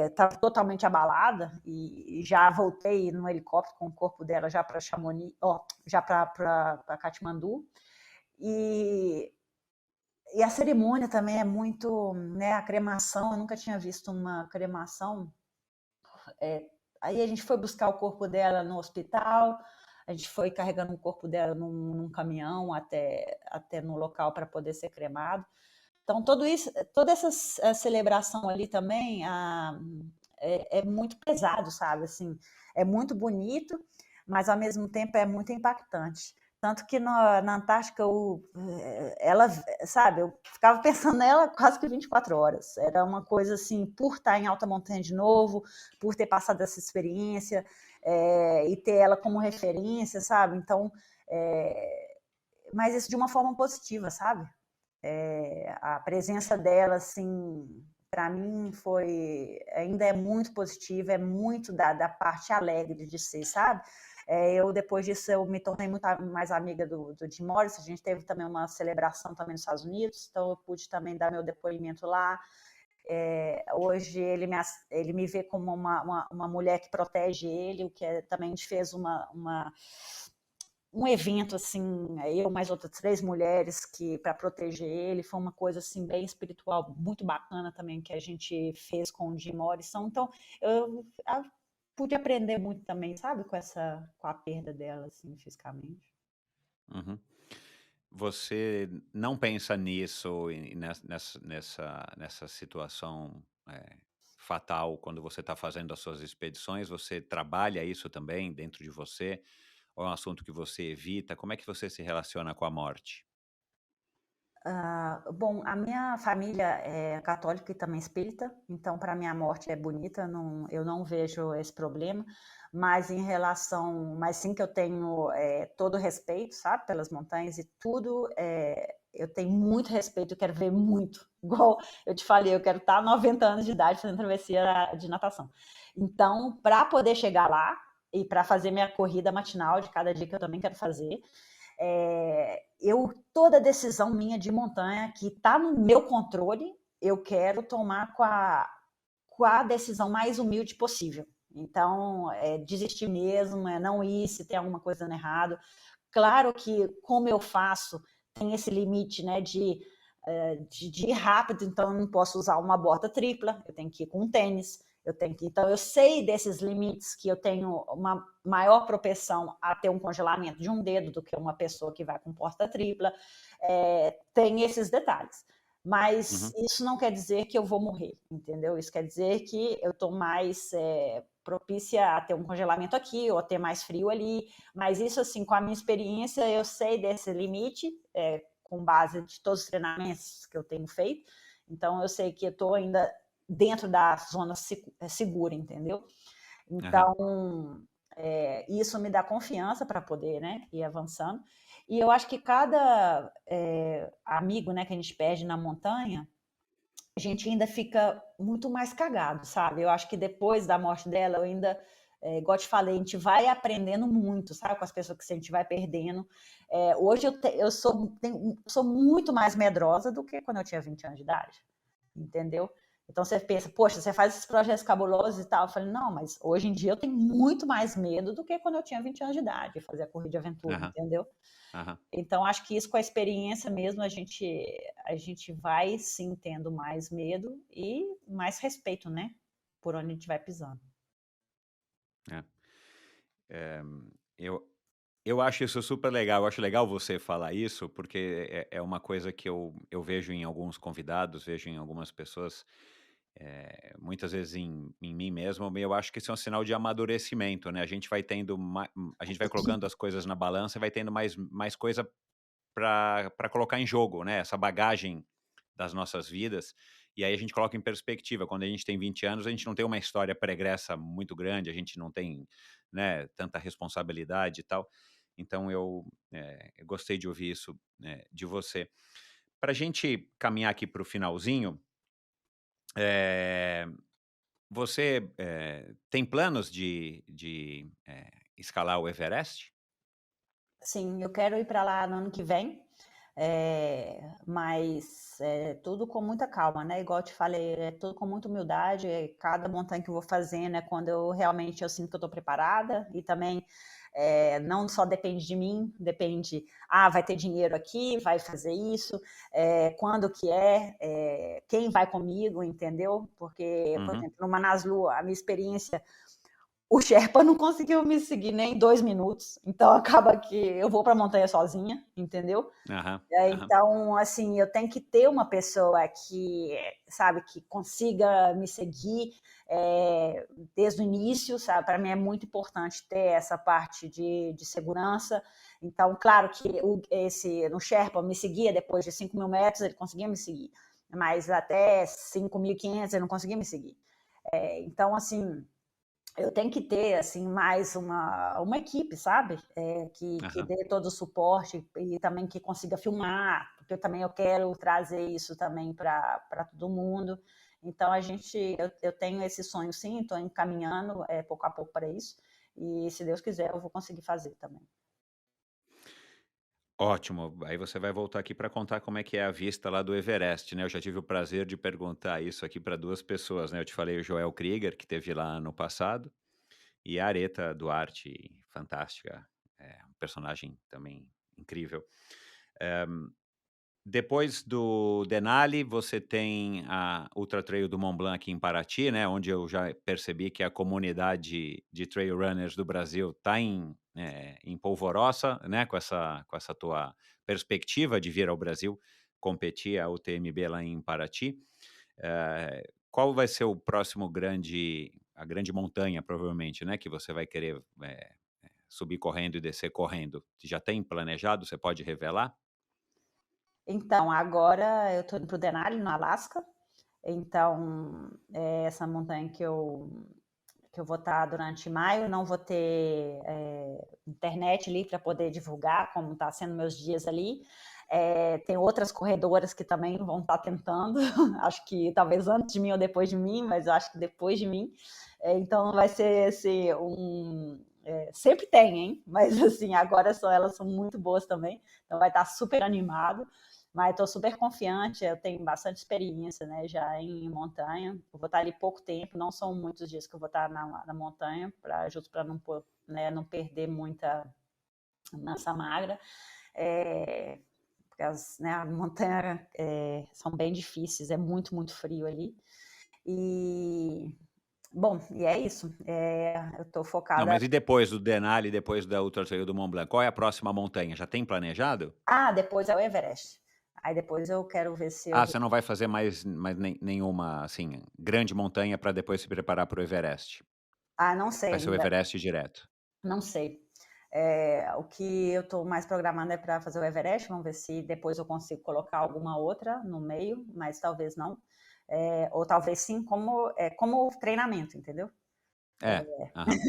Speaker 2: estava totalmente abalada e já voltei no helicóptero com o corpo dela já para Chamonix, já para Katmandu. E a cerimônia também é muito, né, a cremação, eu nunca tinha visto uma cremação. Aí a gente foi buscar o corpo dela no hospital, a gente foi carregando o corpo dela num caminhão até no local para poder ser cremado. Então, toda essa celebração ali também é muito pesado, sabe? Assim, é muito bonito, mas ao mesmo tempo é muito impactante. Tanto que na Antártica, ela, sabe, eu ficava pensando nela quase que 24 horas. Era uma coisa assim, por estar em alta montanha de novo, por ter passado essa experiência, e ter ela como referência, sabe? Então, mas isso de uma forma positiva, sabe? A presença dela, assim, para mim ainda é muito positiva, é muito da parte alegre de ser, sabe? Depois disso, eu me tornei muito mais amiga do Jim Morrison. A gente teve também uma celebração também nos Estados Unidos, então eu pude também dar meu depoimento lá. Hoje ele me vê como uma mulher que protege ele, o que também a gente fez um evento assim, eu mais outras 3 mulheres para proteger ele. Foi uma coisa assim bem espiritual, muito bacana também, que a gente fez com o Jim Morrison. Então eu pude aprender muito também, sabe, com a perda dela, assim, fisicamente.
Speaker 1: Uhum. Você não pensa nisso, nessa situação fatal, quando você está fazendo as suas expedições? Você trabalha isso também dentro de você? Ou é um assunto que você evita? Como é que você se relaciona com a morte?
Speaker 2: Bom, a minha família é católica e também espírita, então para mim a morte é bonita, eu não vejo esse problema, mas sim que eu tenho todo o respeito, sabe, pelas montanhas e tudo, eu tenho muito respeito, eu quero ver muito, igual eu te falei, eu quero estar 90 anos de idade fazendo travessia de natação. Então, para poder chegar lá e para fazer minha corrida matinal de cada dia que eu também quero fazer, toda decisão minha de montanha que está no meu controle, eu quero tomar com a decisão mais humilde possível. Então, desistir mesmo, não ir se tem alguma coisa dando errado. Claro que, como eu faço, tem esse limite, né, de ir rápido, então eu não posso usar uma bota tripla, eu tenho que ir com um tênis, então eu sei desses limites, que eu tenho uma maior propensão a ter um congelamento de um dedo do que uma pessoa que vai com porta tripla. Tem esses detalhes, mas
Speaker 1: Uhum.
Speaker 2: isso não quer dizer que eu vou morrer, entendeu? Isso quer dizer que eu estou mais propícia a ter um congelamento aqui ou a ter mais frio ali, mas isso, assim, com a minha experiência, eu sei desse limite, com base de todos os treinamentos que eu tenho feito. Então eu sei que eu estou ainda dentro da zona segura, entendeu?
Speaker 1: Aham.
Speaker 2: Então, isso me dá confiança para poder, né, ir avançando. E eu acho que cada amigo, né, que a gente perde na montanha, a gente ainda fica muito mais cagado, sabe? Eu acho que depois da morte dela, eu ainda, igual eu te falei, a gente vai aprendendo muito, sabe? Com as pessoas que a gente vai perdendo. Hoje eu sou muito mais medrosa do que quando eu tinha 20 anos de idade, entendeu? Então você pensa, poxa, você faz esses projetos cabulosos e tal. Eu falei, não, mas hoje em dia eu tenho muito mais medo do que quando eu tinha 20 anos de idade, fazer a corrida de aventura,
Speaker 1: Aham.
Speaker 2: entendeu?
Speaker 1: Aham.
Speaker 2: Então, acho que isso, com a experiência mesmo, a gente vai sim tendo mais medo e mais respeito, né? Por onde a gente vai pisando.
Speaker 1: É. Eu, eu acho isso super legal. Eu acho legal você falar isso, porque é uma coisa que eu vejo em alguns convidados, vejo em algumas pessoas, muitas vezes em mim mesmo. E eu acho que isso é um sinal de amadurecimento, né? A gente vai tendo, a gente vai colocando as coisas na balança e vai tendo mais coisa para colocar em jogo, né? Essa bagagem das nossas vidas. E aí a gente coloca em perspectiva. Quando a gente tem 20 anos, a gente não tem uma história pregressa muito grande, a gente não tem, né, tanta responsabilidade e tal. Então eu gostei de ouvir isso, né, de você. Para a gente caminhar aqui para o finalzinho, eh, você tem planos de escalar o Everest?
Speaker 2: Sim, eu quero ir para lá no ano que vem, mas tudo com muita calma, né? Igual eu te falei, é tudo com muita humildade. Cada montanha que eu vou fazendo é quando eu sinto que eu estou preparada, e também não só depende de mim, depende, vai ter dinheiro aqui, vai fazer isso, quando que quem vai comigo, entendeu? Porque, por
Speaker 1: Uhum.
Speaker 2: exemplo, no Manaslu, a minha experiência O Sherpa não conseguiu me seguir nem 2 minutos, então acaba que eu vou para a montanha sozinha, entendeu?
Speaker 1: Aham, aham,
Speaker 2: Então, assim, eu tenho que ter uma pessoa que, sabe, que consiga me seguir desde o início, sabe? Para mim é muito importante ter essa parte de segurança. Então, claro que no Sherpa me seguia depois de 5.000 metros, ele conseguia me seguir, mas até 5.500 ele não conseguia me seguir. Então, assim, eu tenho que ter assim mais uma equipe, sabe? Que
Speaker 1: aham.
Speaker 2: dê todo o suporte e também que consiga filmar, porque também eu quero trazer isso também para todo mundo. Então eu tenho esse sonho sim, estou encaminhando pouco a pouco para isso. E se Deus quiser, eu vou conseguir fazer também.
Speaker 1: Ótimo, aí você vai voltar aqui para contar como é que é a vista lá do Everest, né, eu já tive o prazer de perguntar isso aqui para 2 pessoas, né, eu te falei o Joel Krieger, que teve lá ano passado, e a Areta Duarte, fantástica, um personagem também incrível. Eh, Depois do Denali, você tem a Ultra Trail do Mont Blanc aqui em Paraty, né, onde eu já percebi que a comunidade de trail runners do Brasil está em polvorosa, né, com essa tua perspectiva de vir ao Brasil competir a UTMB lá em Paraty. Qual vai ser o próximo a grande montanha, provavelmente, né, que você vai querer, subir correndo e descer correndo? Já tem planejado, você pode revelar?
Speaker 2: Então, agora eu estou indo para o Denali, no Alasca. Então, essa montanha que eu vou estar durante maio, não vou ter internet ali para poder divulgar como está sendo meus dias ali. Tem outras corredoras que também vão estar tentando, acho que talvez antes de mim ou depois de mim, mas eu acho que depois de mim. Então vai ser esse sempre tem, hein? Mas assim, agora elas são muito boas também, então vai estar super animado. Mas estou super confiante, eu tenho bastante experiência, né, já em montanha. Eu vou estar ali pouco tempo, não são muitos dias que eu vou estar na montanha, justo para não, não perder muita massa magra. Porque a montanha são bem difíceis, é muito, muito frio ali. E, bom, e é isso. Eu estou
Speaker 1: Não,
Speaker 2: focada.
Speaker 1: mas e depois do Denali, depois da Ultra Trail do Mont Blanc, qual é a próxima montanha? Já tem planejado?
Speaker 2: Ah, depois é o Everest. Aí depois eu quero ver se eu.
Speaker 1: Ah, você não vai fazer mais nenhuma, assim, grande montanha para depois se preparar para o Everest.
Speaker 2: Ah, não sei
Speaker 1: Vai ser o
Speaker 2: ainda.
Speaker 1: Everest direto.
Speaker 2: Não sei. O que eu estou mais programando é para fazer o Everest. Vamos ver se depois eu consigo colocar alguma outra no meio, mas talvez não. Ou talvez sim, como treinamento, entendeu?
Speaker 1: É, aham,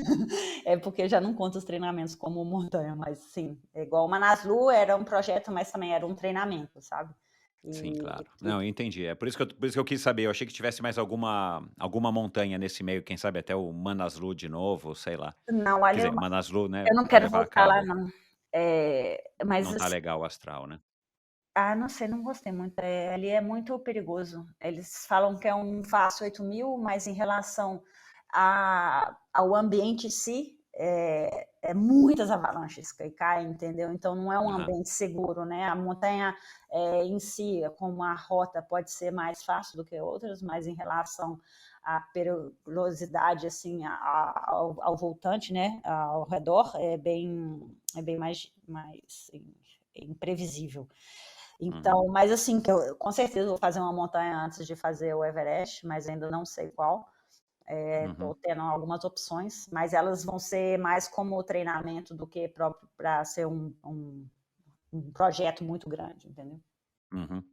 Speaker 2: É porque eu já não conto os treinamentos como montanha, mas sim. É igual o Manaslu era um projeto, mas também era um treinamento, sabe?
Speaker 1: sim, claro.
Speaker 2: E
Speaker 1: Não, eu entendi. É por isso que eu quis saber. Eu achei que tivesse mais alguma montanha nesse meio, quem sabe até o Manaslu de novo, sei lá.
Speaker 2: não,
Speaker 1: Quer
Speaker 2: ali
Speaker 1: dizer, Manaslu, né,
Speaker 2: eu não
Speaker 1: para
Speaker 2: quero
Speaker 1: levar a
Speaker 2: voltar lá,
Speaker 1: cabo.
Speaker 2: não. Mas
Speaker 1: Não tá
Speaker 2: assim,
Speaker 1: legal o astral, né.
Speaker 2: não sei, não gostei muito. Ali é muito perigoso. Eles falam que é um fácil 8.000, mas em relação ao ambiente em si, muitas avalanches que caem, entendeu? Então não é um
Speaker 1: Aham,
Speaker 2: ambiente seguro, né? A montanha em si, como a rota pode ser mais fácil do que outras, mas em relação à periculosidade, assim, ao voltante, né? Ao redor, é bem mais imprevisível.
Speaker 1: uhum,
Speaker 2: Então, mas assim, que eu com certeza vou fazer uma montanha antes de fazer o Everest, mas ainda não sei qual.
Speaker 1: uhum,
Speaker 2: Estou tendo algumas opções, mas elas vão ser mais como treinamento do que próprio para ser um projeto muito grande, entendeu?
Speaker 1: uhum.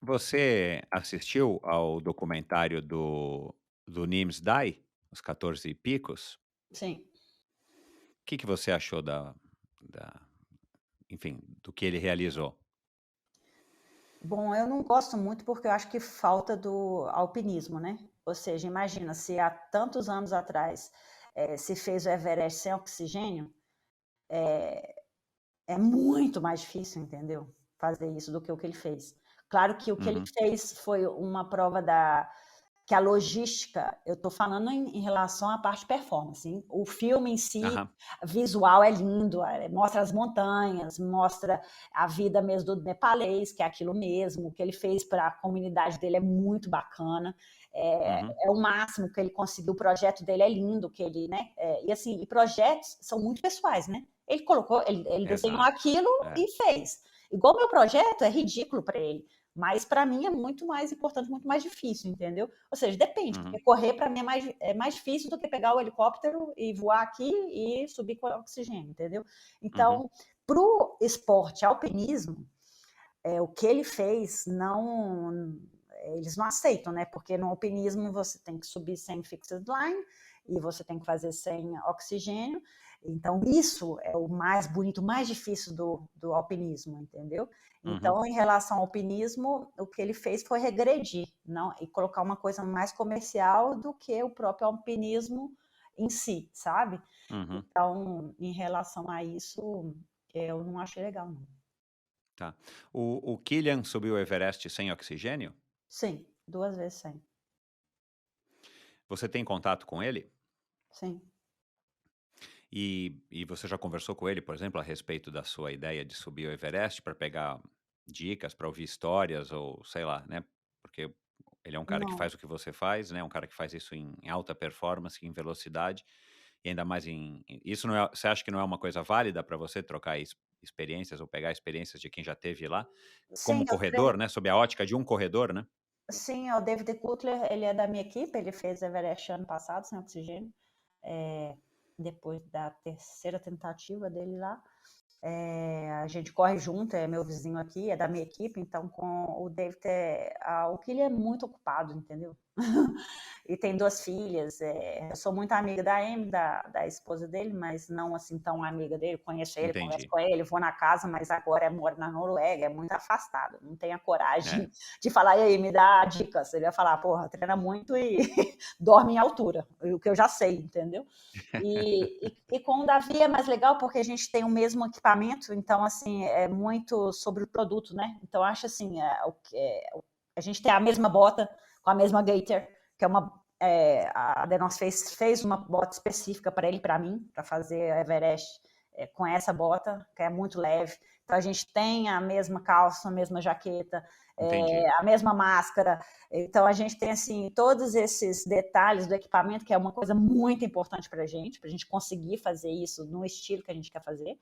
Speaker 1: Você assistiu ao documentário do Nims Dai, Os 14 Picos?
Speaker 2: Sim.
Speaker 1: O que que você achou da enfim, do que ele realizou?
Speaker 2: Bom, eu não gosto muito porque eu acho que falta do alpinismo, né? Ou seja, imagina se há tantos anos atrás se fez o Everest sem oxigênio, é muito mais difícil, entendeu? Fazer isso do que o que ele fez. Claro que o que ele
Speaker 1: Uhum,
Speaker 2: fez foi uma prova que a logística, eu estou falando em relação à parte performance, hein? O filme em si,
Speaker 1: aham,
Speaker 2: visual é lindo, mostra as montanhas, mostra a vida mesmo do nepalês, que é aquilo mesmo, o que ele fez para a comunidade dele é muito bacana.
Speaker 1: Uhum.
Speaker 2: é o máximo que ele conseguiu, o projeto dele é lindo, que ele, né? E assim, e projetos são muito pessoais, né? Ele colocou, ele desenhou
Speaker 1: Exato.
Speaker 2: aquilo
Speaker 1: É.
Speaker 2: e fez. Igual meu projeto é ridículo para ele, mas para mim é muito mais importante, muito mais difícil, entendeu? Ou seja, depende, porque
Speaker 1: Uhum.
Speaker 2: correr para mim é mais difícil do que pegar o helicóptero e voar aqui e subir com oxigênio, entendeu?
Speaker 1: Uhum.
Speaker 2: Então, para o esporte alpinismo, o que ele fez não, eles não aceitam, né? Porque no alpinismo você tem que subir sem fixed line e você tem que fazer sem oxigênio. Então, isso é o mais bonito, o mais difícil do alpinismo, entendeu?
Speaker 1: Uhum.
Speaker 2: Então, em relação ao alpinismo, o que ele fez foi regredir, não, e colocar uma coisa mais comercial do que o próprio alpinismo em si, sabe?
Speaker 1: Uhum.
Speaker 2: Então, em relação a isso, eu não achei legal, não.
Speaker 1: Tá. O Killian subiu o Everest sem oxigênio?
Speaker 2: Sim, 2 vezes sem.
Speaker 1: Você tem contato com ele?
Speaker 2: Sim.
Speaker 1: E você já conversou com ele, por exemplo, a respeito da sua ideia de subir o Everest para pegar dicas, para ouvir histórias ou sei lá, né? Porque ele é um cara que
Speaker 2: Não.
Speaker 1: faz o que você faz, né? Um cara que faz isso em alta performance, em velocidade e ainda mais isso não é, você acha que não é uma coisa válida para você trocar experiências ou pegar experiências de quem já teve lá
Speaker 2: Sim,
Speaker 1: como corredor, né? Sob a ótica de um corredor, né?
Speaker 2: o David Cutler, ele é da minha equipe, ele fez Everest ano passado sem oxigênio, depois da terceira tentativa dele lá. A gente corre junto, é meu vizinho aqui, é da minha equipe, então com o David, o que ele é muito ocupado, entendeu? E tem 2 filhas. Eu sou muito amiga da Amy, da esposa dele, mas não assim tão amiga dele. Conheço ele, converso
Speaker 1: Entendi.
Speaker 2: com ele, vou na casa, mas agora moro na Noruega, é muito afastado. Não tenho a coragem
Speaker 1: É.
Speaker 2: de falar, e aí, me dá dicas. Ele vai falar, porra, treina muito e dorme em altura, o que eu já sei, entendeu? E com o Davi é mais legal porque a gente tem o mesmo equipamento, então, assim, é muito sobre o produto, né? Então, acho assim, a gente tem a mesma bota com a mesma gaiter, que é a Denos fez uma bota específica para ele e para mim, para fazer Everest com essa bota, que é muito leve. Então, a gente tem a mesma calça, a mesma jaqueta,
Speaker 1: Entendi.
Speaker 2: a mesma máscara. Então, a gente tem, assim, todos esses detalhes do equipamento, que é uma coisa muito importante para a gente conseguir fazer isso no estilo que a gente quer fazer.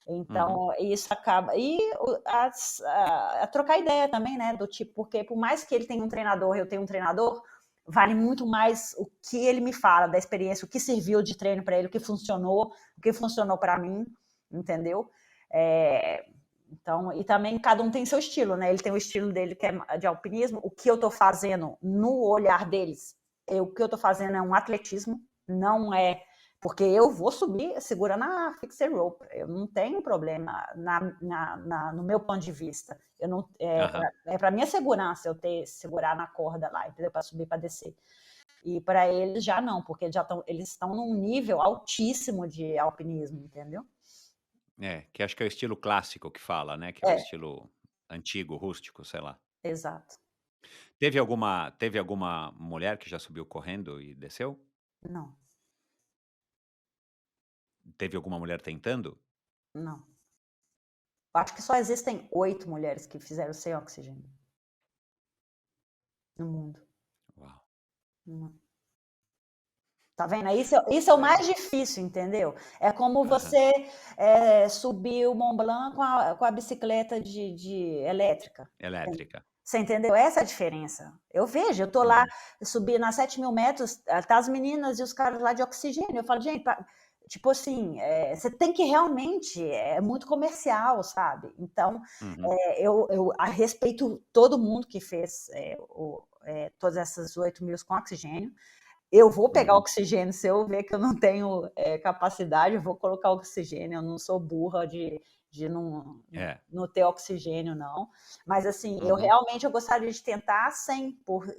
Speaker 1: Uhum.
Speaker 2: Então, isso acaba. E a trocar ideia também, né? Do tipo, porque por mais que ele tenha um treinador, eu tenho um treinador, vale muito mais o que ele me fala da experiência, o que serviu de treino para ele, o que funcionou para mim, entendeu? Então, e também cada um tem seu estilo, né? Ele tem o estilo dele que é de alpinismo. O que eu estou fazendo no olhar deles, o que eu estou fazendo é um atletismo, não é porque eu vou subir segurando a fixed rope. Eu não tenho problema no meu ponto de vista. Eu não,
Speaker 1: Aham.
Speaker 2: para minha segurança eu segurar na corda lá, entendeu? Para subir, para descer. E para eles já não, porque eles estão num nível altíssimo de alpinismo, entendeu?
Speaker 1: É, que acho que é o estilo clássico que fala, né, que é o
Speaker 2: É,
Speaker 1: estilo antigo, rústico, sei lá.
Speaker 2: exato.
Speaker 1: Teve alguma mulher que já subiu correndo e desceu?
Speaker 2: Não,
Speaker 1: Teve alguma mulher tentando?
Speaker 2: não. Acho que só existem 8 mulheres que fizeram sem oxigênio no mundo.
Speaker 1: Uau,
Speaker 2: Não. Tá vendo? Isso é o mais
Speaker 1: legal.
Speaker 2: difícil, entendeu? É como
Speaker 1: Aham.
Speaker 2: você subir o Mont Blanc com a bicicleta elétrica.
Speaker 1: Elétrica.
Speaker 2: Você entendeu? Essa é a diferença. Eu vejo, eu tô lá,
Speaker 1: Uhum.
Speaker 2: subi nas 7.000 metros, tá as meninas e os caras lá de oxigênio. Eu falo, gente, tipo assim, você tem que realmente, é muito comercial, sabe? Então,
Speaker 1: Uhum.
Speaker 2: eu respeito todo mundo que fez todas essas 8.000 com oxigênio. Eu vou pegar
Speaker 1: Uhum.
Speaker 2: oxigênio, se eu ver que eu não tenho capacidade, eu vou colocar oxigênio. Eu não sou burra de
Speaker 1: É.
Speaker 2: não ter oxigênio, não. Mas, assim,
Speaker 1: Uhum.
Speaker 2: eu gostaria de tentar sem,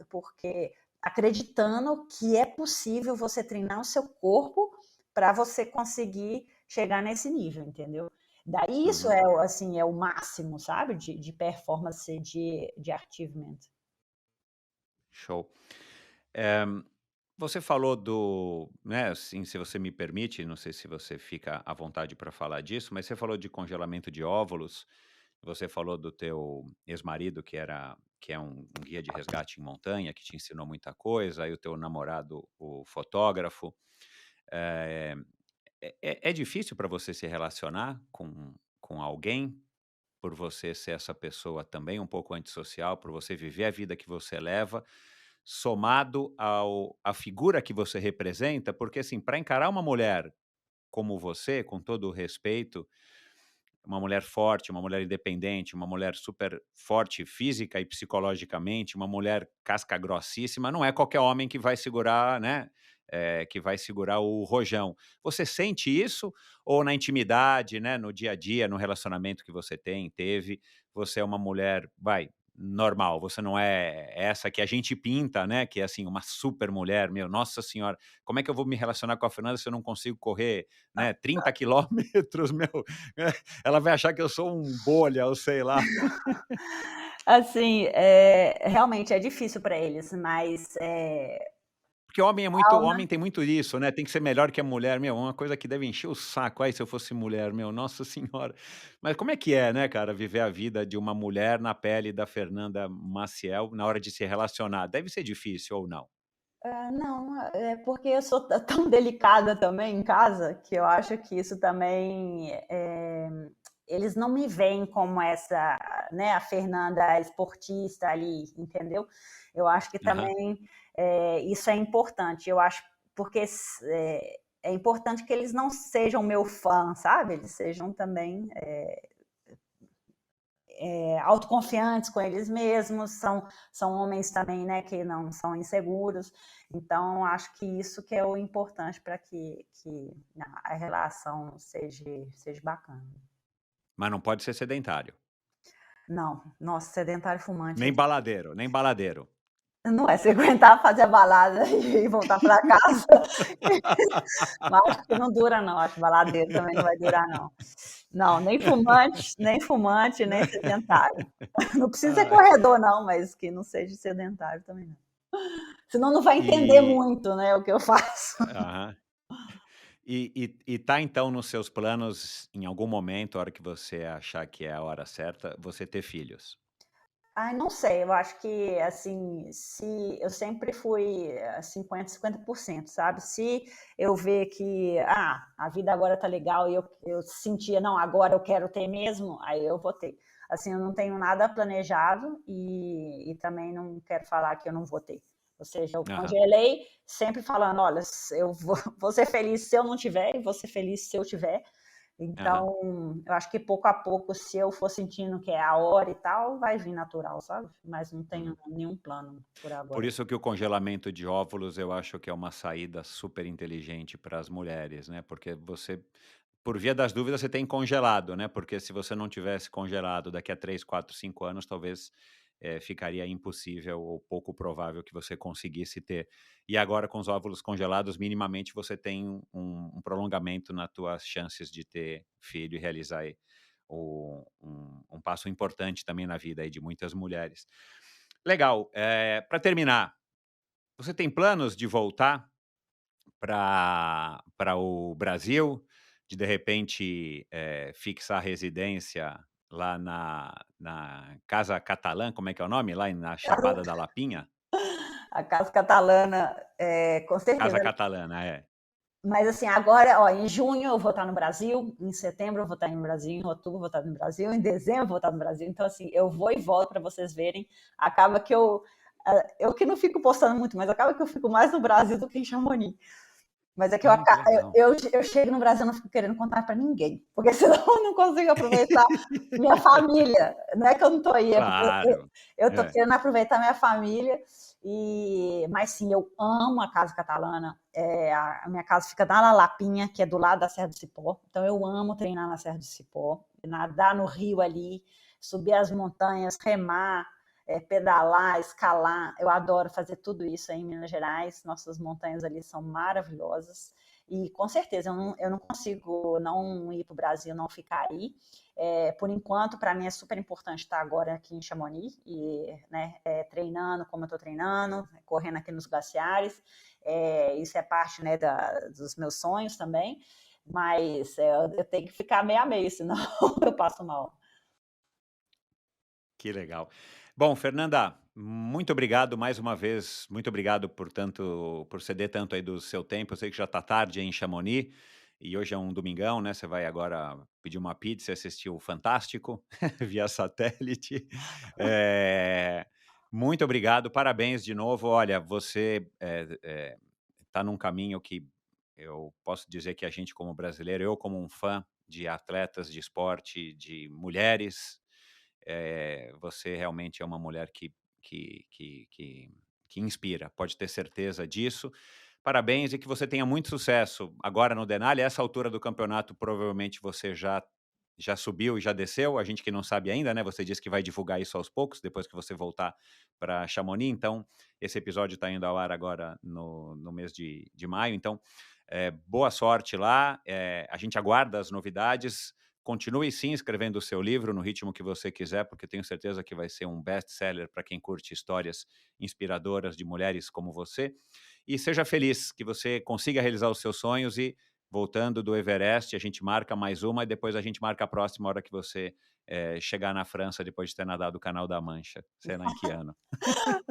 Speaker 2: porque acreditando que é possível você treinar o seu corpo para você conseguir chegar nesse nível, entendeu? Daí isso
Speaker 1: Uhum.
Speaker 2: assim, é o máximo, sabe? De performance de achievement.
Speaker 1: Show. Eh, você falou né, assim, se você me permite, não sei se você fica à vontade para falar disso, mas você falou de congelamento de óvulos, você falou do teu ex-marido que era que é um guia de resgate em montanha, que te ensinou muita coisa, e o teu namorado, o fotógrafo. Eh, é difícil para você se relacionar com alguém, por você ser essa pessoa também um pouco antissocial, por você viver a vida que você leva, somado ao à figura que você representa? Porque, assim, para encarar uma mulher como você, com todo o respeito, uma mulher forte, uma mulher independente, uma mulher super forte física e psicologicamente, uma mulher casca grossíssima, não é qualquer homem que vai segurar, né, que vai segurar o rojão. Você sente isso ou na intimidade, né, no dia a dia, no relacionamento que você teve, você é uma mulher, normal, você não é essa que a gente pinta, né, que é, assim, uma super mulher, meu, nossa senhora, como é que eu vou me relacionar com a Fernanda se eu não consigo correr, né, 30 quilômetros, meu, ela vai achar que eu sou um bolha ou sei lá.
Speaker 2: Assim, realmente é difícil para eles, mas,
Speaker 1: Porque homem é muito
Speaker 2: calma.
Speaker 1: homem tem muito isso, né, tem que ser melhor que a mulher, meu, uma coisa que deve encher o saco, ai, se eu fosse mulher, meu, nossa senhora. Mas como é que é, né, cara, viver a vida de uma mulher na pele da Fernanda Maciel, na hora de se relacionar? Deve ser difícil ou não?
Speaker 2: Não, é porque eu sou tão delicada também em casa, que eu acho que isso também, eles não me veem como essa, né, a Fernanda esportista ali, entendeu? Eu acho que
Speaker 1: Aham.
Speaker 2: também, isso é importante. Eu acho porque é importante que eles não sejam meu fã, sabe? Eles sejam também autoconfiantes com eles mesmos, são homens também, né, que não são inseguros. Então, acho que isso que é o importante para que a relação seja bacana.
Speaker 1: Mas não pode ser sedentário,
Speaker 2: Não, nossa, sedentário fumante
Speaker 1: nem baladeiro, nem baladeiro.
Speaker 2: não é. Se aguentar fazer a balada e voltar para casa, mas acho que não dura não, acho que baladeiro também não vai durar não. Não, nem fumante, nem sedentário. Não precisa ser
Speaker 1: Ai.
Speaker 2: corredor não, mas que não seja sedentário também não. Senão não vai entender
Speaker 1: E
Speaker 2: muito, né, o que eu faço.
Speaker 1: aham. E tá então nos seus planos, em algum momento, a hora que você achar que é a hora certa, você ter filhos?
Speaker 2: Ai, não sei, eu acho que, assim, se eu sempre fui 50-50%, sabe. Se eu ver que, a vida agora tá legal e eu sentia: "Não, agora eu quero ter mesmo", aí eu vou ter. Assim, eu não tenho nada planejado e também não quero falar que eu não vou ter. Ou seja, eu
Speaker 1: Aham,
Speaker 2: congelei, sempre falando: "Olha, eu vou vou ser feliz se eu não tiver e vou ser feliz se eu tiver".
Speaker 1: aham.
Speaker 2: Então, eu acho que pouco a pouco, se eu for sentindo que é a hora e tal, vai vir natural, sabe. Mas não tenho
Speaker 1: Hum.
Speaker 2: nenhum plano por
Speaker 1: Por
Speaker 2: agora.
Speaker 1: isso que o congelamento de óvulos eu acho que é uma saída super inteligente para as mulheres, né, porque você, por via das dúvidas, você tem congelado, né, porque se você não tivesse congelado daqui a 3, 4, 5 anos, talvez, ficaria impossível ou pouco provável que você conseguisse ter. E agora com os óvulos congelados, minimamente você tem um prolongamento nas tuas chances de ter filho e realizar aí um passo importante também na vida aí de muitas mulheres. Legal, para terminar, você tem planos de voltar para o Brasil? De repente, fixar residência lá na Casa Catalã, como é que é o nome? Lá na Chapada da Lapinha?
Speaker 2: A casa catalana, com
Speaker 1: Casa
Speaker 2: certeza.
Speaker 1: Catalana, é.
Speaker 2: Mas assim, agora, ó, em junho eu vou estar no Brasil, em setembro eu vou estar no Brasil, em outubro eu vou estar no Brasil, em dezembro eu vou estar no Brasil. Então, assim, eu vou e volto para vocês verem. Acaba que eu que não fico postando muito, mas acaba que eu fico mais no Brasil do que em Chamonix. Mas é que
Speaker 1: Que legal.
Speaker 2: eu chego no Brasil e não fico querendo contar para ninguém, porque senão eu não consigo aproveitar minha família. Não é que eu não estou aí, é porque
Speaker 1: Claro.
Speaker 2: eu estou
Speaker 1: É.
Speaker 2: querendo aproveitar minha família. Mas sim, eu amo a Casa Catalana. A minha casa fica na Lapinha, que é do lado da Serra do Cipó. Então eu amo treinar na Serra do Cipó, nadar no rio ali, subir as montanhas, remar, pedalar, escalar. Eu adoro fazer tudo isso aí em Minas Gerais. Nossas montanhas ali são maravilhosas. E com certeza eu não consigo não ir para o Brasil, não ficar aí. Por enquanto, para mim é super importante estar agora aqui em Chamonix e, né, treinando como eu estou treinando, correndo aqui nos glaciares. Isso é parte, né, dos meus sonhos também. Mas eu tenho que ficar meio a meio, senão eu passo mal.
Speaker 1: Que legal. Bom, Fernanda, muito obrigado mais uma vez. Muito obrigado por ceder tanto aí do seu tempo. Eu sei que já está tarde aí em Chamonix e hoje é um domingão, né? Você vai agora pedir uma pizza e assistir o Fantástico via satélite. Eh, Muito obrigado, parabéns de novo. Olha, você está num caminho que eu posso dizer que a gente, como brasileiro, eu, como um fã de atletas de esporte, de mulheres, você realmente é uma mulher que, que, que, que inspira, pode ter certeza disso. Parabéns e que você tenha muito sucesso agora no Denali. A essa altura do campeonato, provavelmente você já subiu e já desceu. A gente que não sabe ainda, né? Você disse que vai divulgar isso aos poucos, depois que você voltar para Chamonix. Então, esse episódio está indo ao ar agora no mês de maio. Então, boa sorte lá. A gente aguarda as novidades. Continue sim escrevendo o seu livro no ritmo que você quiser, porque tenho certeza que vai ser um best-seller para quem curte histórias inspiradoras de mulheres como você. E seja feliz, que você consiga realizar os seus sonhos e, voltando do Everest, a gente marca mais uma e depois a gente marca a próxima hora que você chegar na França depois de ter nadado o Canal da Mancha. Será em que ano?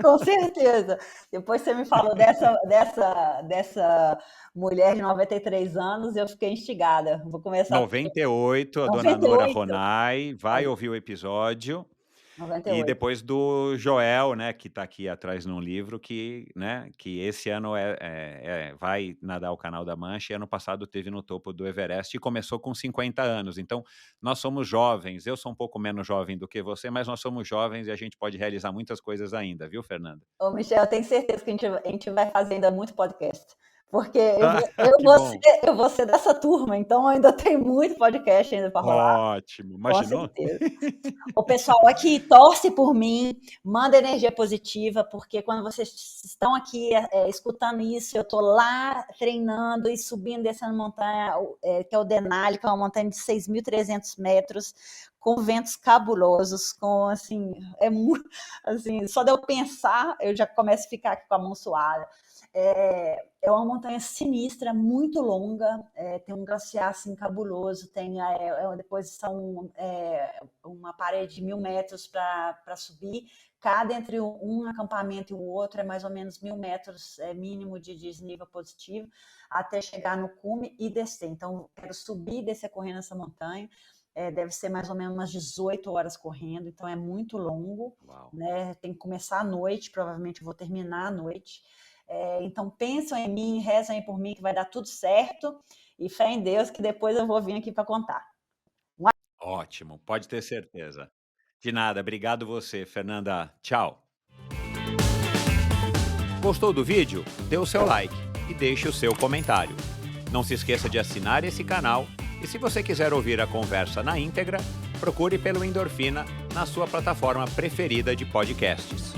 Speaker 2: Com certeza. Depois você me falou dessa mulher de 93 anos, eu fiquei instigada. Vou começar a
Speaker 1: 98, a dona Nora
Speaker 2: 98.
Speaker 1: Ronai vai ouvir o episódio. E
Speaker 2: 98.
Speaker 1: depois do Joel, né, que está aqui atrás num livro, né, que esse ano vai nadar o Canal da Mancha, e ano passado teve no topo do Everest e começou com 50 anos. Então, nós somos jovens, eu sou um pouco menos jovem do que você, mas nós somos jovens e a gente pode realizar muitas coisas ainda, viu, Fernanda?
Speaker 2: Ô, Michel, eu tenho certeza que a gente vai fazer ainda muito podcast. Porque
Speaker 1: Ah, que bom!
Speaker 2: eu vou ser dessa turma, então ainda tem muito podcast ainda para rolar,
Speaker 1: Ótimo,
Speaker 2: com
Speaker 1: imaginou?
Speaker 2: certeza. O pessoal aqui torce por mim, manda energia positiva, porque quando vocês estão aqui escutando isso, eu estou lá treinando e subindo, descendo montanha, que é o Denali, que é uma montanha de 6.300 metros, com ventos cabulosos, com assim, muito, assim, só de eu pensar, eu já começo a ficar aqui com a mão suada. É uma montanha sinistra, muito longa, tem um glaciar assim, cabuloso, tem depois são uma parede de 1.000 metros para subir, cada entre um acampamento e o outro é mais ou menos 1.000 metros mínimo de desnível positivo, até chegar no cume e descer. Então, quero subir e descer correndo essa montanha. Deve ser mais ou menos umas 18 horas correndo, então é muito longo, né? Tem que começar à noite, provavelmente vou terminar à noite. Então pensam em mim, rezam aí por mim que vai dar tudo certo e fé em Deus que depois eu vou vir aqui para contar.
Speaker 1: Ótimo, pode ter certeza. De nada, obrigado você, Fernanda. Tchau. Gostou do vídeo? Dê o seu like e deixe o seu comentário. Não se esqueça de assinar esse canal e se você quiser ouvir a conversa na íntegra, procure pelo Endorfina na sua plataforma preferida de podcasts.